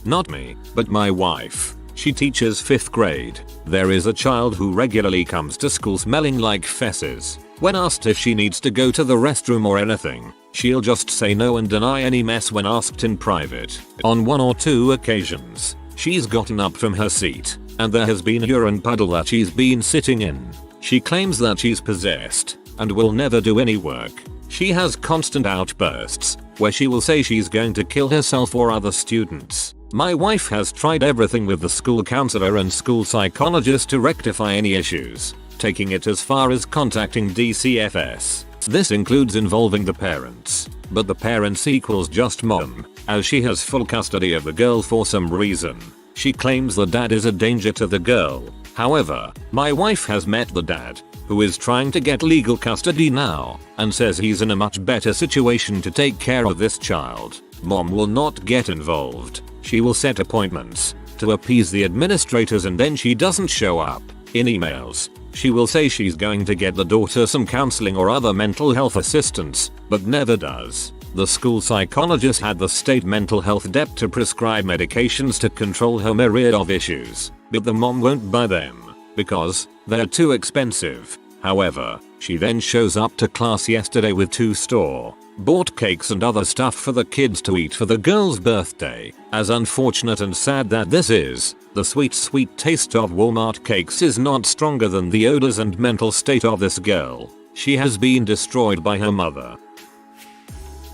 Not me, but my wife. She teaches 5th grade. There is a child who regularly comes to school smelling like fesses. When asked if she needs to go to the restroom or anything, she'll just say no and deny any mess when asked in private. On 1 or 2 occasions, she's gotten up from her seat, and there has been a urine puddle that she's been sitting in. She claims that she's possessed, and will never do any work. She has constant outbursts, where she will say she's going to kill herself or other students. My wife has tried everything with the school counselor and school psychologist to rectify any issues, taking it as far as contacting DCFS. This includes involving the parents, but the parents equals just mom, as she has full custody of the girl for some reason. She claims the dad is a danger to the girl. However, my wife has met the dad, who is trying to get legal custody now, and says he's in a much better situation to take care of this child. Mom will not get involved. She will set appointments to appease the administrators and then she doesn't show up. In emails, she will say she's going to get the daughter some counseling or other mental health assistance, but never does. The school psychologist had the state mental health dep to prescribe medications to control her myriad of issues, but the mom won't buy them, because they're too expensive. However, she then shows up to class yesterday with 2 store-bought cakes and other stuff for the kids to eat for the girl's birthday. As unfortunate and sad that this is, the sweet taste of Walmart cakes is not stronger than the odors and mental state of this girl. She has been destroyed by her mother.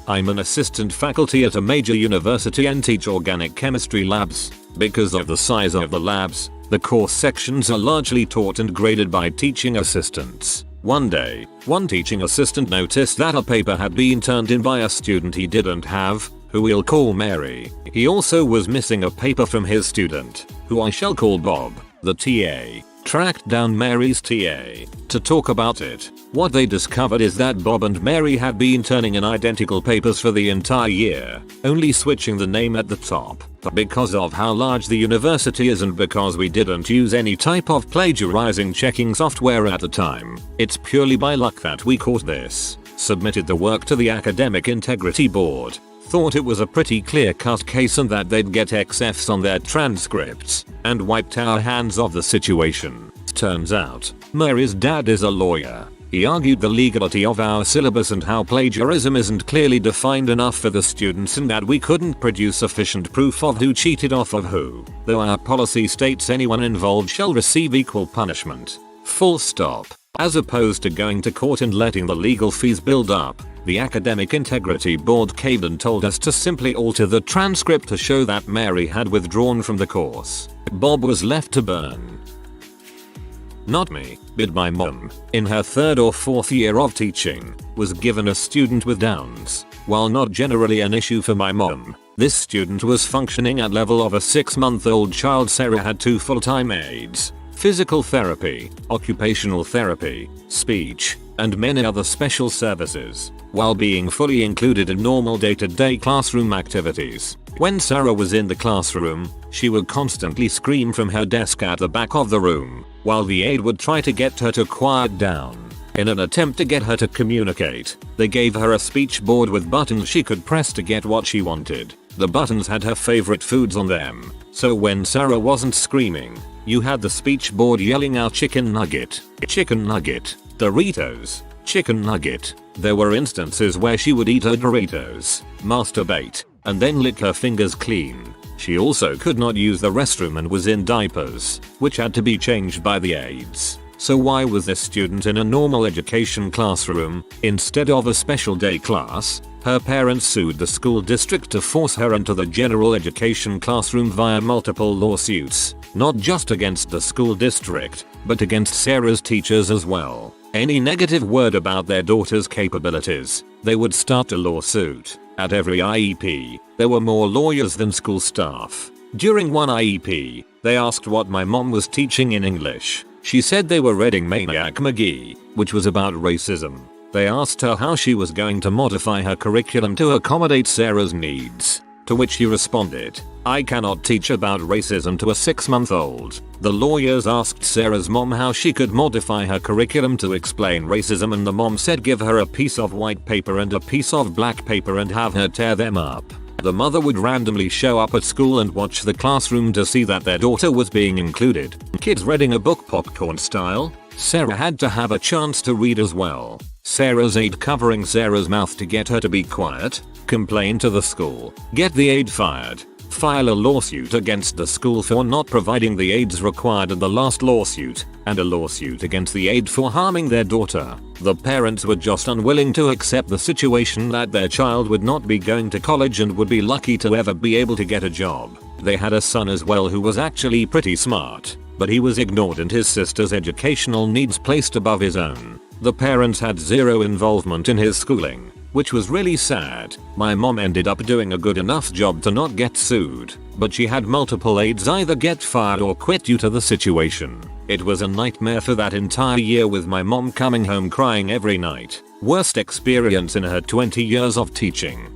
I'm an assistant faculty at a major university and teach organic chemistry labs. Because of the size of the labs, the course sections are largely taught and graded by teaching assistants. One day, one teaching assistant noticed that a paper had been turned in by a student he didn't have, who we'll call Mary. He also was missing a paper from his student, who I shall call Bob. The TA tracked down Mary's TA to talk about it. What they discovered is that Bob and Mary had been turning in identical papers for the entire year, only switching the name at the top. Because of how large the university is and because we didn't use any type of plagiarizing checking software at the time, it's purely by luck that we caught this. Submitted the work to the Academic Integrity Board. Thought it was a pretty clear-cut case and that they'd get XFs on their transcripts, and wiped our hands of the situation. Turns out, Mary's dad is a lawyer. He argued the legality of our syllabus and how plagiarism isn't clearly defined enough for the students and that we couldn't produce sufficient proof of who cheated off of who, though our policy states anyone involved shall receive equal punishment. Full stop. As opposed to going to court and letting the legal fees build up, the Academic Integrity Board caved and told us to simply alter the transcript to show that Mary had withdrawn from the course. Bob was left to burn. Not me, but my mom, in her 3rd or 4th year of teaching, was given a student with Downs. While not generally an issue for my mom, this student was functioning at level of a 6-month-old child. Sarah had 2 full-time aides, physical therapy, occupational therapy, speech, and many other special services, while being fully included in normal day-to-day classroom activities. When Sarah was in the classroom, she would constantly scream from her desk at the back of the room, while the aide would try to get her to quiet down. In an attempt to get her to communicate, they gave her a speech board with buttons she could press to get what she wanted. The buttons had her favorite foods on them, so when Sarah wasn't screaming, you had the speech board yelling out chicken nugget, Doritos, chicken nugget. There were instances where she would eat her Doritos, masturbate, and then lick her fingers clean. She also could not use the restroom and was in diapers, which had to be changed by the aides. So why was this student in a normal education classroom instead of a special day class? Her parents sued the school district to force her into the general education classroom via multiple lawsuits, not just against the school district, but against Sarah's teachers as well. Any negative word about their daughter's capabilities, they would start a lawsuit. At every IEP, there were more lawyers than school staff. During one IEP, they asked what my mom was teaching in English. She said they were reading Maniac McGee, which was about racism. They asked her how she was going to modify her curriculum to accommodate Sarah's needs, to which she responded, "I cannot teach about racism to a 6-month-old. The lawyers asked Sarah's mom how she could modify her curriculum to explain racism, and the mom said give her a piece of white paper and a piece of black paper and have her tear them up. The mother would randomly show up at school and watch the classroom to see that their daughter was being included. Kids reading a book popcorn style. Sarah had to have a chance to read as well. Sarah's aide covering Sarah's mouth to get her to be quiet. Complain to the school. Get the aide fired. File a lawsuit against the school for not providing the aides required in the last lawsuit, and a lawsuit against the aide for harming their daughter. The parents were just unwilling to accept the situation that their child would not be going to college and would be lucky to ever be able to get a job. They had a son as well who was actually pretty smart, but he was ignored and his sister's educational needs placed above his own. The parents had zero involvement in his schooling, which was really sad. My mom ended up doing a good enough job to not get sued, but she had multiple aides either get fired or quit due to the situation. It was a nightmare for that entire year, with my mom coming home crying every night. Worst experience in her 20 years of teaching.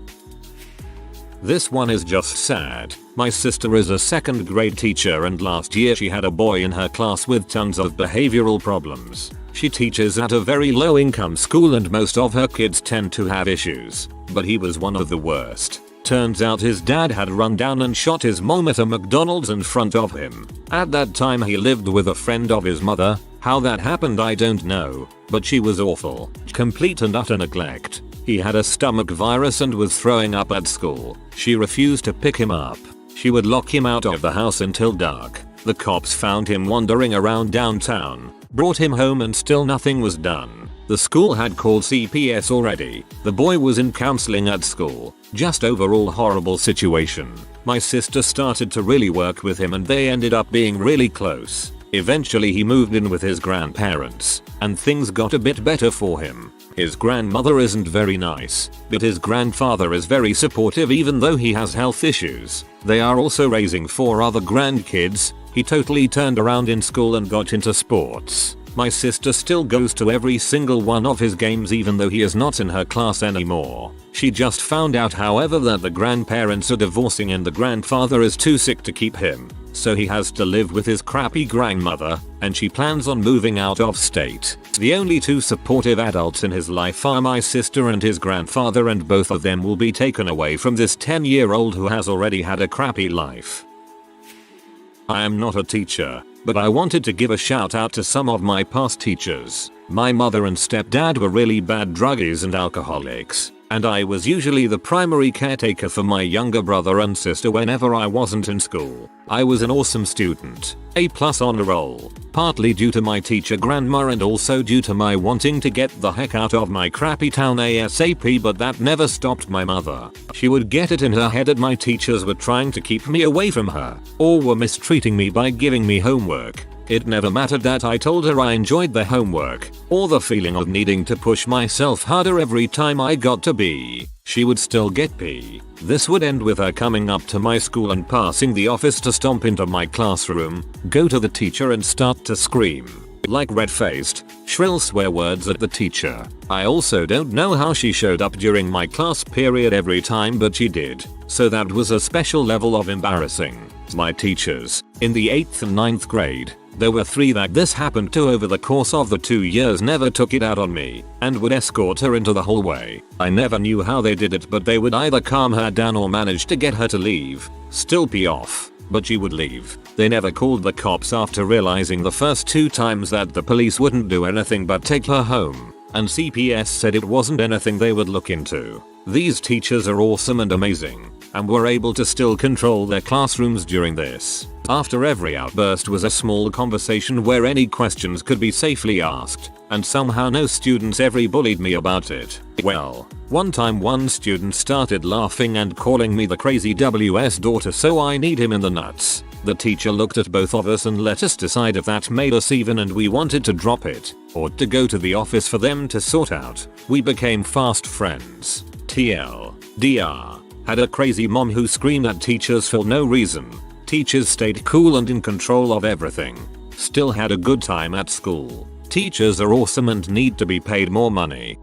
This one is just sad. My sister is a 2nd grade teacher and last year she had a boy in her class with tons of behavioral problems. She teaches at a very low income school and most of her kids tend to have issues, but he was one of the worst. Turns out his dad had run down and shot his mom at a McDonald's in front of him. At that time he lived with a friend of his mother. How that happened I don't know, but she was awful. Complete and utter neglect. He had a stomach virus and was throwing up at school. She refused to pick him up. She would lock him out of the house until dark. The cops found him wandering around downtown, brought him home and still nothing was done. The school had called CPS already. The boy was in counseling at school. Just overall horrible situation. My sister started to really work with him and they ended up being really close. Eventually he moved in with his grandparents, and things got a bit better for him. His grandmother isn't very nice, but his grandfather is very supportive even though he has health issues. They are also raising 4 other grandkids. He totally turned around in school and got into sports. My sister still goes to every single one of his games even though he is not in her class anymore. She just found out however that the grandparents are divorcing and the grandfather is too sick to keep him, so he has to live with his crappy grandmother, and she plans on moving out of state. The only 2 supportive adults in his life are my sister and his grandfather, and both of them will be taken away from this 10-year-old who has already had a crappy life. I am not a teacher, but I wanted to give a shout out to some of my past teachers. My mother and stepdad were really bad druggies and alcoholics, and I was usually the primary caretaker for my younger brother and sister whenever I wasn't in school. I was an awesome student, A+ honor roll, partly due to my teacher grandma and also due to my wanting to get the heck out of my crappy town ASAP, but that never stopped my mother. She would get it in her head that my teachers were trying to keep me away from her, or were mistreating me by giving me homework. It never mattered that I told her I enjoyed the homework, or the feeling of needing to push myself harder every time I got to B. She would still get P. This would end with her coming up to my school and passing the office to stomp into my classroom, go to the teacher and start to scream, like red-faced, shrill swear words at the teacher. I also don't know how she showed up during my class period every time, but she did, so that was a special level of embarrassing. My teachers, in the 8th and 9th grade, there were 3 that this happened to over the course of the 2 years, never took it out on me, and would escort her into the hallway. I never knew how they did it, but they would either calm her down or manage to get her to leave. Still pee off, but she would leave. They never called the cops after realizing the first 2 times that the police wouldn't do anything but take her home, and CPS said it wasn't anything they would look into. These teachers are awesome and amazing, and were able to still control their classrooms during this. After every outburst was a small conversation where any questions could be safely asked, and somehow no students ever bullied me about it. Well, one time one student started laughing and calling me the crazy WS daughter, so I kneed him in the nuts. The teacher looked at both of us and let us decide if that made us even and we wanted to drop it, or to go to the office for them to sort out. We became fast friends. TLDR. Had a crazy mom who screamed at teachers for no reason. Teachers stayed cool and in control of everything. Still had a good time at school. Teachers are awesome and need to be paid more money.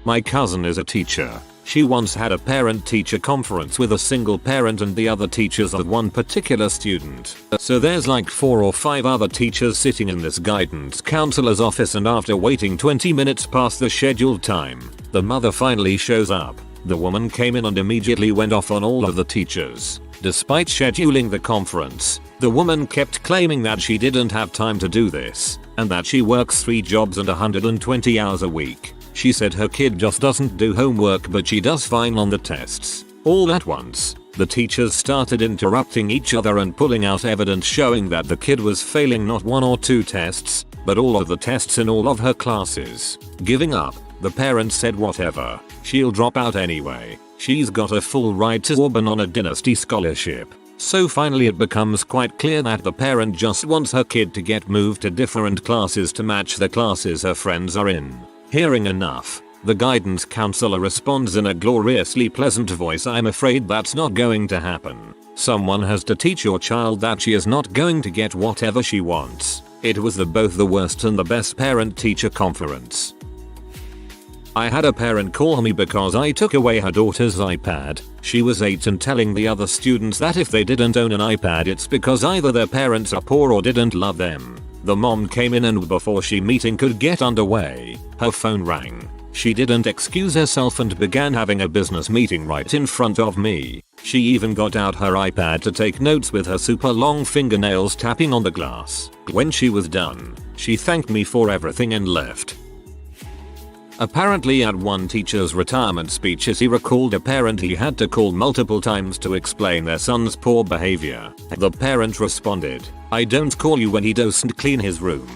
My cousin is a teacher. She once had a parent-teacher conference with a single parent and the other teachers of one particular student. So there's like 4 or 5 other teachers sitting in this guidance counselor's office, and after waiting 20 minutes past the scheduled time, the mother finally shows up. The woman came in and immediately went off on all of the teachers. Despite scheduling the conference, the woman kept claiming that she didn't have time to do this, and that she works 3 jobs and 120 hours a week. She said her kid just doesn't do homework, but she does fine on the tests. All at once, the teachers started interrupting each other and pulling out evidence showing that the kid was failing not 1 or 2 tests, but all of the tests in all of her classes. Giving up, the parents said whatever, she'll drop out anyway. She's got a full ride to Auburn on a dynasty scholarship. So finally it becomes quite clear that the parent just wants her kid to get moved to different classes to match the classes her friends are in. Hearing enough, the guidance counselor responds in a gloriously pleasant voice, "I'm afraid that's not going to happen. Someone has to teach your child that she is not going to get whatever she wants." It was both the worst and the best parent-teacher conference. I had a parent call me because I took away her daughter's iPad. She was 8 and telling the other students that if they didn't own an iPad, it's because either their parents are poor or didn't love them. The mom came in and before she meeting could get underway, her phone rang. She didn't excuse herself and began having a business meeting right in front of me. She even got out her iPad to take notes with her super long fingernails tapping on the glass. When she was done, she thanked me for everything and left. Apparently at one teacher's retirement speeches he recalled a parent he had to call multiple times to explain their son's poor behavior. The parent responded, "I don't call you when he doesn't clean his room."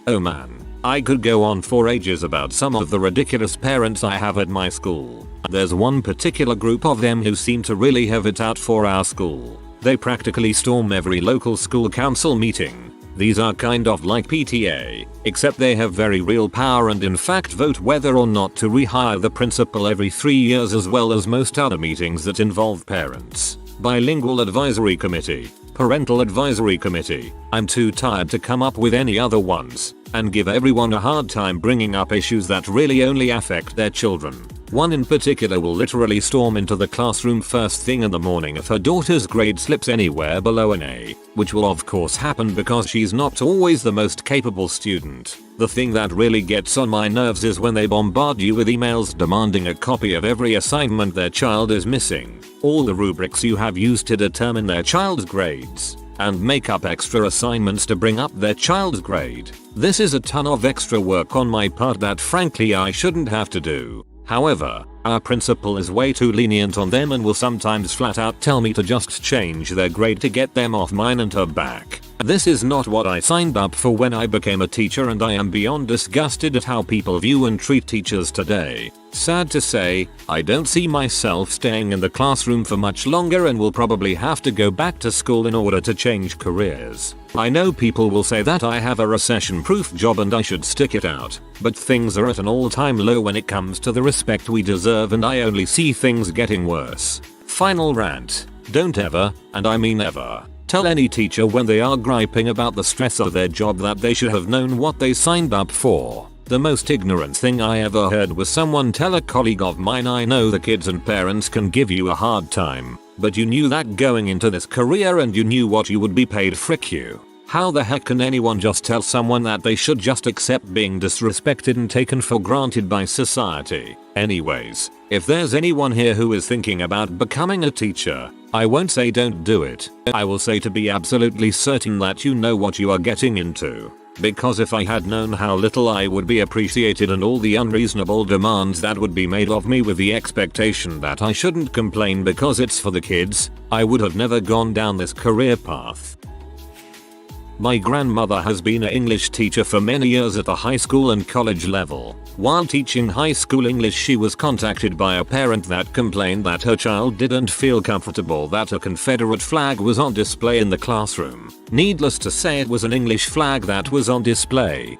Oh man, I could go on for ages about some of the ridiculous parents I have at my school. There's one particular group of them who seem to really have it out for our school. They practically storm every local school council meeting. These are kind of like PTA, except they have very real power and in fact vote whether or not to rehire the principal every 3 years, as well as most other meetings that involve parents. Bilingual Advisory Committee, Parental Advisory Committee. I'm too tired to come up with any other ones, and give everyone a hard time bringing up issues that really only affect their children. One in particular will literally storm into the classroom first thing in the morning if her daughter's grade slips anywhere below an A, which will of course happen because she's not always the most capable student. The thing that really gets on my nerves is when they bombard you with emails demanding a copy of every assignment their child is missing, all the rubrics you have used to determine their child's grades, and make up extra assignments to bring up their child's grade. This is a ton of extra work on my part that frankly I shouldn't have to do. However, our principal is way too lenient on them and will sometimes flat out tell me to just change their grade to get them off mine and her back. This is not what I signed up for when I became a teacher, and I am beyond disgusted at how people view and treat teachers today. Sad to say, I don't see myself staying in the classroom for much longer and will probably have to go back to school in order to change careers. I know people will say that I have a recession-proof job and I should stick it out, but things are at an all-time low when it comes to the respect we deserve, and I only see things getting worse. Final rant. Don't ever, and I mean ever, tell any teacher when they are griping about the stress of their job that they should have known what they signed up for. The most ignorant thing I ever heard was someone tell a colleague of mine, "I know the kids and parents can give you a hard time, but you knew that going into this career and you knew what you would be paid, frick you." How the heck can anyone just tell someone that they should just accept being disrespected and taken for granted by society? Anyways, if there's anyone here who is thinking about becoming a teacher, I won't say don't do it. I will say to be absolutely certain that you know what you are getting into. Because if I had known how little I would be appreciated and all the unreasonable demands that would be made of me with the expectation that I shouldn't complain because it's for the kids, I would have never gone down this career path. My grandmother has been an English teacher for many years at the high school and college level. While teaching high school English, she was contacted by a parent that complained that her child didn't feel comfortable that a Confederate flag was on display in the classroom. Needless to say, it was an English flag that was on display.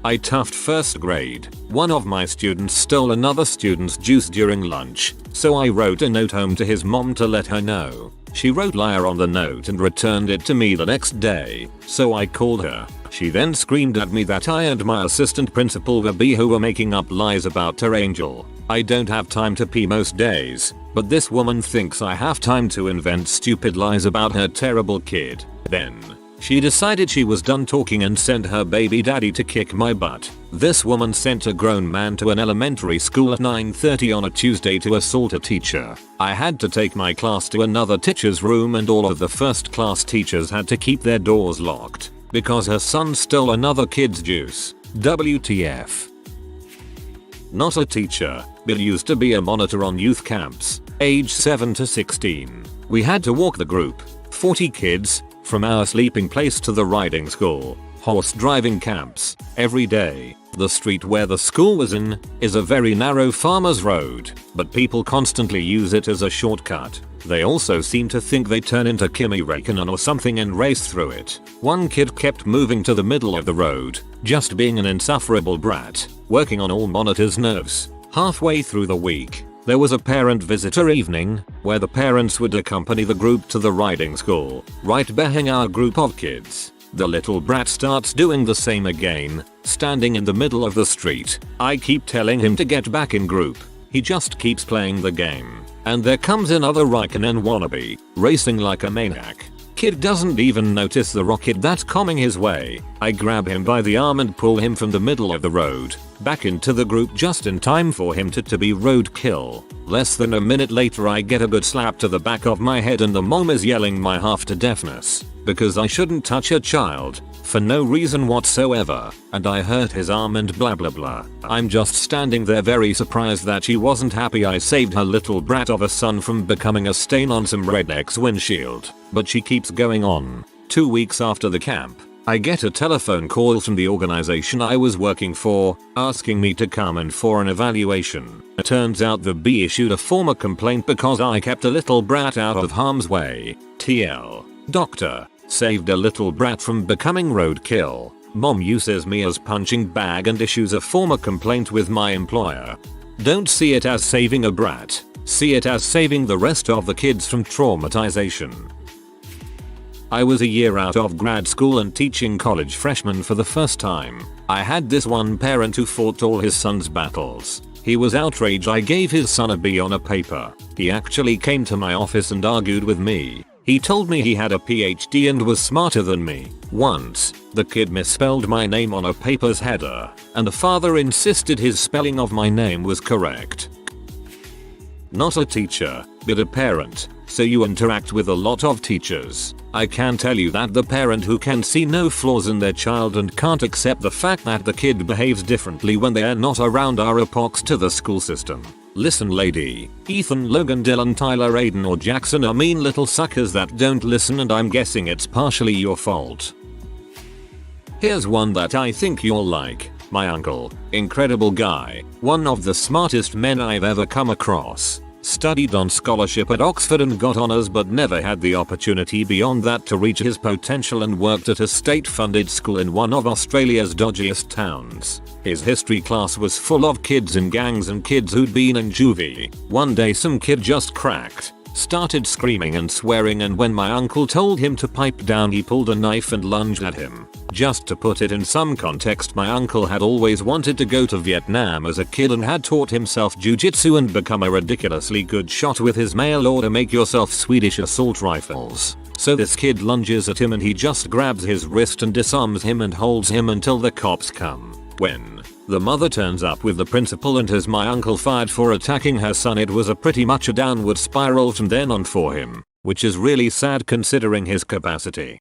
I toughed first grade. One of my students stole another student's juice during lunch, so I wrote a note home to his mom to let her know. She wrote "liar" on the note and returned it to me the next day, so I called her. She then screamed at me that I and my assistant principal who were making up lies about her angel. I don't have time to pee most days, but this woman thinks I have time to invent stupid lies about her terrible kid. Then she decided she was done talking and sent her baby daddy to kick my butt. This woman sent a grown man to an elementary school at 9:30 on a Tuesday to assault a teacher. I had to take my class to another teacher's room and all of the first class teachers had to keep their doors locked because her son stole another kid's juice. WTF. Not a teacher, but used to be a monitor on youth camps, age 7 to 16. We had to walk the group, 40 kids, from our sleeping place to the riding school, horse driving camps, every day. The street where the school was in is a very narrow farmer's road, but people constantly use it as a shortcut. They also seem to think they turn into Kimi Räikkönen or something and race through it. One kid kept moving to the middle of the road, just being an insufferable brat, working on all monitors' nerves. Halfway through the week, there was a parent-visitor evening, where the parents would accompany the group to the riding school, right behind our group of kids. The little brat starts doing the same again, standing in the middle of the street. I keep telling him to get back in group. He just keeps playing the game. And there comes another Räikkönen wannabe, racing like a maniac. Kid doesn't even notice the rocket that's coming his way. I grab him by the arm and pull him from the middle of the road, back into the group just in time for him to be roadkill. Less than a minute later I get a good slap to the back of my head and the mom is yelling my half to deafness, because I shouldn't touch a child, for no reason whatsoever, and I hurt his arm and blah blah blah. I'm just standing there very surprised that she wasn't happy I saved her little brat of a son from becoming a stain on some redneck's windshield, but she keeps going on. 2 weeks after the camp, I get a telephone call from the organization I was working for, asking me to come in for an evaluation. It turns out the B issued a formal complaint because I kept a little brat out of harm's way. TL. Doctor. Saved a little brat from becoming roadkill. Mom uses me as punching bag and issues a formal complaint with my employer. Don't see it as saving a brat. See it as saving the rest of the kids from traumatization. I was a year out of grad school and teaching college freshmen for the first time. I had this one parent who fought all his son's battles. He was outraged I gave his son a B on a paper. He actually came to my office and argued with me. He told me he had a PhD and was smarter than me. Once, the kid misspelled my name on a paper's header, and the father insisted his spelling of my name was correct. Not a teacher, but a parent. so you interact with a lot of teachers. I can tell you that the parent who can see no flaws in their child and can't accept the fact that the kid behaves differently when they are not around are a pox to the school system. Listen lady, Ethan, Logan, Dylan, Tyler, Aiden or Jackson are mean little suckers that don't listen, and I'm guessing it's partially your fault. Here's one that I think you'll like. My uncle, incredible guy, one of the smartest men I've ever come across. Studied on scholarship at Oxford and got honours, but never had the opportunity beyond that to reach his potential, and worked at a state-funded school in one of Australia's dodgiest towns. His history class was full of kids in gangs and kids who'd been in juvie. One day some kid just cracked, started screaming and swearing, and when my uncle told him to pipe down he pulled a knife and lunged at him. Just to put it in some context, my uncle had always wanted to go to Vietnam as a kid and had taught himself jujitsu and become a ridiculously good shot with his mail order make yourself Swedish assault rifles. So this kid lunges at him and he just grabs his wrist and disarms him and holds him until the cops come. When the mother turns up with the principal and has my uncle fired for attacking her son, it was a pretty much a downward spiral from then on for him, which is really sad considering his capacity.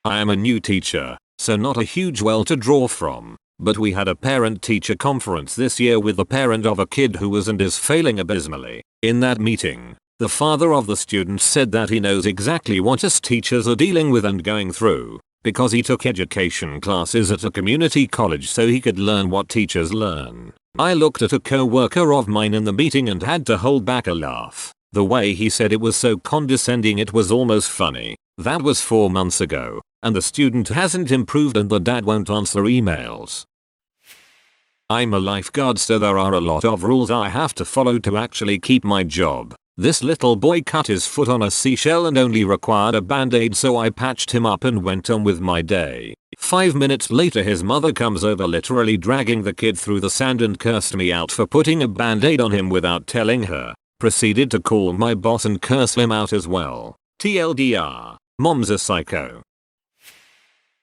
I am a new teacher, so not a huge well to draw from, but we had a parent-teacher conference this year with the parent of a kid who was and is failing abysmally. In that meeting, the father of the student said that he knows exactly what us teachers are dealing with and going through, because he took education classes at a community college so he could learn what teachers learn. I looked at a co-worker of mine in the meeting and had to hold back a laugh. The way he said it was so condescending it was almost funny. That was 4 months ago, and the student hasn't improved and the dad won't answer emails. I'm a lifeguard, so there are a lot of rules I have to follow to actually keep my job. This little boy cut his foot on a seashell and only required a band-aid, so I patched him up and went on with my day. 5 minutes later his mother comes over, literally dragging the kid through the sand, and cursed me out for putting a band-aid on him without telling her. Proceeded to call my boss and curse him out as well. TLDR, mom's a psycho.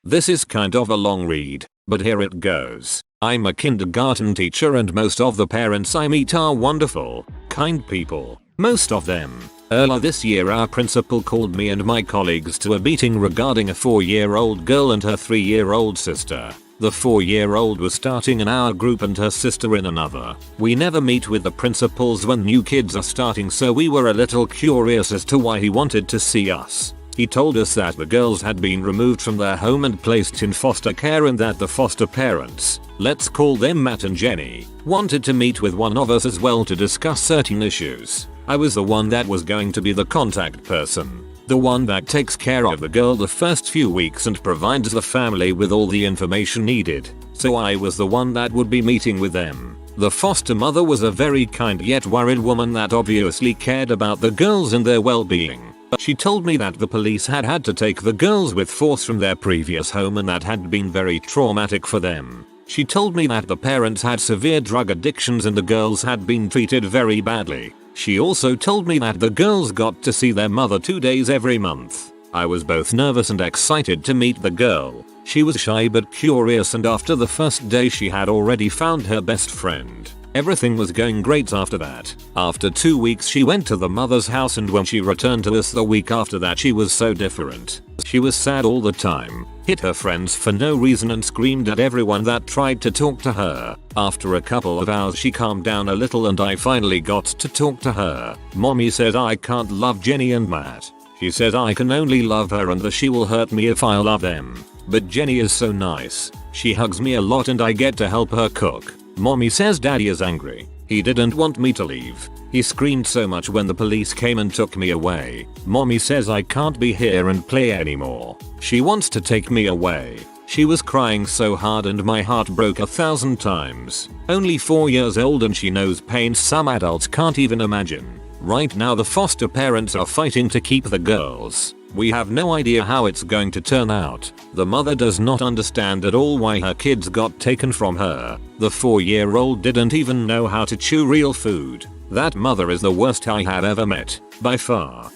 This is kind of a long read, but here it goes. I'm a kindergarten teacher and most of the parents I meet are wonderful, kind people. Most of them. Earlier this year our principal called me and my colleagues to a meeting regarding a 4-year-old girl and her 3-year-old sister. The 4-year-old was starting in our group and her sister in another. We never meet with the principals when new kids are starting, so we were a little curious as to why he wanted to see us. He told us that the girls had been removed from their home and placed in foster care, and that the foster parents, let's call them Matt and Jenny, wanted to meet with one of us as well to discuss certain issues. I was the one that was going to be the contact person. The one that takes care of the girl the first few weeks and provides the family with all the information needed. So I was the one that would be meeting with them. The foster mother was a very kind yet worried woman that obviously cared about the girls and their well-being. She told me that the police had to take the girls with force from their previous home and that had been very traumatic for them. She told me that the parents had severe drug addictions and the girls had been treated very badly. She also told me that the girls got to see their mother 2 days every month. I was both nervous and excited to meet the girl. She was shy but curious, and after the first day she had already found her best friend. Everything was going great after that. After 2 weeks she went to the mother's house, and when she returned to us the week after that she was so different. She was sad all the time, hit her friends for no reason, and screamed at everyone that tried to talk to her. After a couple of hours she calmed down a little and I finally got to talk to her. Mommy said I can't love Jenny and Matt. She said I can only love her and that she will hurt me if I love them. But Jenny is so nice. She hugs me a lot and I get to help her cook. Mommy says Daddy is angry. He didn't want me to leave. He screamed so much when the police came and took me away. Mommy says I can't be here and play anymore. She wants to take me away. She was crying so hard and my heart broke 1,000 times. Only 4 years old and she knows pain some adults can't even imagine. Right now the foster parents are fighting to keep the girls. We have no idea how it's going to turn out. The mother does not understand at all why her kids got taken from her. The 4-year-old didn't even know how to chew real food. That mother is the worst I have ever met, by far.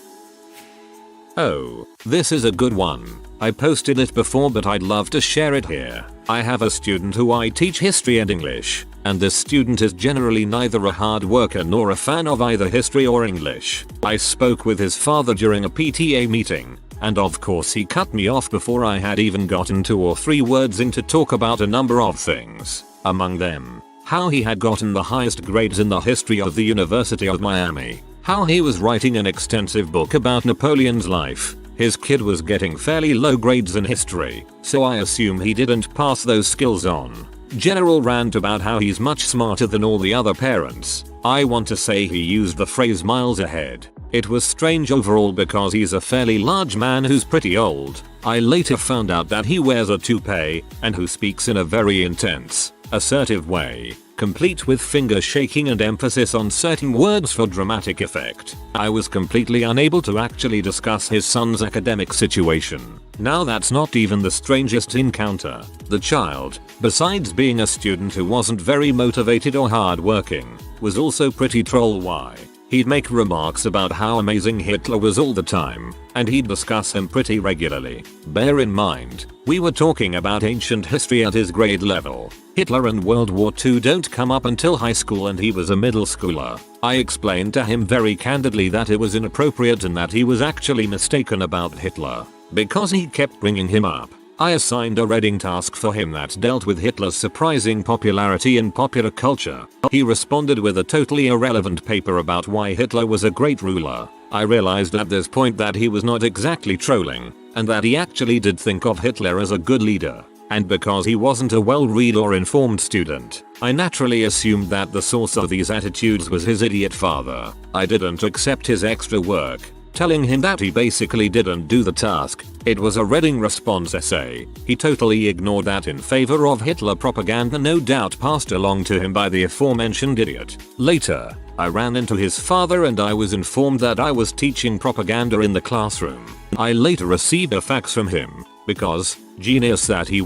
Oh, this is a good one. I posted it before but I'd love to share it here. I have a student who I teach history and English, and this student is generally neither a hard worker nor a fan of either history or English. I spoke with his father during a PTA meeting, and of course he cut me off before I had even gotten 2 or 3 words in to talk about a number of things, among them, how he had gotten the highest grades in the history of the University of Miami, how he was writing an extensive book about Napoleon's life. His kid was getting fairly low grades in history, so I assume he didn't pass those skills on. General rant about how he's much smarter than all the other parents. I want to say he used the phrase miles ahead. It was strange overall because he's a fairly large man who's pretty old. I later found out that he wears a toupee and who speaks in a very intense, assertive way, complete with finger shaking and emphasis on certain words for dramatic effect. I was completely unable to actually discuss his son's academic situation. Now that's not even the strangest encounter. The child, besides being a student who wasn't very motivated or hardworking, was also pretty troll-y. He'd make remarks about how amazing Hitler was all the time, and he'd discuss him pretty regularly. Bear in mind, we were talking about ancient history at his grade level. Hitler and World War II don't come up until high school and he was a middle schooler. I explained to him very candidly that it was inappropriate and that he was actually mistaken about Hitler. Because he kept bringing him up, I assigned a reading task for him that dealt with Hitler's surprising popularity in popular culture. He responded with a totally irrelevant paper about why Hitler was a great ruler. I realized at this point that he was not exactly trolling, and that he actually did think of Hitler as a good leader. And because he wasn't a well-read or informed student, I naturally assumed that the source of these attitudes was his idiot father. I didn't accept his extra work, telling him that he basically didn't do the task. It was a reading response essay. He totally ignored that in favor of Hitler propaganda, no doubt passed along to him by the aforementioned idiot. Later, I ran into his father and I was informed that I was teaching propaganda in the classroom. I later received a fax from him, because, genius that he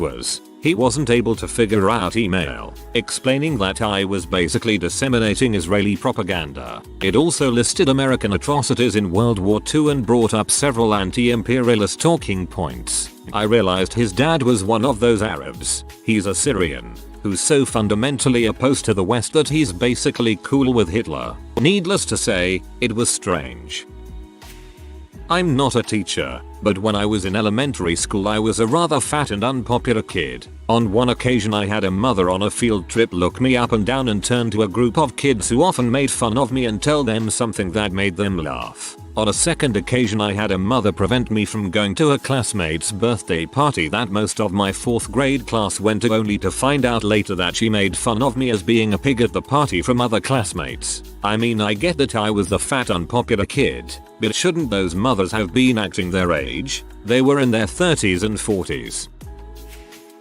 wasn't able to figure out email, explaining that I was basically disseminating Israeli propaganda. It also listed American atrocities in World War II and brought up several anti-imperialist talking points. I realized his dad was one of those Arabs, he's a Syrian, who's so fundamentally opposed to the West that he's basically cool with Hitler. Needless to say, it was strange. I'm not a teacher, but when I was in elementary school I was a rather fat and unpopular kid. On one occasion I had a mother on a field trip look me up and down and turn to a group of kids who often made fun of me and tell them something that made them laugh. On a second occasion I had a mother prevent me from going to a classmate's birthday party that most of my 4th grade class went to, only to find out later that she made fun of me as being a pig at the party from other classmates. I mean, I get that I was the fat unpopular kid, but shouldn't those mothers have been acting their age? They were in their 30s and 40s.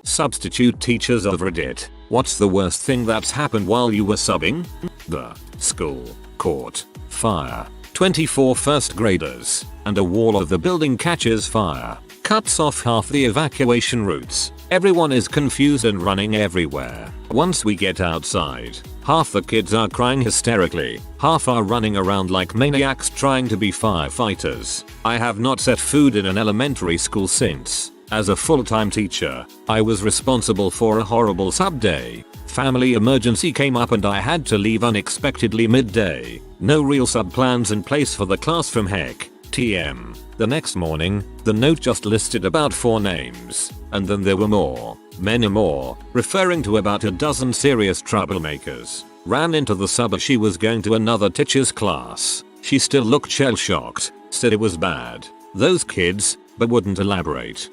Substitute teachers of Reddit. What's the worst thing that's happened while you were subbing? The school caught fire. 24 first graders, and a wall of the building catches fire. Cuts off half the evacuation routes. Everyone is confused and running everywhere. Once we get outside, half the kids are crying hysterically, half are running around like maniacs trying to be firefighters. I have not set food in an elementary school since. As a full-time teacher, I was responsible for a horrible sub day. Family emergency came up and I had to leave unexpectedly midday. No real sub plans in place for the class from heck. TM. The next morning, the note just listed about 4 names, and then there were more, many more, referring to about a dozen serious troublemakers. Ran into the sub as she was going to another teacher's class. She still looked shell-shocked, said it was bad. Those kids, but wouldn't elaborate.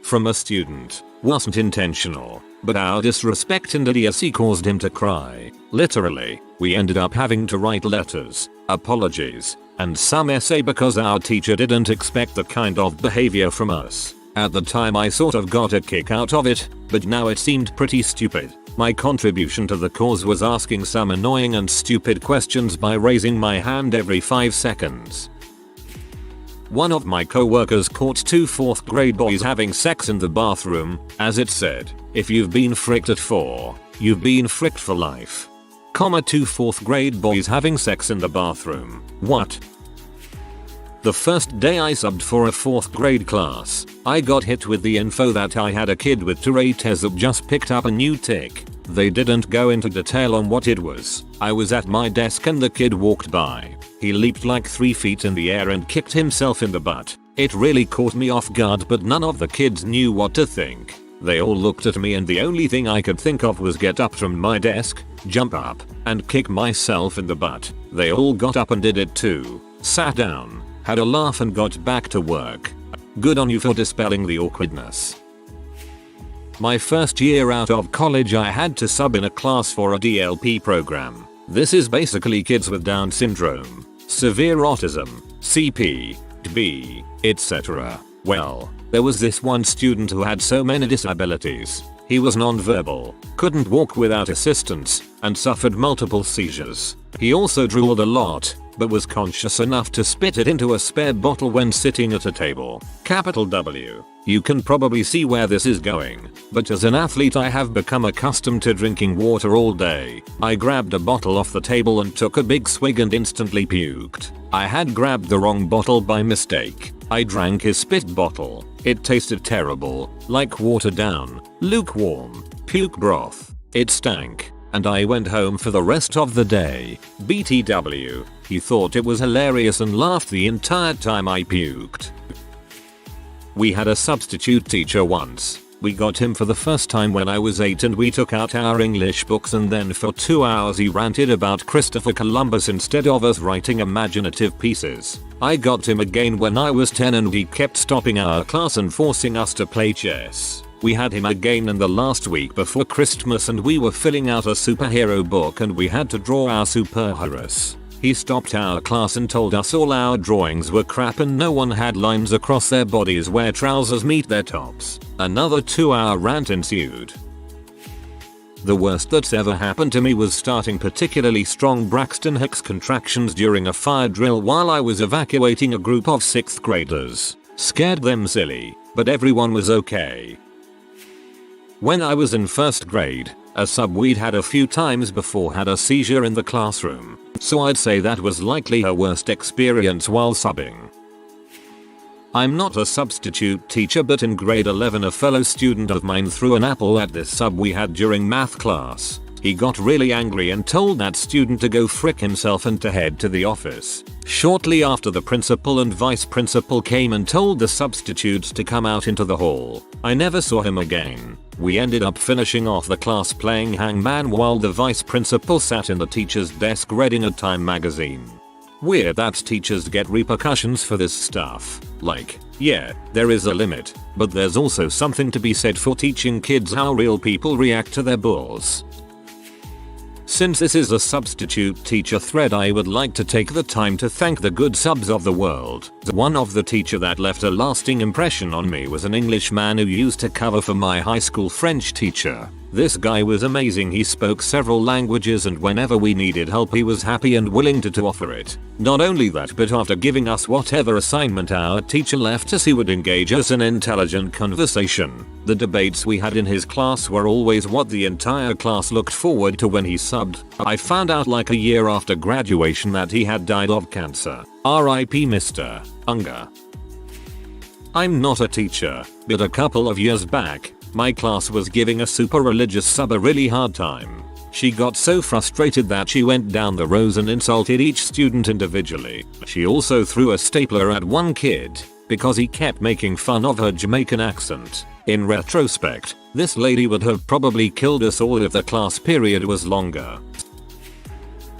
From a student. Wasn't intentional, but our disrespect and idiocy caused him to cry. Literally, we ended up having to write letters, apologies, and some essay because our teacher didn't expect the kind of behavior from us. At the time I sort of got a kick out of it, but now it seemed pretty stupid. My contribution to the cause was asking some annoying and stupid questions by raising my hand every 5 seconds. One of my co-workers caught 2 4th grade boys having sex in the bathroom. As it said, if you've been fricked at 4, you've been fricked for life. 2 4th grade boys having sex in the bathroom. What? The first day I subbed for a 4th grade class, I got hit with the info that I had a kid with Tourette's who just picked up a new tic. They didn't go into detail on what it was. I was at my desk and the kid walked by. He leaped like 3 feet in the air and kicked himself in the butt. It really caught me off guard, but none of the kids knew what to think. They all looked at me and the only thing I could think of was get up from my desk, jump up, and kick myself in the butt. They all got up and did it too. Sat down, had a laugh and got back to work. Good on you for dispelling the awkwardness. My first year out of college I had to sub in a class for a DLP program. This is basically kids with Down syndrome, severe autism, CP, DB, etc. Well, there was this one student who had so many disabilities. He was nonverbal, couldn't walk without assistance, and suffered multiple seizures. He also drooled a lot, but was conscious enough to spit it into a spare bottle when sitting at a table. Capital W. You can probably see where this is going, but as an athlete I have become accustomed to drinking water all day. I grabbed a bottle off the table and took a big swig and instantly puked. I had grabbed the wrong bottle by mistake. I drank his spit bottle. It tasted terrible, like watered down, lukewarm, puke broth. It stank, and I went home for the rest of the day. BTW. He thought it was hilarious and laughed the entire time I puked. We had a substitute teacher once. We got him for the first time when I was 8 and we took out our English books and then for 2 hours he ranted about Christopher Columbus instead of us writing imaginative pieces. I got him again when I was 10 and he kept stopping our class and forcing us to play chess. We had him again in the last week before Christmas and we were filling out a superhero book and we had to draw our superheroes. He stopped our class and told us all our drawings were crap and no one had lines across their bodies where trousers meet their tops. Another 2-hour rant ensued. The worst that's ever happened to me was starting particularly strong Braxton Hicks contractions during a fire drill while I was evacuating a group of 6th graders. Scared them silly, but everyone was okay. When I was in 1st grade, a sub we'd had a few times before had a seizure in the classroom, so I'd say that was likely her worst experience while subbing. I'm not a substitute teacher, but in grade 11 a fellow student of mine threw an apple at this sub we had during math class. He got really angry and told that student to go frick himself and to head to the office. Shortly after, the principal and vice principal came and told the substitutes to come out into the hall. I never saw him again. We ended up finishing off the class playing hangman while the vice principal sat in the teacher's desk reading a Time magazine. Weird that teachers get repercussions for this stuff. Like, yeah, there is a limit, but there's also something to be said for teaching kids how real people react to their bulls. Since this is a substitute teacher thread, I would like to take the time to thank the good subs of the world. One of the teacher that left a lasting impression on me was an Englishman who used to cover for my high school French teacher. This guy was amazing. He spoke several languages and whenever we needed help he was happy and willing to offer it. Not only that, but after giving us whatever assignment our teacher left us, he would engage us in intelligent conversation. The debates we had in his class were always what the entire class looked forward to when he subbed. I found out like a year after graduation that he had died of cancer. R.I.P. Mr. Unger. I'm not a teacher, but a couple of years back, my class was giving a super religious sub a really hard time. She got so frustrated that she went down the rows and insulted each student individually. She also threw a stapler at one kid because he kept making fun of her Jamaican accent. In retrospect, this lady would have probably killed us all if the class period was longer.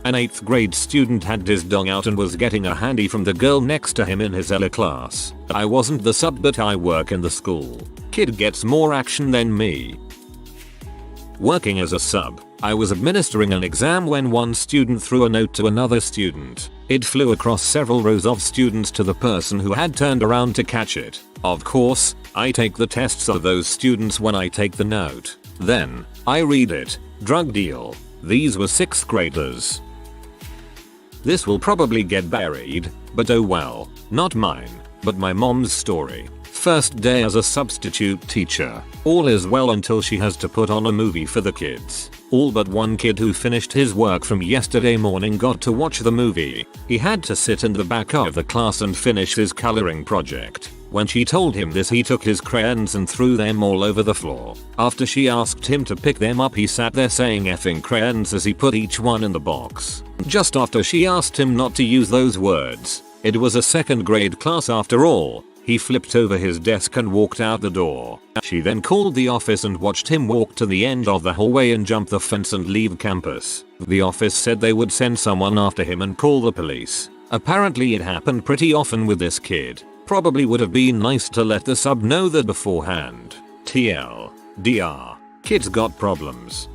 An 8th grade student had his dong out and was getting a handy from the girl next to him in his Ella class. I wasn't the sub, but I work in the school. Kid gets more action than me. Working as a sub, I was administering an exam when one student threw a note to another student. It flew across several rows of students to the person who had turned around to catch it. Of course, I take the tests of those students when I take the note. Then, I read it. Drug deal. These were 6th graders. This will probably get buried, but oh well. Not mine, but my mom's story. First day as a substitute teacher. All is well until she has to put on a movie for the kids. All but one kid who finished his work from yesterday morning got to watch the movie. He had to sit in the back of the class and finish his coloring project. When she told him this, he took his crayons and threw them all over the floor. After she asked him to pick them up, he sat there saying effing crayons as he put each one in the box. Just after she asked him not to use those words, it was a second grade class after all, he flipped over his desk and walked out the door. She then called the office and watched him walk to the end of the hallway and jump the fence and leave campus. The office said they would send someone after him and call the police. Apparently it happened pretty often with this kid. Probably would have been nice to let the sub know that beforehand. TLDR. Kids got problems.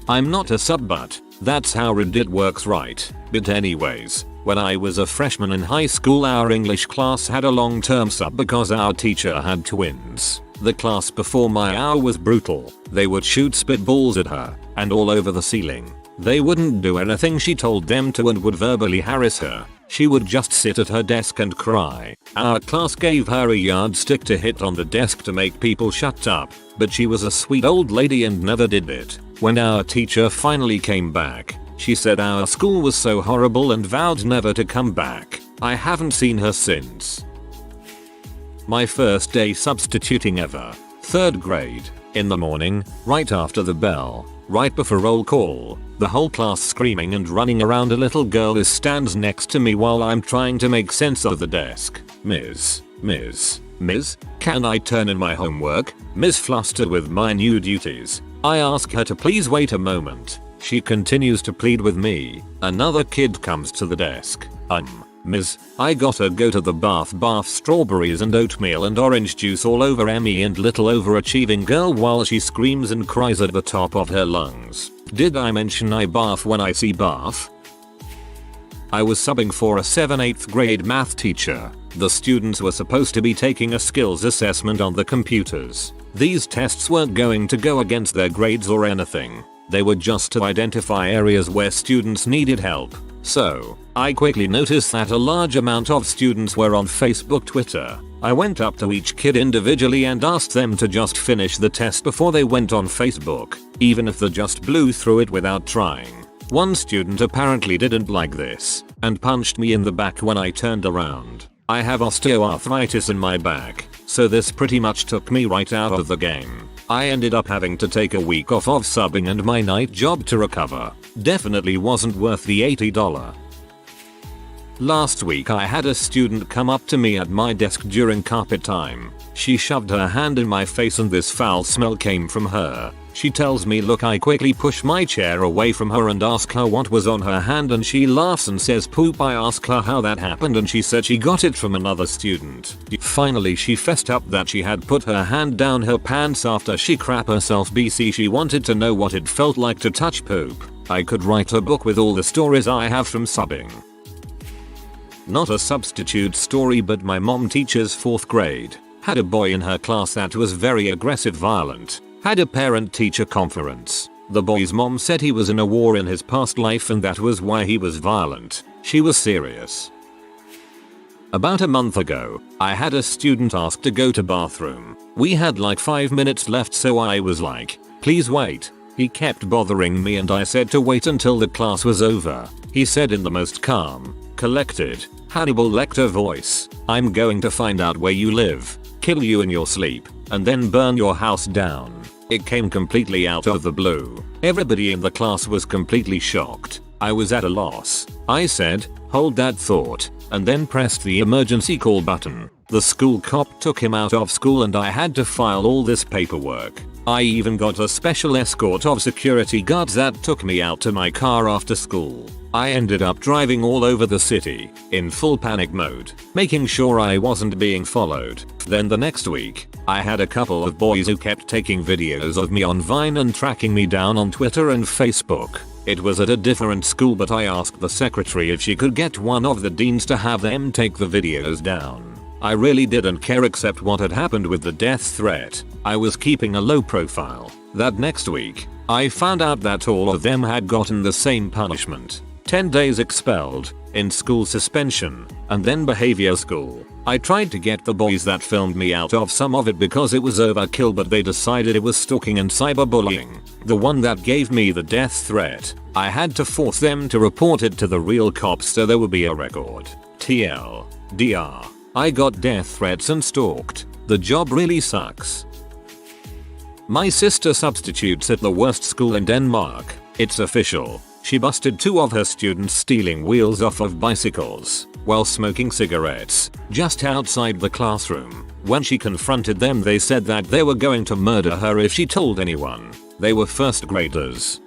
I'm not a sub, but that's how Reddit works, right? But anyways, when I was a freshman in high school, our English class had a long-term sub because our teacher had twins. The class before my hour was brutal. They would shoot spitballs at her and all over the ceiling. They wouldn't do anything she told them to and would verbally harass her. She would just sit at her desk and cry. Our class gave her a yardstick to hit on the desk to make people shut up, but she was a sweet old lady and never did it. When our teacher finally came back, she said our school was so horrible and vowed never to come back. I haven't seen her since. My first day substituting ever. 3rd grade. In the morning, right after the bell, right before roll call, the whole class screaming and running around. A little girl stands next to me while I'm trying to make sense of the desk. Miss, can I turn in my homework? Miss flustered with my new duties. I ask her to please wait a moment. She continues to plead with me. Another kid comes to the desk. Miss, I gotta go to the bath, strawberries and oatmeal and orange juice all over me, and little overachieving girl while she screams and cries at the top of her lungs. Did I mention I bath when I see bath? I was subbing for a 7th grade math teacher. The students were supposed to be taking a skills assessment on the computers. These tests weren't going to go against their grades or anything. They were just to identify areas where students needed help. So, I quickly noticed that a large amount of students were on Facebook, Twitter. I went up to each kid individually and asked them to just finish the test before they went on Facebook, even if they just blew through it without trying. One student apparently didn't like this and punched me in the back when I turned around. I have osteoarthritis in my back, so this pretty much took me right out of the game. I ended up having to take a week off of subbing and my night job to recover. Definitely wasn't worth the $80. Last week I had a student come up to me at my desk during carpet time. She shoved her hand in my face and this foul smell came from her. She tells me look. I quickly push my chair away from her and ask her what was on her hand, and she laughs and says poop. I ask her how that happened and she said she got it from another student. Finally she fessed up that she had put her hand down her pants after she crap herself. BC she wanted to know what it felt like to touch poop. I could write a book with all the stories I have from subbing. Not a substitute story, but my mom teaches 4th grade. Had a boy in her class that was very aggressive, violent. Had a parent-teacher conference. The boy's mom said he was in a war in his past life and that was why he was violent. She was serious. About a month ago, I had a student ask to go to bathroom. We had like 5 minutes left, so I was like, please wait. He kept bothering me and I said to wait until the class was over. He said in the most calm, collected, Hannibal Lecter voice, I'm going to find out where you live, kill you in your sleep, and then burn your house down. It came completely out of the blue. Everybody in the class was completely shocked. I was at a loss. I said, hold that thought, and then pressed the emergency call button. The school cop took him out of school and I had to file all this paperwork. I even got a special escort of security guards that took me out to my car after school. I ended up driving all over the city, in full panic mode, making sure I wasn't being followed. Then the next week, I had a couple of boys who kept taking videos of me on Vine and tracking me down on Twitter and Facebook. It was at a different school, but I asked the secretary if she could get one of the deans to have them take the videos down. I really didn't care except what had happened with the death threat. I was keeping a low profile. That next week, I found out that all of them had gotten the same punishment. 10 days expelled, in-school suspension, and then behavior school. I tried to get the boys that filmed me out of some of it because it was overkill, but they decided it was stalking and cyberbullying. The one that gave me the death threat, I had to force them to report it to the real cops so there would be a record. TLDR. I got death threats and stalked. The job really sucks. My sister substitutes at the worst school in Denmark. It's official. She busted 2 of her students stealing wheels off of bicycles while smoking cigarettes just outside the classroom. When she confronted them, they said that they were going to murder her if she told anyone. They were first graders.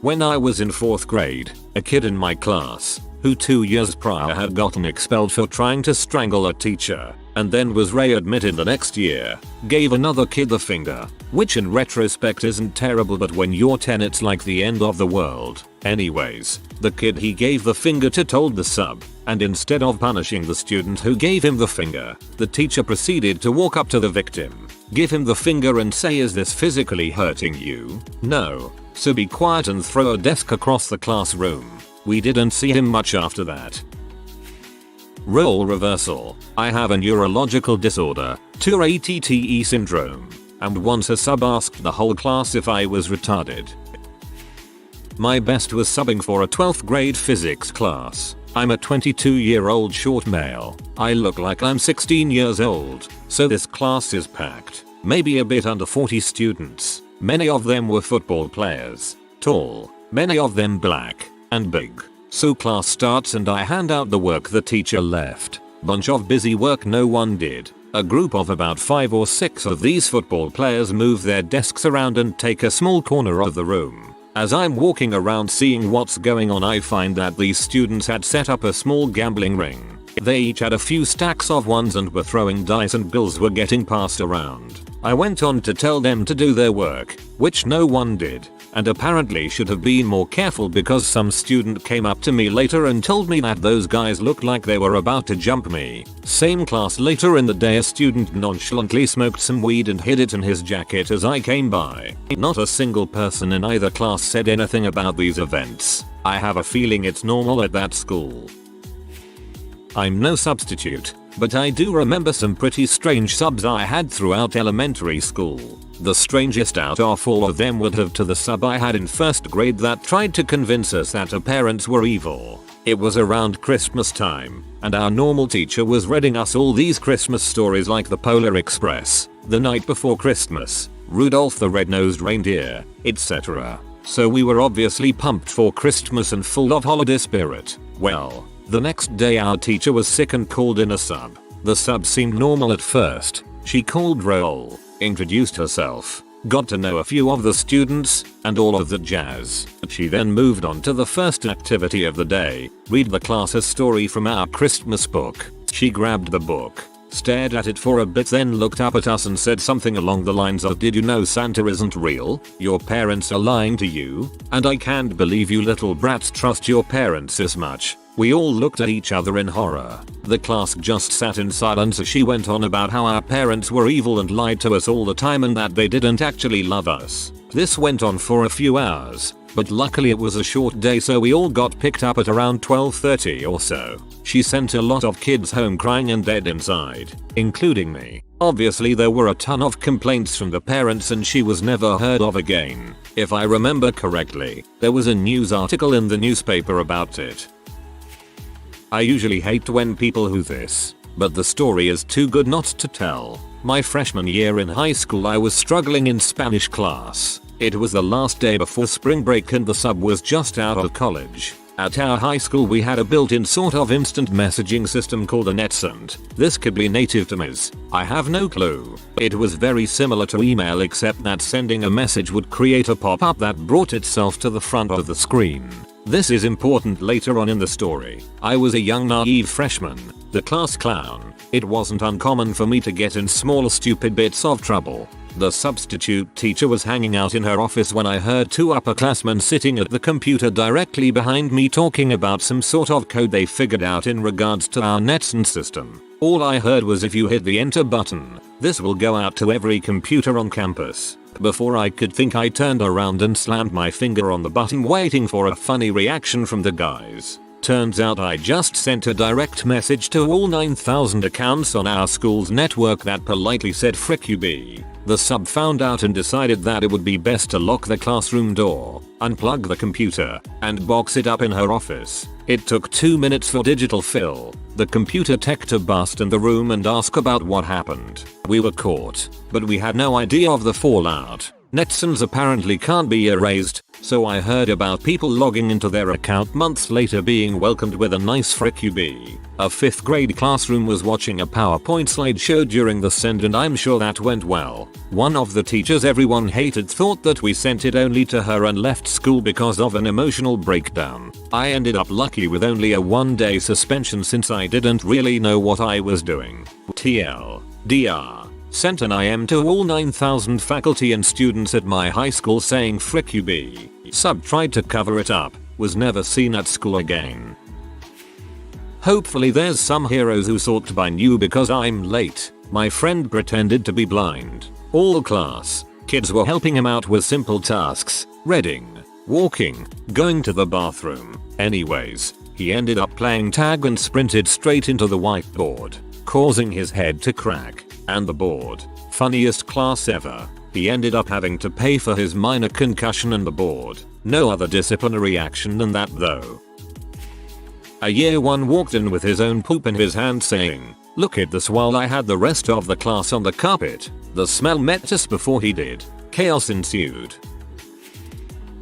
When I was in 4th grade, a kid in my class, who 2 years prior had gotten expelled for trying to strangle a teacher, and then was readmitted the next year, gave another kid the finger, which in retrospect isn't terrible, but when you're 10 it's like the end of the world. Anyways, the kid he gave the finger to told the sub, and instead of punishing the student who gave him the finger, the teacher proceeded to walk up to the victim, give him the finger and say, "Is this physically hurting you?" "No. So be quiet," and throw a desk across the classroom. We didn't see him much after that. Role reversal. I have a neurological disorder, Tourette syndrome, and once a sub asked the whole class if I was retarded. My best was subbing for a 12th grade physics class. I'm a 22-year-old short male. I look like I'm 16 years old, so this class is packed, maybe a bit under 40 students. Many of them were football players, tall, many of them black, and big. So class starts and I hand out the work the teacher left. Bunch of busy work no one did. A group of about 5 or 6 of these football players move their desks around and take a small corner of the room. As I'm walking around seeing what's going on, I find that these students had set up a small gambling ring. They each had a few stacks of ones and were throwing dice and bills were getting passed around. I went on to tell them to do their work, which no one did, and apparently should have been more careful because some student came up to me later and told me that those guys looked like they were about to jump me. Same class later in the day, a student nonchalantly smoked some weed and hid it in his jacket as I came by. Not a single person in either class said anything about these events. I have a feeling it's normal at that school. I'm no substitute, but I do remember some pretty strange subs I had throughout elementary school. The strangest out of all of them would have to the sub I had in 1st grade that tried to convince us that our parents were evil. It was around Christmas time, and our normal teacher was reading us all these Christmas stories like the Polar Express, The Night Before Christmas, Rudolph the Red-Nosed Reindeer, etc. So we were obviously pumped for Christmas and full of holiday spirit. Well, the next day our teacher was sick and called in a sub. The sub seemed normal at first. She called roll, introduced herself, got to know a few of the students, and all of that jazz. She then moved on to the first activity of the day, read the class a story from our Christmas book. She grabbed the book, stared at it for a bit, then looked up at us and said something along the lines of, "Did you know Santa isn't real? Your parents are lying to you, and I can't believe you little brats trust your parents this much." We all looked at each other in horror. The class just sat in silence as she went on about how our parents were evil and lied to us all the time and that they didn't actually love us. This went on for a few hours, but luckily it was a short day, so we all got picked up at around 12:30 or so. She sent a lot of kids home crying and dead inside, including me. Obviously there were a ton of complaints from the parents and she was never heard of again. If I remember correctly, there was a news article in the newspaper about it. I usually hate when people do this, but the story is too good not to tell. My freshman year in high school, I was struggling in Spanish class. It was the last day before spring break and the sub was just out of college. At our high school we had a built-in sort of instant messaging system called a NetSend. This could be native to Ms. I have no clue. It was very similar to email except that sending a message would create a pop-up that brought itself to the front of the screen. This is important later on in the story. I was a young naive freshman, the class clown. It wasn't uncommon for me to get in small stupid bits of trouble. The substitute teacher was hanging out in her office when I heard 2 upperclassmen sitting at the computer directly behind me talking about some sort of code they figured out in regards to our NetSend system. All I heard was, "If you hit the enter button, this will go out to every computer on campus." Before I could think, I turned around and slammed my finger on the button, waiting for a funny reaction from the guys. Turns out I just sent a direct message to all 9,000 accounts on our school's network that politely said frick you be. The sub found out and decided that it would be best to lock the classroom door, unplug the computer, and box it up in her office. It took 2 minutes for digital Phil, the computer tech, to bust in the room and ask about what happened. We were caught, but we had no idea of the fallout. Netsons apparently can't be erased, so I heard about people logging into their account months later being welcomed with a nice frick you be. A 5th grade classroom was watching a PowerPoint slideshow during the send, and I'm sure that went well. One of the teachers everyone hated thought that we sent it only to her and left school because of an emotional breakdown. I ended up lucky with only a 1-day suspension since I didn't really know what I was doing. TLDR. Sent an IM to all 9,000 faculty and students at my high school saying frick you be. Sub tried to cover it up, was never seen at school again. Hopefully there's some heroes who thought by knew because I'm late. My friend pretended to be blind. All class kids were helping him out with simple tasks, reading, walking, going to the bathroom. Anyways, he ended up playing tag and sprinted straight into the whiteboard, causing his head to crack. And the board. Funniest class ever. He ended up having to pay for his minor concussion and the board. No other disciplinary action than that though. A year 1 walked in with his own poop in his hand saying, "Look at this," while I had the rest of the class on the carpet. The smell met us before he did. Chaos ensued.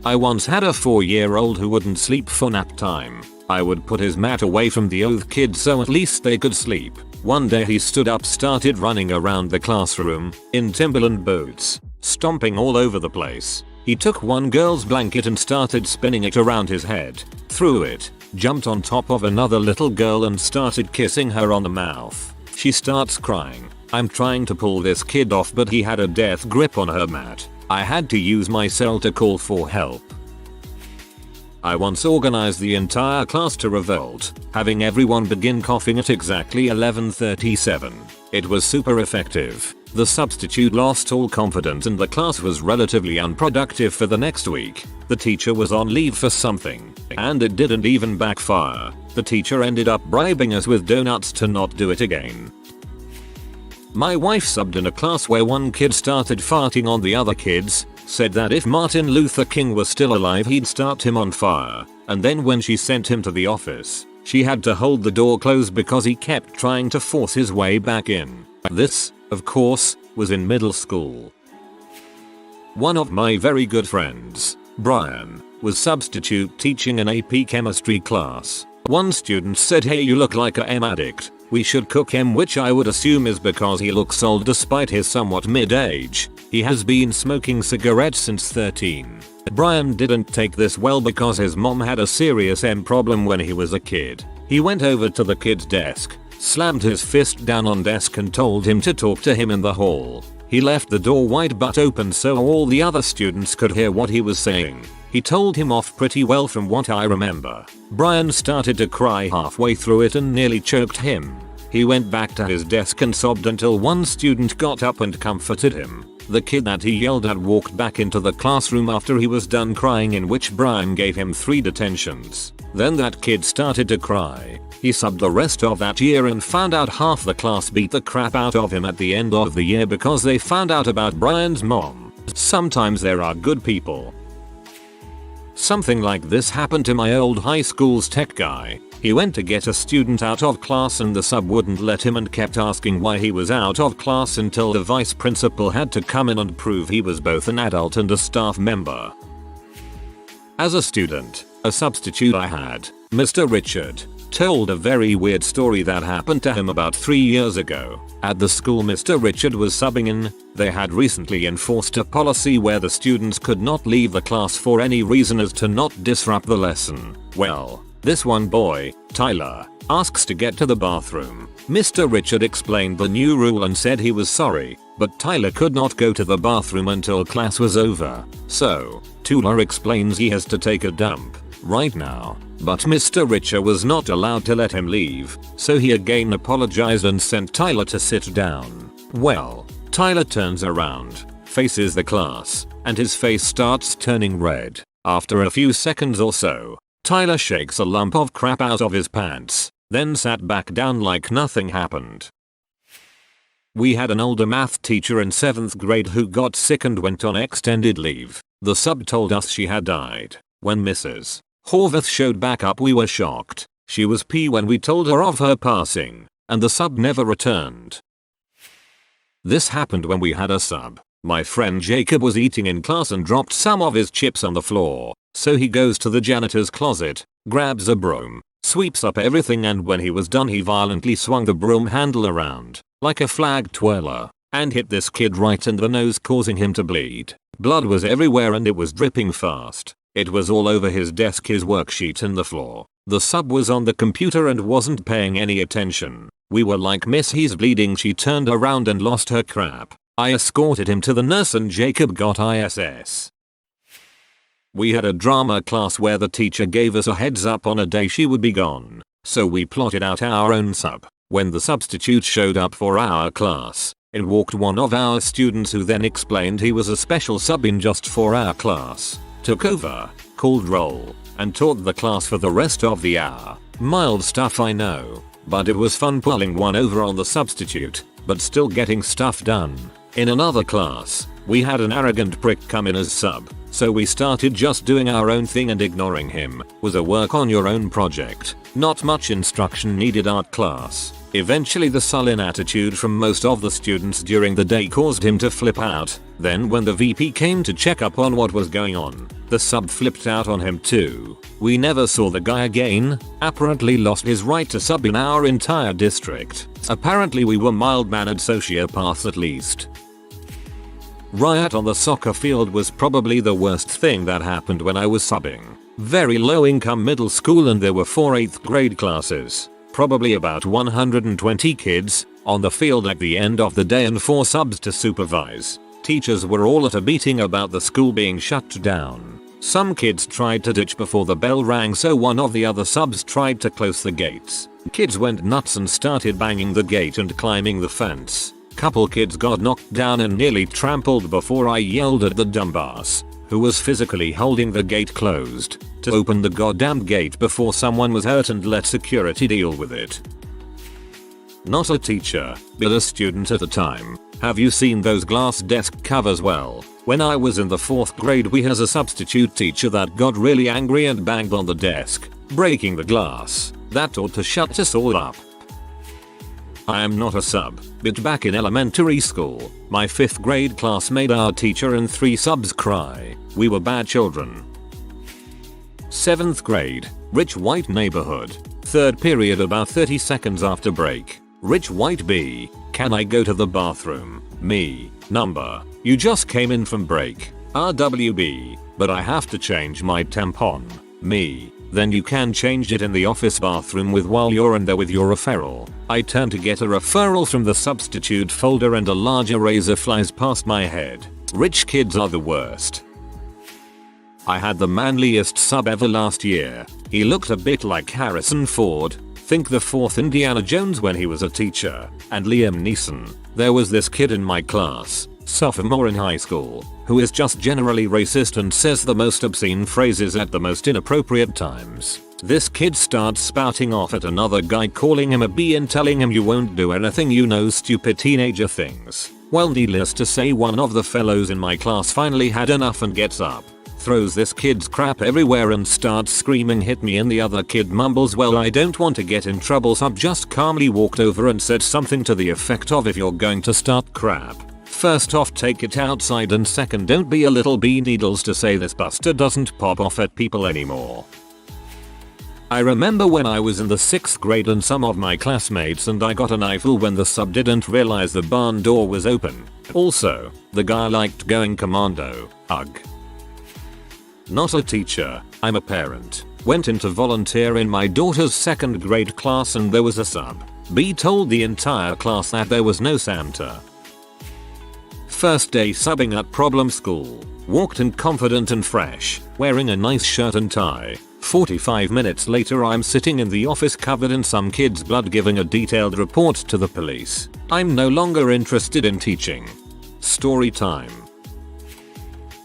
I once had a 4-year-old who wouldn't sleep for nap time. I would put his mat away from the other kids so at least they could sleep. One day he stood up, started running around the classroom in Timberland boots, stomping all over the place. He took one girl's blanket and started spinning it around his head, threw it, jumped on top of another little girl and started kissing her on the mouth. She starts crying. I'm trying to pull this kid off, but he had a death grip on her mat. I had to use my cell to call for help. I once organized the entire class to revolt, having everyone begin coughing at exactly 11:37. It was super effective. The substitute lost all confidence and the class was relatively unproductive for the next week. The teacher was on leave for something, and it didn't even backfire. The teacher ended up bribing us with donuts to not do it again. My wife subbed in a class where one kid started farting on the other kids, said that if Martin Luther King was still alive he'd start him on fire, and then when she sent him to the office, she had to hold the door closed because he kept trying to force his way back in. This, of course, was in middle school. One of my very good friends, Brian, was substitute teaching an AP chemistry class. One student said, "Hey, you look like a M addict. We should cook him," which I would assume is because he looks old despite his somewhat mid-age. He has been smoking cigarettes since 13. Brian didn't take this well because his mom had a serious M problem when he was a kid. He went over to the kid's desk, slammed his fist down on desk and told him to talk to him in the hall. He left the door wide but open so all the other students could hear what he was saying. He told him off pretty well from what I remember. Brian started to cry halfway through it and nearly choked him. He went back to his desk and sobbed until one student got up and comforted him. The kid that he yelled at walked back into the classroom after he was done crying, in which Brian gave him 3 detentions. Then that kid started to cry. He subbed the rest of that year and found out half the class beat the crap out of him at the end of the year because they found out about Brian's mom. Sometimes there are good people. Something like this happened to my old high school's tech guy. He went to get a student out of class and the sub wouldn't let him and kept asking why he was out of class until the vice principal had to come in and prove he was both an adult and a staff member. As a student, a substitute I had, Mr. Richard, told a very weird story that happened to him about 3 years ago. At the school Mr. Richard was subbing in, they had recently enforced a policy where the students could not leave the class for any reason as to not disrupt the lesson. Well, this one boy, Tyler, asks to get to the bathroom. Mr. Richard explained the new rule and said he was sorry, but Tyler could not go to the bathroom until class was over. So, Tyler explains he has to take a dump right now. But Mr. Richard was not allowed to let him leave, so he again apologized and sent Tyler to sit down. Well, Tyler turns around, faces the class, and his face starts turning red. After a few seconds or so, Tyler shakes a lump of crap out of his pants, then sat back down like nothing happened. We had an older math teacher in 7th grade who got sick and went on extended leave. The sub told us she had died. When Mrs. Horvath showed back up, we were shocked. She was P when we told her of her passing, and the sub never returned. This happened when we had a sub. My friend Jacob was eating in class and dropped some of his chips on the floor, so he goes to the janitor's closet, grabs a broom, sweeps up everything, and when he was done he violently swung the broom handle around, like a flag twirler, and hit this kid right in the nose, causing him to bleed. Blood was everywhere and it was dripping fast. It was all over his desk, his worksheet, and the floor. The sub was on the computer and wasn't paying any attention. We were like, "Miss, he's bleeding." She turned around and lost her crap. I escorted him to the nurse and Jacob got ISS. We had a drama class where the teacher gave us a heads up on a day she would be gone, so we plotted out our own sub. When the substitute showed up for our class, in walked one of our students who then explained he was a special sub in just for our class, took over, called roll, and taught the class for the rest of the hour. Mild stuff, I know, but it was fun pulling one over on the substitute, but still getting stuff done. In another class, we had an arrogant prick come in as sub, so we started just doing our own thing and ignoring him. Was a work on your own project, not much instruction needed art class. Eventually the sullen attitude from most of the students during the day caused him to flip out. Then when the VP came to check up on what was going on, the sub flipped out on him too. We never saw the guy again, apparently lost his right to sub in our entire district. Apparently we were mild-mannered sociopaths at least. Riot on the soccer field was probably the worst thing that happened when I was subbing. Very low income middle school and there were 4 8th grade classes. Probably about 120 kids on the field at the end of the day and 4 subs to supervise. Teachers were all at a meeting about the school being shut down. Some kids tried to ditch before the bell rang, so one of the other subs tried to close the gates. Kids went nuts and started banging the gate and climbing the fence. Couple kids got knocked down and nearly trampled before I yelled at the dumbass, who was physically holding the gate closed, to open the goddamn gate before someone was hurt and let security deal with it. Not a teacher, but a student at the time. Have you seen those glass desk covers? Well, when I was in the 4th grade we had a substitute teacher that got really angry and banged on the desk, breaking the glass. That ought to shut us all up. I am not a sub, but back in elementary school, my 5th grade class made our teacher and 3 subs cry. We were bad children. 7th grade, rich white neighborhood. 3rd period, about 30 seconds after break. Rich white B, can I go to the bathroom? Me, number, you just came in from break. RWB, but I have to change my tampon. Me, then you can change it in the office bathroom while you're in there with your referral. I turn to get a referral from the substitute folder and a large eraser flies past my head. Rich kids are the worst. I had the manliest sub ever last year. He looked a bit like Harrison Ford, think the 4th Indiana Jones when he was a teacher, and Liam Neeson. There was this kid in my class, sophomore in high school, who is just generally racist and says the most obscene phrases at the most inappropriate times. This kid starts spouting off at another guy, calling him a B and telling him you won't do anything, you know, stupid teenager things. Well, needless to say, one of the fellows in my class finally had enough and gets up, throws this kid's crap everywhere and starts screaming, "Hit me," and the other kid mumbles, "Well, I don't want to get in trouble," so just calmly walked over and said something to the effect of, "If you're going to start crap, first off take it outside, and second don't be a little bee needles to say this buster doesn't pop off at people anymore." I remember when I was in the 6th grade and some of my classmates and I got an eyeful when the sub didn't realize the barn door was open. Also, the guy liked going commando. Ugh. Not a teacher, I'm a parent. Went in to volunteer in my daughter's 2nd grade class and there was a sub. B told the entire class that there was no Santa. First day subbing at problem school. Walked in confident and fresh, wearing a nice shirt and tie. 45 minutes later I'm sitting in the office covered in some kid's blood giving a detailed report to the police. I'm no longer interested in teaching. Story time.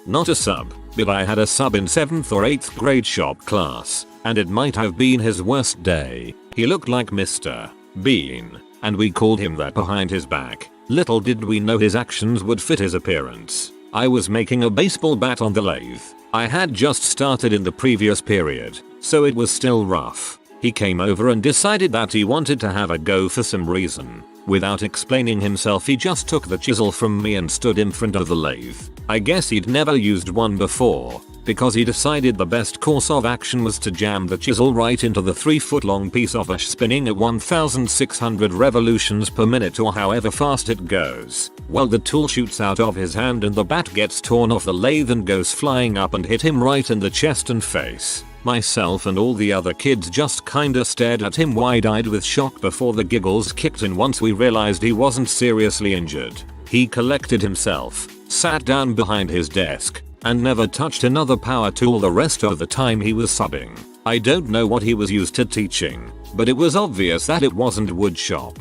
Not a sub, but I had a sub in 7th or 8th grade shop class, and it might have been his worst day. He looked like Mr. Bean, and we called him that behind his back. Little did we know his actions would fit his appearance. I was making a baseball bat on the lathe. I had just started in the previous period, so it was still rough. He came over and decided that he wanted to have a go for some reason. Without explaining himself, he just took the chisel from me and stood in front of the lathe. I guess he'd never used one before, because he decided the best course of action was to jam the chisel right into the 3-foot long piece of ash spinning at 1600 revolutions per minute or however fast it goes. Well, the tool shoots out of his hand and the bat gets torn off the lathe and goes flying up and hit him right in the chest and face. Myself and all the other kids just kinda stared at him wide-eyed with shock before the giggles kicked in once we realized he wasn't seriously injured. He collected himself, sat down behind his desk, and never touched another power tool the rest of the time he was subbing. I don't know what he was used to teaching, but it was obvious that it wasn't wood shop.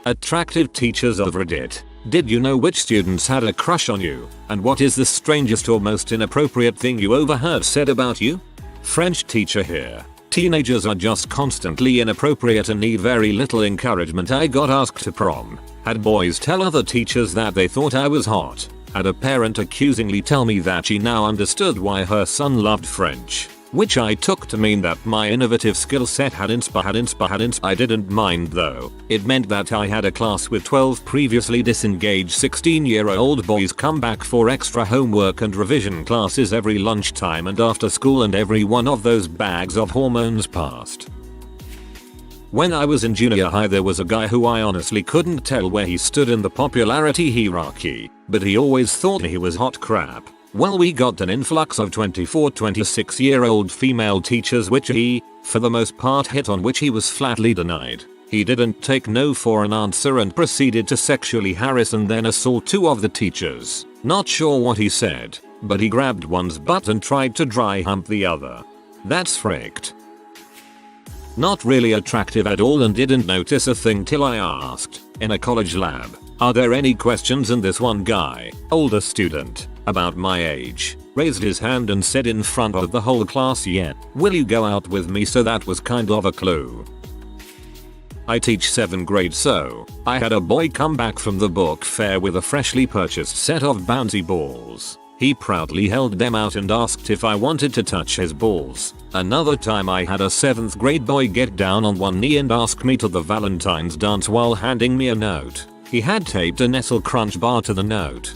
Attractive teachers of Reddit. Did you know which students had a crush on you? And what is the strangest or most inappropriate thing you overheard said about you? French teacher here. Teenagers are just constantly inappropriate and need very little encouragement. I got asked to prom. Had boys tell other teachers that they thought I was hot. Had a parent accusingly tell me that she now understood why her son loved French, which I took to mean that my innovative skill set had inspired. I didn't mind though. It meant that I had a class with 12 previously disengaged 16-year-old boys come back for extra homework and revision classes every lunchtime and after school, and every one of those bags of hormones passed. When I was in junior high, there was a guy who I honestly couldn't tell where he stood in the popularity hierarchy, but he always thought he was hot crap. Well, we got an influx of 24-26-year-old female teachers which he, for the most part, hit on, which he was flatly denied. He didn't take no for an answer and proceeded to sexually harass and then assault 2 of the teachers. Not sure what he said, but he grabbed one's butt and tried to dry hump the other. That's fricked. Not really attractive at all and didn't notice a thing till I asked, in a college lab, are there any questions? And this one guy, older student, about my age, raised his hand and said in front of the whole class, yeah, will you go out with me? So that was kind of a clue. I teach 7th grade, so I had a boy come back from the book fair with a freshly purchased set of bouncy balls. He proudly held them out and asked if I wanted to touch his balls. Another time I had a 7th grade boy get down on one knee and ask me to the Valentine's dance while handing me a note. He had taped a Nestle Crunch bar to the note.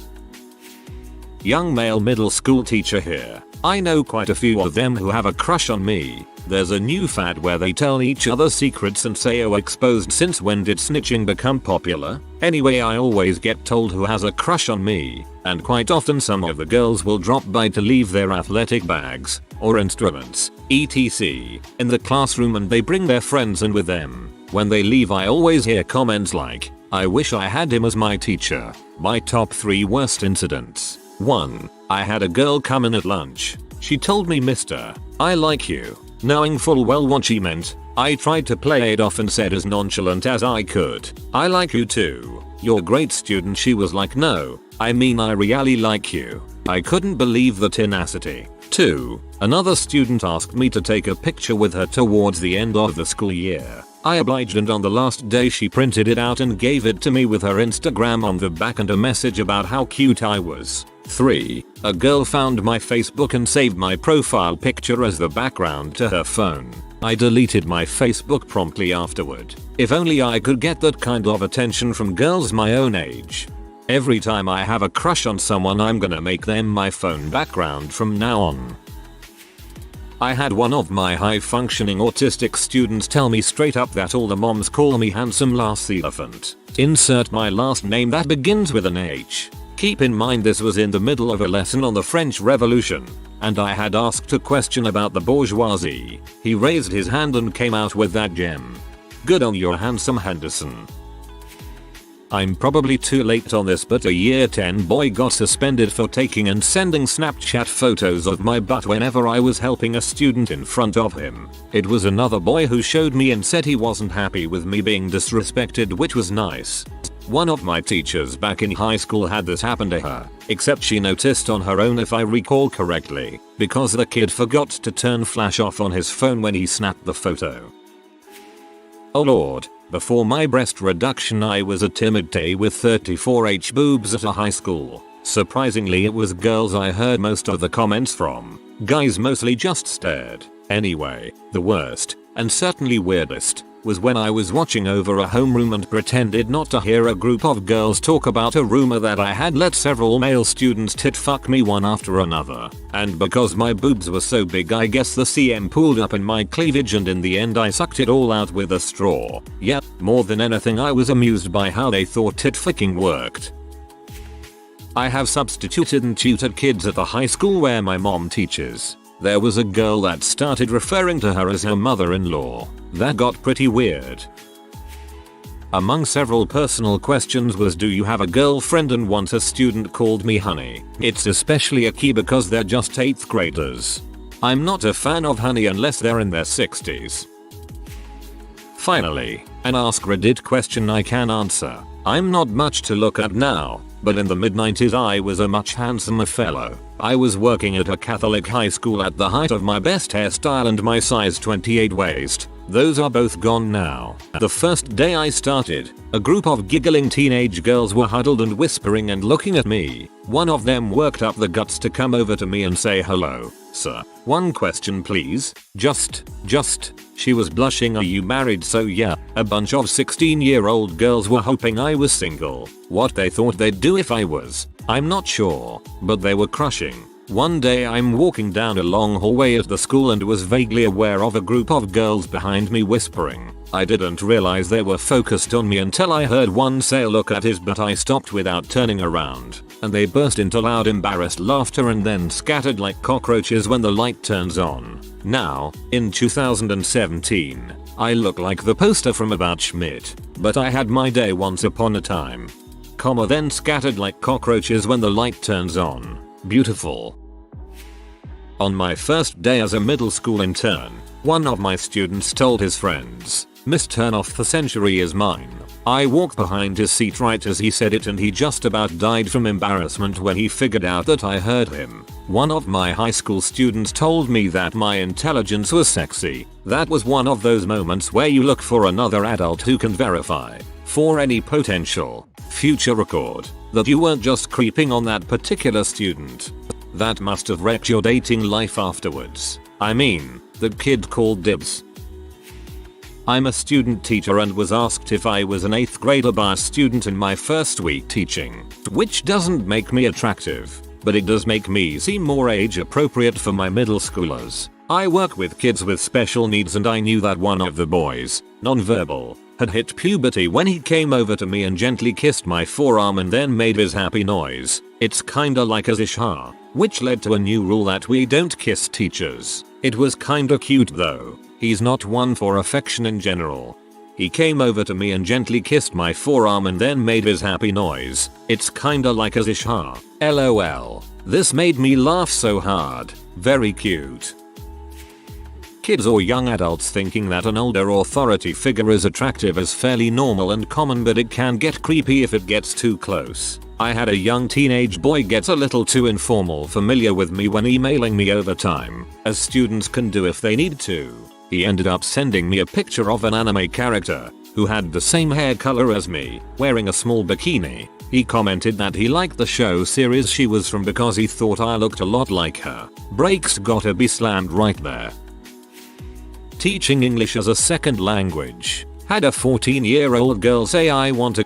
Young male middle school teacher here. I know quite a few of them who have a crush on me. There's a new fad where they tell each other secrets and say, oh, exposed. Since when did snitching become popular? Anyway, I always get told who has a crush on me, and quite often some of the girls will drop by to leave their athletic bags, or instruments, etc. in the classroom, and they bring their friends in with them. When they leave, I always hear comments like, I wish I had him as my teacher. My top 3 worst incidents. 1. I had a girl come in at lunch. She told me, Mister, I like you. Knowing full well what she meant, I tried to play it off and said as nonchalant as I could, I like you too. You're a great student. She was like, no, I mean I really like you. I couldn't believe the tenacity. 2. Another student asked me to take a picture with her towards the end of the school year. I obliged, and on the last day she printed it out and gave it to me with her Instagram on the back and a message about how cute I was. 3. A girl found my Facebook and saved my profile picture as the background to her phone. I deleted my Facebook promptly afterward. If only I could get that kind of attention from girls my own age. Every time I have a crush on someone, I'm gonna make them my phone background from now on. I had one of my high-functioning autistic students tell me straight up that all the moms call me handsome Lars the elephant. Insert my last name that begins with an H. Keep in mind this was in the middle of a lesson on the French Revolution, and I had asked a question about the bourgeoisie. He raised his hand and came out with that gem. Good on you, handsome Henderson. I'm probably too late on this, but a year 10 boy got suspended for taking and sending Snapchat photos of my butt whenever I was helping a student in front of him. It was another boy who showed me and said he wasn't happy with me being disrespected, which was nice. One of my teachers back in high school had this happen to her, except she noticed on her own if I recall correctly, because the kid forgot to turn flash off on his phone when he snapped the photo. Oh lord, before my breast reduction I was a timid tay with 34H boobs at a high school. Surprisingly it was girls I heard most of the comments from. Guys mostly just stared. Anyway, the worst, and certainly weirdest, was when I was watching over a homeroom and pretended not to hear a group of girls talk about a rumor that I had let several male students tit fuck me one after another. And because my boobs were so big I guess the CM pulled up in my cleavage and in the end I sucked it all out with a straw. Yeah, more than anything I was amused by how they thought tit fucking worked. I have substituted and tutored kids at the high school where my mom teaches. There was a girl that started referring to her as her mother-in-law. That got pretty weird. Among several personal questions was, do you have a girlfriend? And once a student called me honey. It's especially a key because they're just 8th graders. I'm not a fan of honey unless they're in their 60s. Finally, an AskReddit question I can answer. I'm not much to look at now, but in the mid-90s I was a much handsomer fellow. I was working at a Catholic high school at the height of my best hairstyle and my size 28 waist. Those are both gone now. The first day I started, a group of giggling teenage girls were huddled and whispering and looking at me. One of them worked up the guts to come over to me and say, hello, sir. One question please. Just. She was blushing. Are you married? So yeah, a bunch of 16-year-old girls were hoping I was single. What they thought they'd do if I was, I'm not sure, but they were crushing. One day I'm walking down a long hallway at the school and was vaguely aware of a group of girls behind me whispering. I didn't realize they were focused on me until I heard one say look at his butt. I stopped without turning around, and they burst into loud embarrassed laughter and then scattered like cockroaches when the light turns on. Now, in 2017, I look like the poster from About Schmidt, but I had my day once upon a time. Then scattered like cockroaches when the light turns on. Beautiful. On my first day as a middle school intern, one of my students told his friends, "Miss Turnoff, the century is mine." I walked behind his seat right as he said it and he just about died from embarrassment when he figured out that I heard him. One of my high school students told me that my intelligence was sexy. That was one of those moments where you look for another adult who can verify, for any potential future record, that you weren't just creeping on that particular student. That must have wrecked your dating life afterwards. I mean, the kid called dibs. I'm a student teacher and was asked if I was an 8th grader by a student in my first week teaching, which doesn't make me attractive, but it does make me seem more age appropriate for my middle schoolers. I work with kids with special needs and I knew that one of the boys, nonverbal, had hit puberty when he came over to me and gently kissed my forearm and then made his happy noise. It's kinda like a zishha, which led to a new rule that we don't kiss teachers. It was kinda cute though. He's not one for affection in general. He came over to me and gently kissed my forearm and then made his happy noise. It's kinda like a zishha. LOL. This made me laugh so hard. Very cute. Kids or young adults thinking that an older authority figure is attractive is fairly normal and common, but it can get creepy if it gets too close. I had a young teenage boy get a little too informal familiar with me when emailing me over time, as students can do if they need to. He ended up sending me a picture of an anime character who had the same hair color as me, wearing a small bikini. He commented that he liked the show series she was from because he thought I looked a lot like her. Brakes gotta be slammed right there. Teaching English as a second language. Had a 14-year-old girl say I want to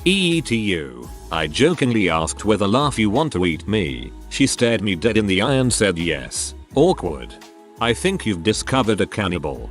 eat you. I jokingly asked with a laugh, you want to eat me? She stared me dead in the eye and said yes. Awkward. I think you've discovered a cannibal.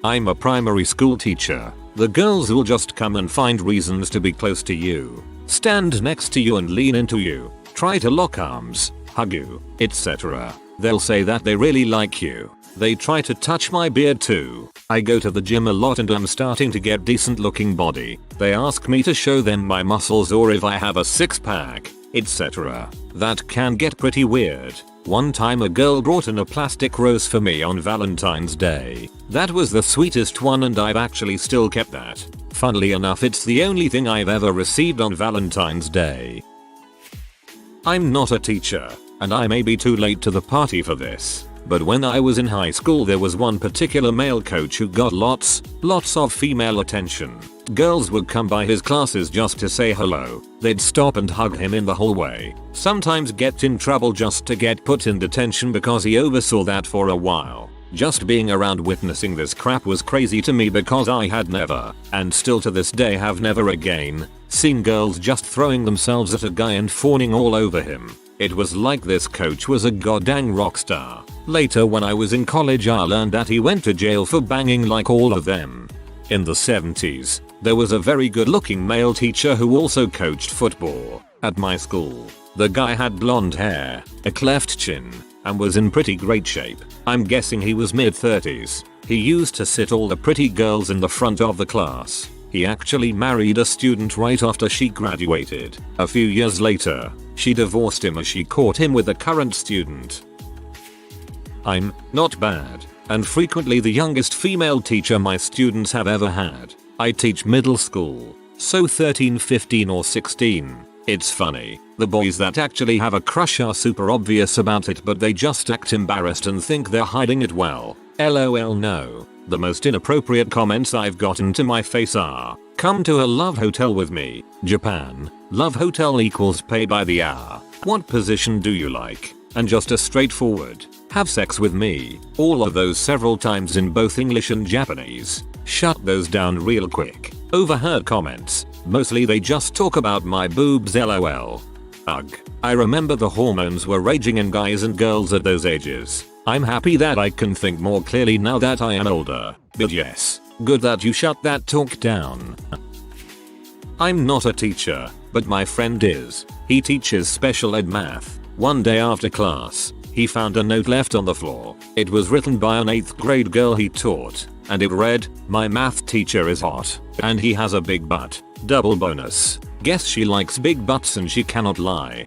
I'm a primary school teacher. The girls will just come and find reasons to be close to you. Stand next to you and lean into you. Try to lock arms, hug you, etc. They'll say that they really like you. They try to touch my beard too. I go to the gym a lot and I'm starting to get decent looking body. They ask me to show them my muscles or if I have a six-pack, etc. That can get pretty weird. One time a girl brought in a plastic rose for me on Valentine's Day. That was the sweetest one and I've actually still kept that. Funnily enough, it's the only thing I've ever received on Valentine's Day. I'm not a teacher, and I may be too late to the party for this, but when I was in high school there was one particular male coach who got lots of female attention. Girls would come by his classes just to say hello. They'd stop and hug him in the hallway. Sometimes get in trouble just to get put in detention because he oversaw that for a while. Just being around witnessing this crap was crazy to me because I had never, and still to this day have never again, seen girls just throwing themselves at a guy and fawning all over him. It was like this coach was a goddamn rock star. Later when I was in college I learned that he went to jail for banging like all of them. In the 70s, there was a very good looking male teacher who also coached football at my school. The guy had blonde hair, a cleft chin, and was in pretty great shape. I'm guessing he was mid-30s. He used to sit all the pretty girls in the front of the class. He actually married a student right after she graduated. A few years later, she divorced him as she caught him with a current student. I'm not bad, and frequently the youngest female teacher my students have ever had. I teach middle school, so 13, 15 or 16. It's funny, the boys that actually have a crush are super obvious about it but they just act embarrassed and think they're hiding it well. LOL no. The most inappropriate comments I've gotten to my face are, come to a love hotel with me, Japan, love hotel equals pay by the hour, what position do you like, and just a straightforward, have sex with me, all of those several times in both English and Japanese. Shut those down real quick. Overheard comments, mostly they just talk about my boobs lol. Ugh. I remember the hormones were raging in guys and girls at those ages. I'm happy that I can think more clearly now that I am older, but yes, good that you shut that talk down. I'm not a teacher, but my friend is. He teaches special ed math. One day after class, he found a note left on the floor. It was written by an 8th grade girl he taught, and it read, my math teacher is hot, and he has a big butt. Double bonus. Guess she likes big butts and she cannot lie.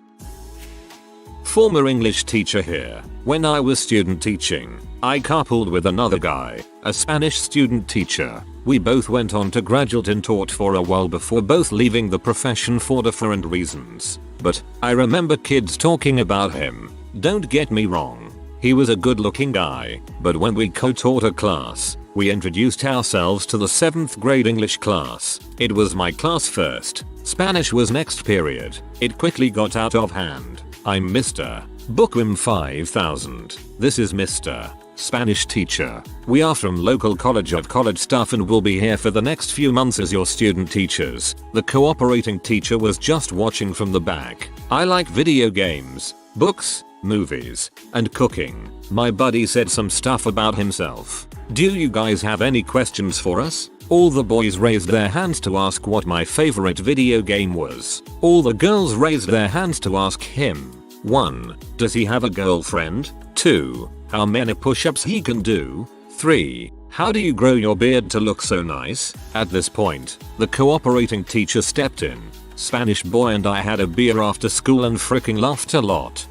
Former English teacher here. When I was student teaching, I carpooled with another guy, a Spanish student teacher. We both went on to graduate and taught for a while before both leaving the profession for different reasons. But I remember kids talking about him. Don't get me wrong. He was a good looking guy, but when we co-taught a class, we introduced ourselves to the 7th grade English class. It was my class first. Spanish was next period. It quickly got out of hand. I'm Mr. Bookworm 5000. This is Mr. Spanish teacher. We are from local college of college staff and will be here for the next few months as your student teachers. The cooperating teacher was just watching from the back. I like video games, books, movies, and cooking. My buddy said some stuff about himself. Do you guys have any questions for us? All the boys raised their hands to ask what my favorite video game was. All the girls raised their hands to ask him. 1. Does he have a girlfriend? 2. How many push-ups he can do? 3. How do you grow your beard to look so nice? At this point, the cooperating teacher stepped in. Spanish boy and I had a beer after school and freaking laughed a lot.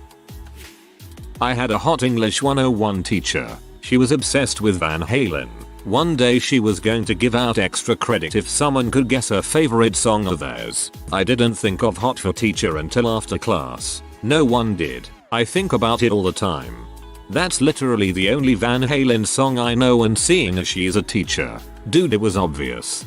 I had a hot English 101 teacher. She was obsessed with Van Halen. One day she was going to give out extra credit if someone could guess her favorite song of theirs. I didn't think of hot for teacher until after class. No one did. I think about it all the time. That's literally the only Van Halen song I know, and seeing as she's a teacher, dude, it was obvious.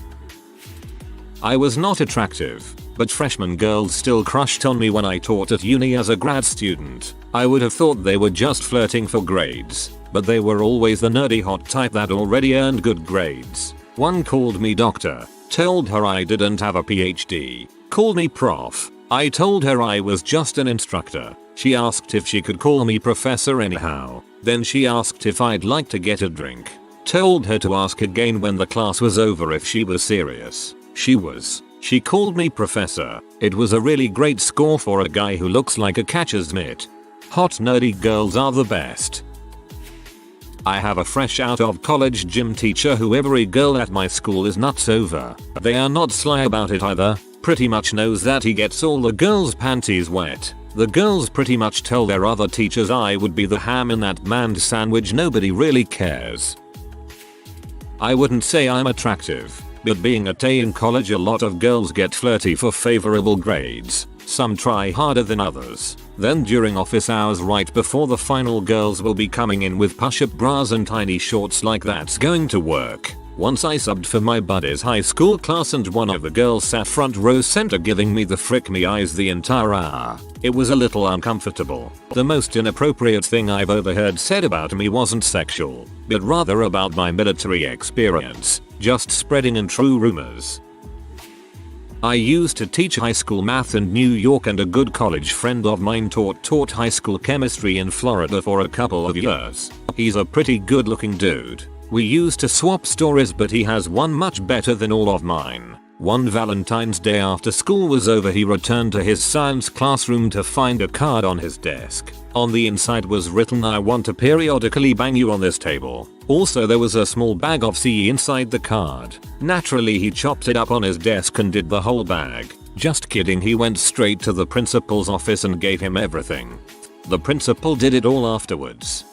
I was not attractive, but freshman girls still crushed on me when I taught at uni as a grad student. I would have thought they were just flirting for grades, but they were always the nerdy hot type that already earned good grades. One called me doctor, told her I didn't have a PhD, called me prof. I told her I was just an instructor. She asked if she could call me professor anyhow. Then she asked if I'd like to get a drink. Told her to ask again when the class was over if she was serious. She was. She called me professor. It was a really great score for a guy who looks like a catcher's mitt. Hot nerdy girls are the best. I have a fresh out of college gym teacher who every girl at my school is nuts over. They are not sly about it either. Pretty much knows that he gets all the girls' panties wet. The girls pretty much tell their other teachers I would be the ham in that man's sandwich. Nobody really cares. I wouldn't say I'm attractive, But being a Tay in college, a lot of girls get flirty for favorable grades. Some try harder than others. Then during office hours right before the final, girls will be coming in with push-up bras and tiny shorts like that's going to work. Once I subbed for my buddy's high school class and one of the girls sat front row center giving me the frick me eyes the entire hour. It was a little uncomfortable. The most inappropriate thing I've overheard said about me wasn't sexual, but rather about my military experience, just spreading untrue rumors. I used to teach high school math in New York and a good college friend of mine taught high school chemistry in Florida for a couple of years. He's a pretty good looking dude. We used to swap stories, but he has one much better than all of mine. One Valentine's Day after school was over, he returned to his science classroom to find a card on his desk. On the inside was written, "I want to periodically bang you on this table." Also there was a small bag of CE inside the card. Naturally he chopped it up on his desk and did the whole bag. Just kidding, he went straight to the principal's office and gave him everything. The principal did it all afterwards.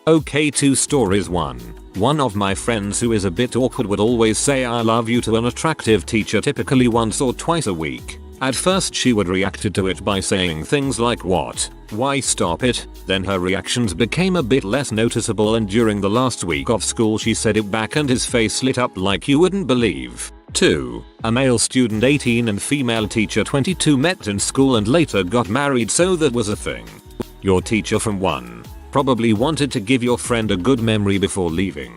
Okay, 2 stories. One of my friends who is a bit awkward would always say "I love you" to an attractive teacher, typically once or twice a week. At first she would react to it by saying things like "What? Why, stop it." Then her reactions became a bit less noticeable, and during the last week of school she said it back and his face lit up like you wouldn't believe. 2. A male student 18 and female teacher 22 met in school and later got married, so that was a thing. Your teacher from 1 probably wanted to give your friend a good memory before leaving.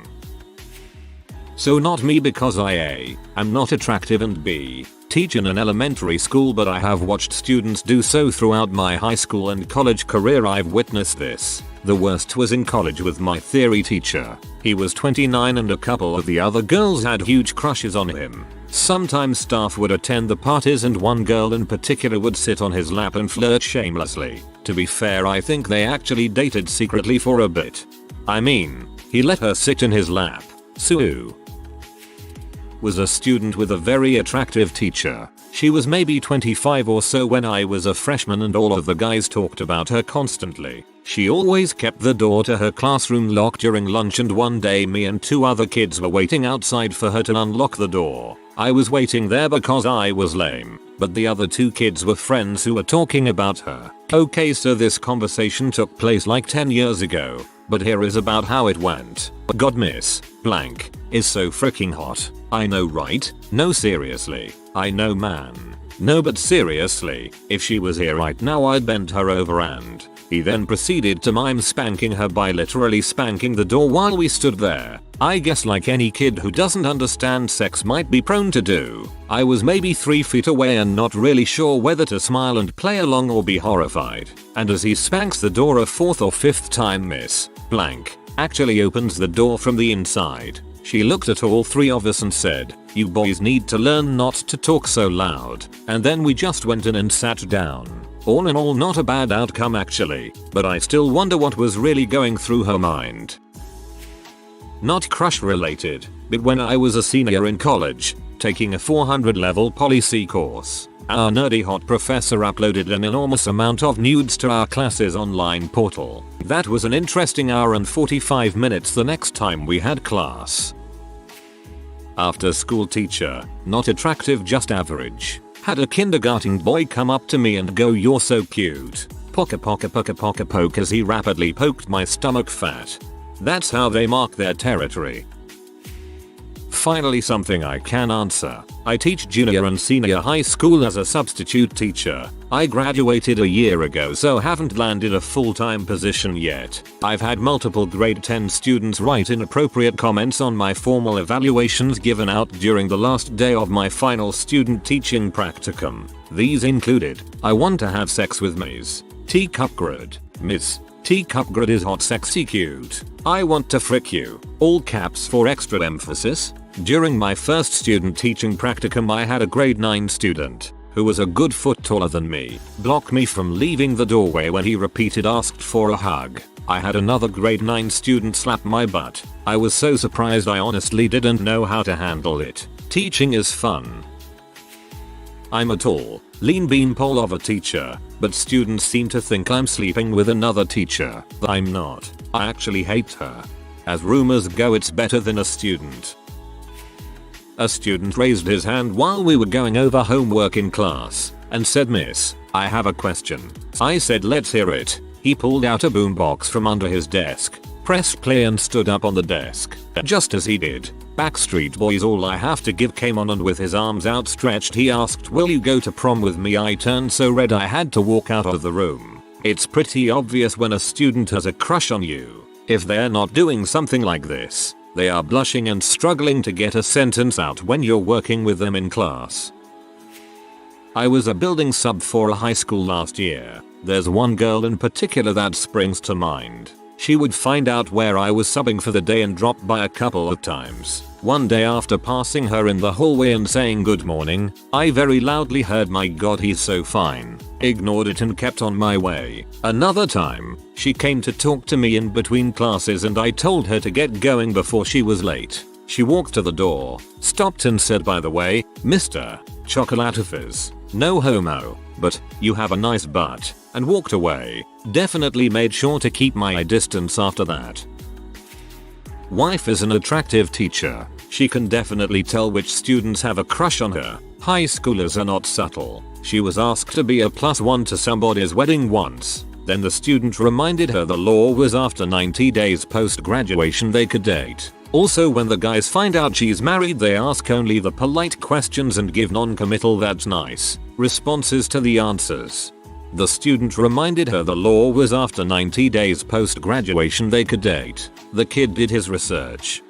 So not me, because I A, am not attractive, and B, teach in an elementary school, but I have watched students do so throughout my high school and college career. I've witnessed this. The worst was in college with my theory teacher. He was 29 and a couple of the other girls had huge crushes on him. Sometimes staff would attend the parties and one girl in particular would sit on his lap and flirt shamelessly. To be fair, I think they actually dated secretly for a bit. I mean, he let her sit in his lap. Sue was a student with a very attractive teacher. She was maybe 25 or so when I was a freshman, and all of the guys talked about her constantly. She always kept the door to her classroom locked during lunch, and one day me and 2 other kids were waiting outside for her to unlock the door. I was waiting there because I was lame, but the other 2 kids were friends who were talking about her. Okay, so this conversation took place like 10 years ago, but here is about how it went. God, Miss Blank is so freaking hot. I know, right? No, seriously. I know, man. No, but seriously, if she was here right now I'd bend her over. And he then proceeded to mime spanking her by literally spanking the door while we stood there. I guess like any kid who doesn't understand sex might be prone to do. I was maybe 3 feet away and not really sure whether to smile and play along or be horrified. And as he spanks the door a 4th or 5th time, Miss Blank actually opens the door from the inside. She looked at all 3 of us and said, "You boys need to learn not to talk so loud." And then we just went in and sat down. All in all, not a bad outcome actually, but I still wonder what was really going through her mind. Not crush related, but when I was a senior in college, taking a 400 level Poli-C course, our nerdy hot professor uploaded an enormous amount of nudes to our class's online portal. That was an interesting hour and 45 minutes the next time we had class. After school teacher, not attractive, just average, had a kindergarten boy come up to me and go, "You're so cute. Poka poka poka poka poke," as he rapidly poked my stomach fat. That's how they mark their territory. Finally, something I can answer. I teach junior and senior high school as a substitute teacher. I graduated a year ago, so haven't landed a full-time position yet. I've had multiple grade 10 students write inappropriate comments on my formal evaluations given out during the last day of my final student teaching practicum. These included, "I want to have sex with Ms. Teacup Grid. Miss Teacup Grid is hot, sexy, cute. I want to frick you." All caps for extra emphasis. During my first student teaching practicum, I had a grade 9 student, who was a good foot taller than me, block me from leaving the doorway when he asked for a hug. I had another grade 9 student slap my butt. I was so surprised I honestly didn't know how to handle it. Teaching is fun. I'm a tall, lean beanpole of a teacher, but students seem to think I'm sleeping with another teacher. I'm not. I actually hate her. As rumors go, it's better than a student. A student raised his hand while we were going over homework in class and said, "Miss, I have a question." I said, "Let's hear it." He pulled out a boombox from under his desk, pressed play and stood up on the desk. Just as he did, Backstreet Boys' All I Have to Give came on, and with his arms outstretched he asked, "Will you go to prom with me?" I turned so red I had to walk out of the room. It's pretty obvious when a student has a crush on you. If they're not doing something like this, they are blushing and struggling to get a sentence out when you're working with them in class. I was a building sub for a high school last year. There's one girl in particular that springs to mind. She would find out where I was subbing for the day and drop by a couple of times. One day after passing her in the hallway and saying good morning, I very loudly heard, "My God, he's so fine." Ignored it and kept on my way. Another time, she came to talk to me in between classes and I told her to get going before she was late. She walked to the door, stopped and said, "By the way, Mr. Chocolate Fizz, no homo, but you have a nice butt," and walked away. Definitely made sure to keep my distance after that. Wife is an attractive teacher. She can definitely tell which students have a crush on her. High schoolers are not subtle. She was asked to be a +1 to somebody's wedding once. Then the student reminded her the law was after 90 days post graduation they could date. Also, when the guys find out she's married, they ask only the polite questions and give non-committal "that's nice" responses to the answers. The student reminded her the law was after 90 days post graduation they could date. The kid did his research.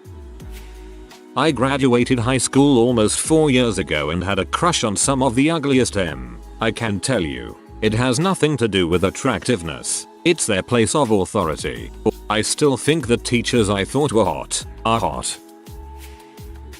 I graduated high school almost 4 years ago and had a crush on some of the ugliest I can tell you. It has nothing to do with attractiveness. It's their place of authority. I still think that teachers I thought were hot are hot.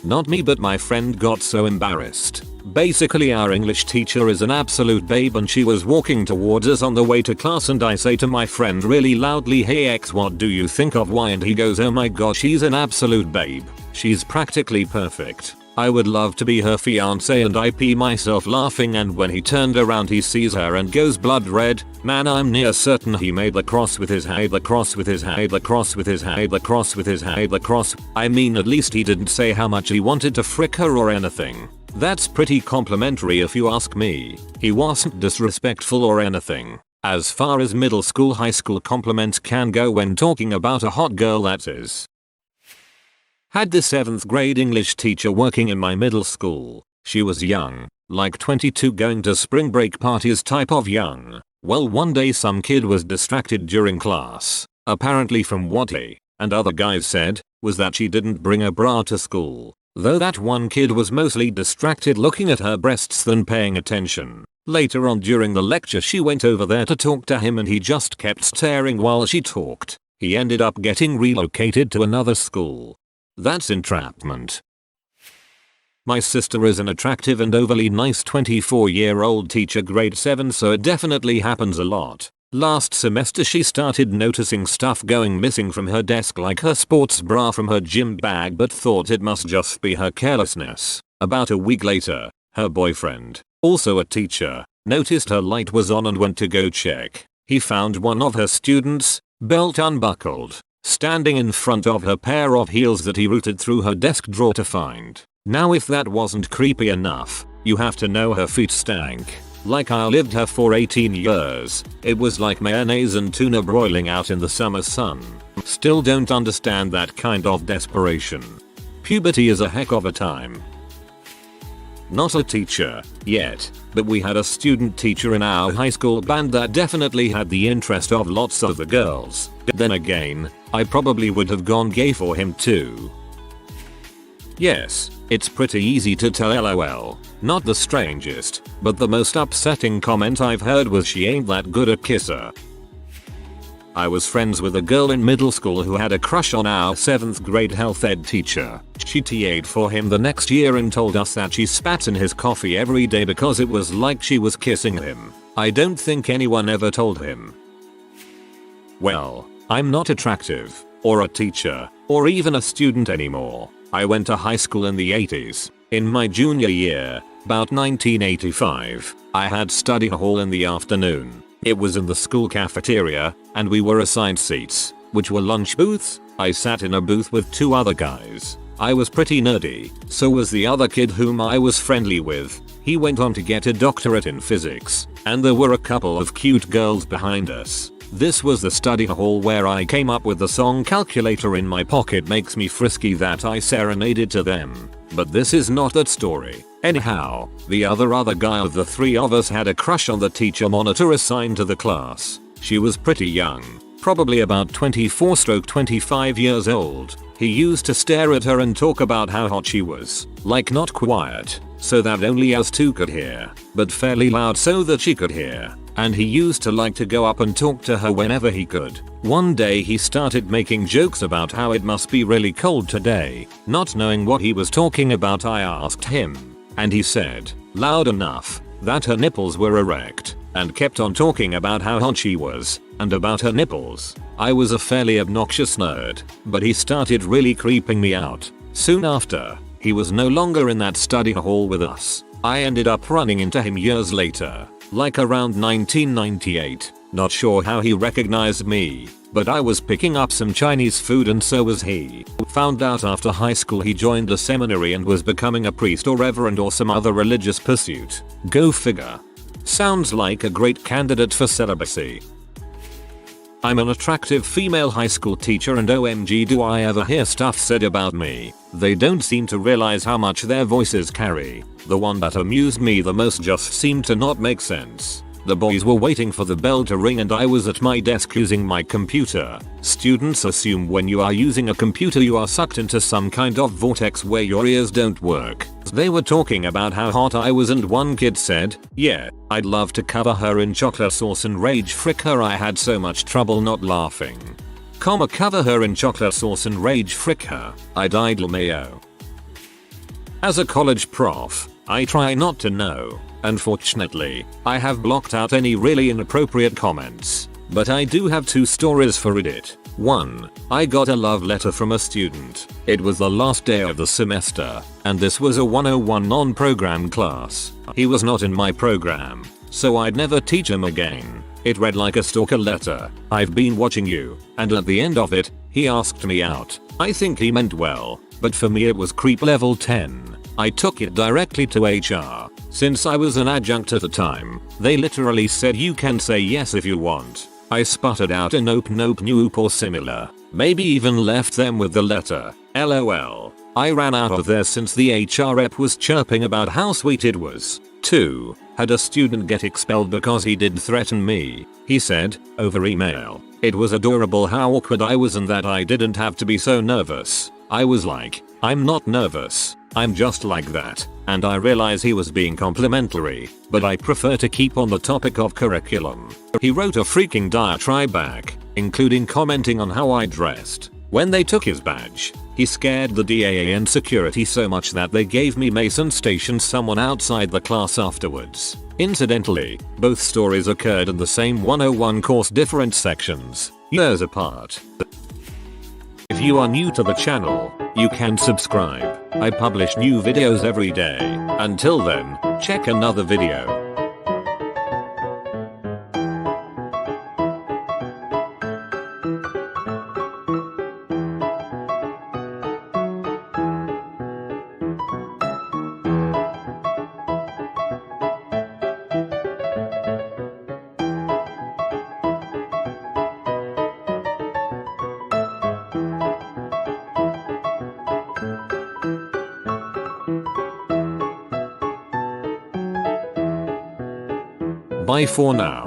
Not me, but my friend got so embarrassed. Basically, our English teacher is an absolute babe and she was walking towards us on the way to class and I say to my friend really loudly, "Hey X, what do you think of Y?" And he goes, "Oh my god, she's an absolute babe. She's practically perfect. I would love to be her fiance," and I pee myself laughing, and when he turned around he sees her and goes blood red. Man, I'm near certain he made the cross with his head, the cross with his head, the cross with his head, the cross with his head, the cross. I mean, at least he didn't say how much he wanted to frick her or anything. That's pretty complimentary if you ask me. He wasn't disrespectful or anything. As far as middle school high school compliments can go when talking about a hot girl, that is. Had the 7th grade English teacher working in my middle school. She was young, like 22, going to spring break parties type of young. Well, one day some kid was distracted during class. Apparently, from what he and other guys said, was that she didn't bring a bra to school. Though that one kid was mostly distracted looking at her breasts than paying attention. Later on during the lecture she went over there to talk to him and he just kept staring while she talked. He ended up getting relocated to another school. That's entrapment. My sister is an attractive and overly nice 24-year-old teacher, grade 7, so it definitely happens a lot. Last semester she started noticing stuff going missing from her desk, like her sports bra from her gym bag, but thought it must just be her carelessness. About a week later, her boyfriend, also a teacher, noticed her light was on and went to go check. He found one of her students, belt unbuckled, standing in front of her pair of heels that he rooted through her desk drawer to find. Now, if that wasn't creepy enough, you have to know her feet stank. Like I lived her for 18 years. It was like mayonnaise and tuna broiling out in the summer sun. Still don't understand that kind of desperation. Puberty is a heck of a time. Not a teacher yet, but we had a student teacher in our high school band that definitely had the interest of lots of the girls. Then again, I probably would have gone gay for him too. Yes, it's pretty easy to tell, LOL. Not the strangest, but the most upsetting comment I've heard was she ain't that good a kisser. I was friends with a girl in middle school who had a crush on our 7th grade health ed teacher. She TA'd for him the next year and told us that she spat in his coffee every day because it was like she was kissing him. I don't think anyone ever told him. Well, I'm not attractive, or a teacher, or even a student anymore. I went to high school in the 80s. In my junior year, about 1985, I had study hall in the afternoon. It was in the school cafeteria, and we were assigned seats, which were lunch booths. I sat in a booth with 2 other guys. I was pretty nerdy, so was the other kid whom I was friendly with. He went on to get a doctorate in physics, and there were a couple of cute girls behind us. This was the study hall where I came up with the song Calculator in My Pocket Makes Me Frisky that I serenaded to them. But this is not that story. Anyhow, the other guy of the three of us had a crush on the teacher monitor assigned to the class. She was pretty young, probably about 24-25 years old. He used to stare at her and talk about how hot she was, like not quiet, so that only us two could hear, but fairly loud so that she could hear. And he used to like to go up and talk to her whenever he could. One day he started making jokes about how it must be really cold today. Not knowing what he was talking about, I asked him, and he said, loud enough, that her nipples were erect, and kept on talking about how hot she was, and about her nipples. I was a fairly obnoxious nerd, but he started really creeping me out. Soon after, he was no longer in that study hall with us. I ended up running into him years later, like around 1998. Not sure how he recognized me, but I was picking up some Chinese food and so was he. Found out after high school he joined a seminary and was becoming a priest or reverend or some other religious pursuit. Go figure. Sounds like a great candidate for celibacy. I'm an attractive female high school teacher and OMG do I ever hear stuff said about me. They don't seem to realize how much their voices carry. The one that amused me the most just seemed to not make sense. The boys were waiting for the bell to ring and I was at my desk using my computer. Students assume when you are using a computer you are sucked into some kind of vortex where your ears don't work. They were talking about how hot I was and one kid said, yeah, I'd love to cover her in chocolate sauce and rage frick her. I had so much trouble not laughing. Cover her in chocolate sauce and rage frick her. I died LMAO. As a college prof, I try not to know. Unfortunately, I have blocked out any really inappropriate comments. But I do have two stories for Reddit. 1. I got a love letter from a student. It was the last day of the semester, and this was a 101 non-program class. He was not in my program, so I'd never teach him again. It read like a stalker letter. I've been watching you, and at the end of it, he asked me out. I think he meant well, but for me it was creep level 10. I took it directly to HR. Since I was an adjunct at the time, they literally said you can say yes if you want. I sputtered out a nope or similar. Maybe even left them with the letter. LOL. I ran out of there since the HR rep was chirping about how sweet it was. 2. Had a student get expelled because he did threaten me. He said, over email. It was adorable how awkward I was and that I didn't have to be so nervous. I was like, I'm not nervous. I'm just like that. And I realize he was being complimentary, but I prefer to keep on the topic of curriculum. He wrote a freaking diatribe back, including commenting on how I dressed. When they took his badge, he scared the DAA and security so much that they gave me mace and stationed someone outside the class afterwards. Incidentally, both stories occurred in the same 101 course, different sections, years apart. If you are new to the channel, you can subscribe. I publish new videos every day. Until then, check another video. Bye for now.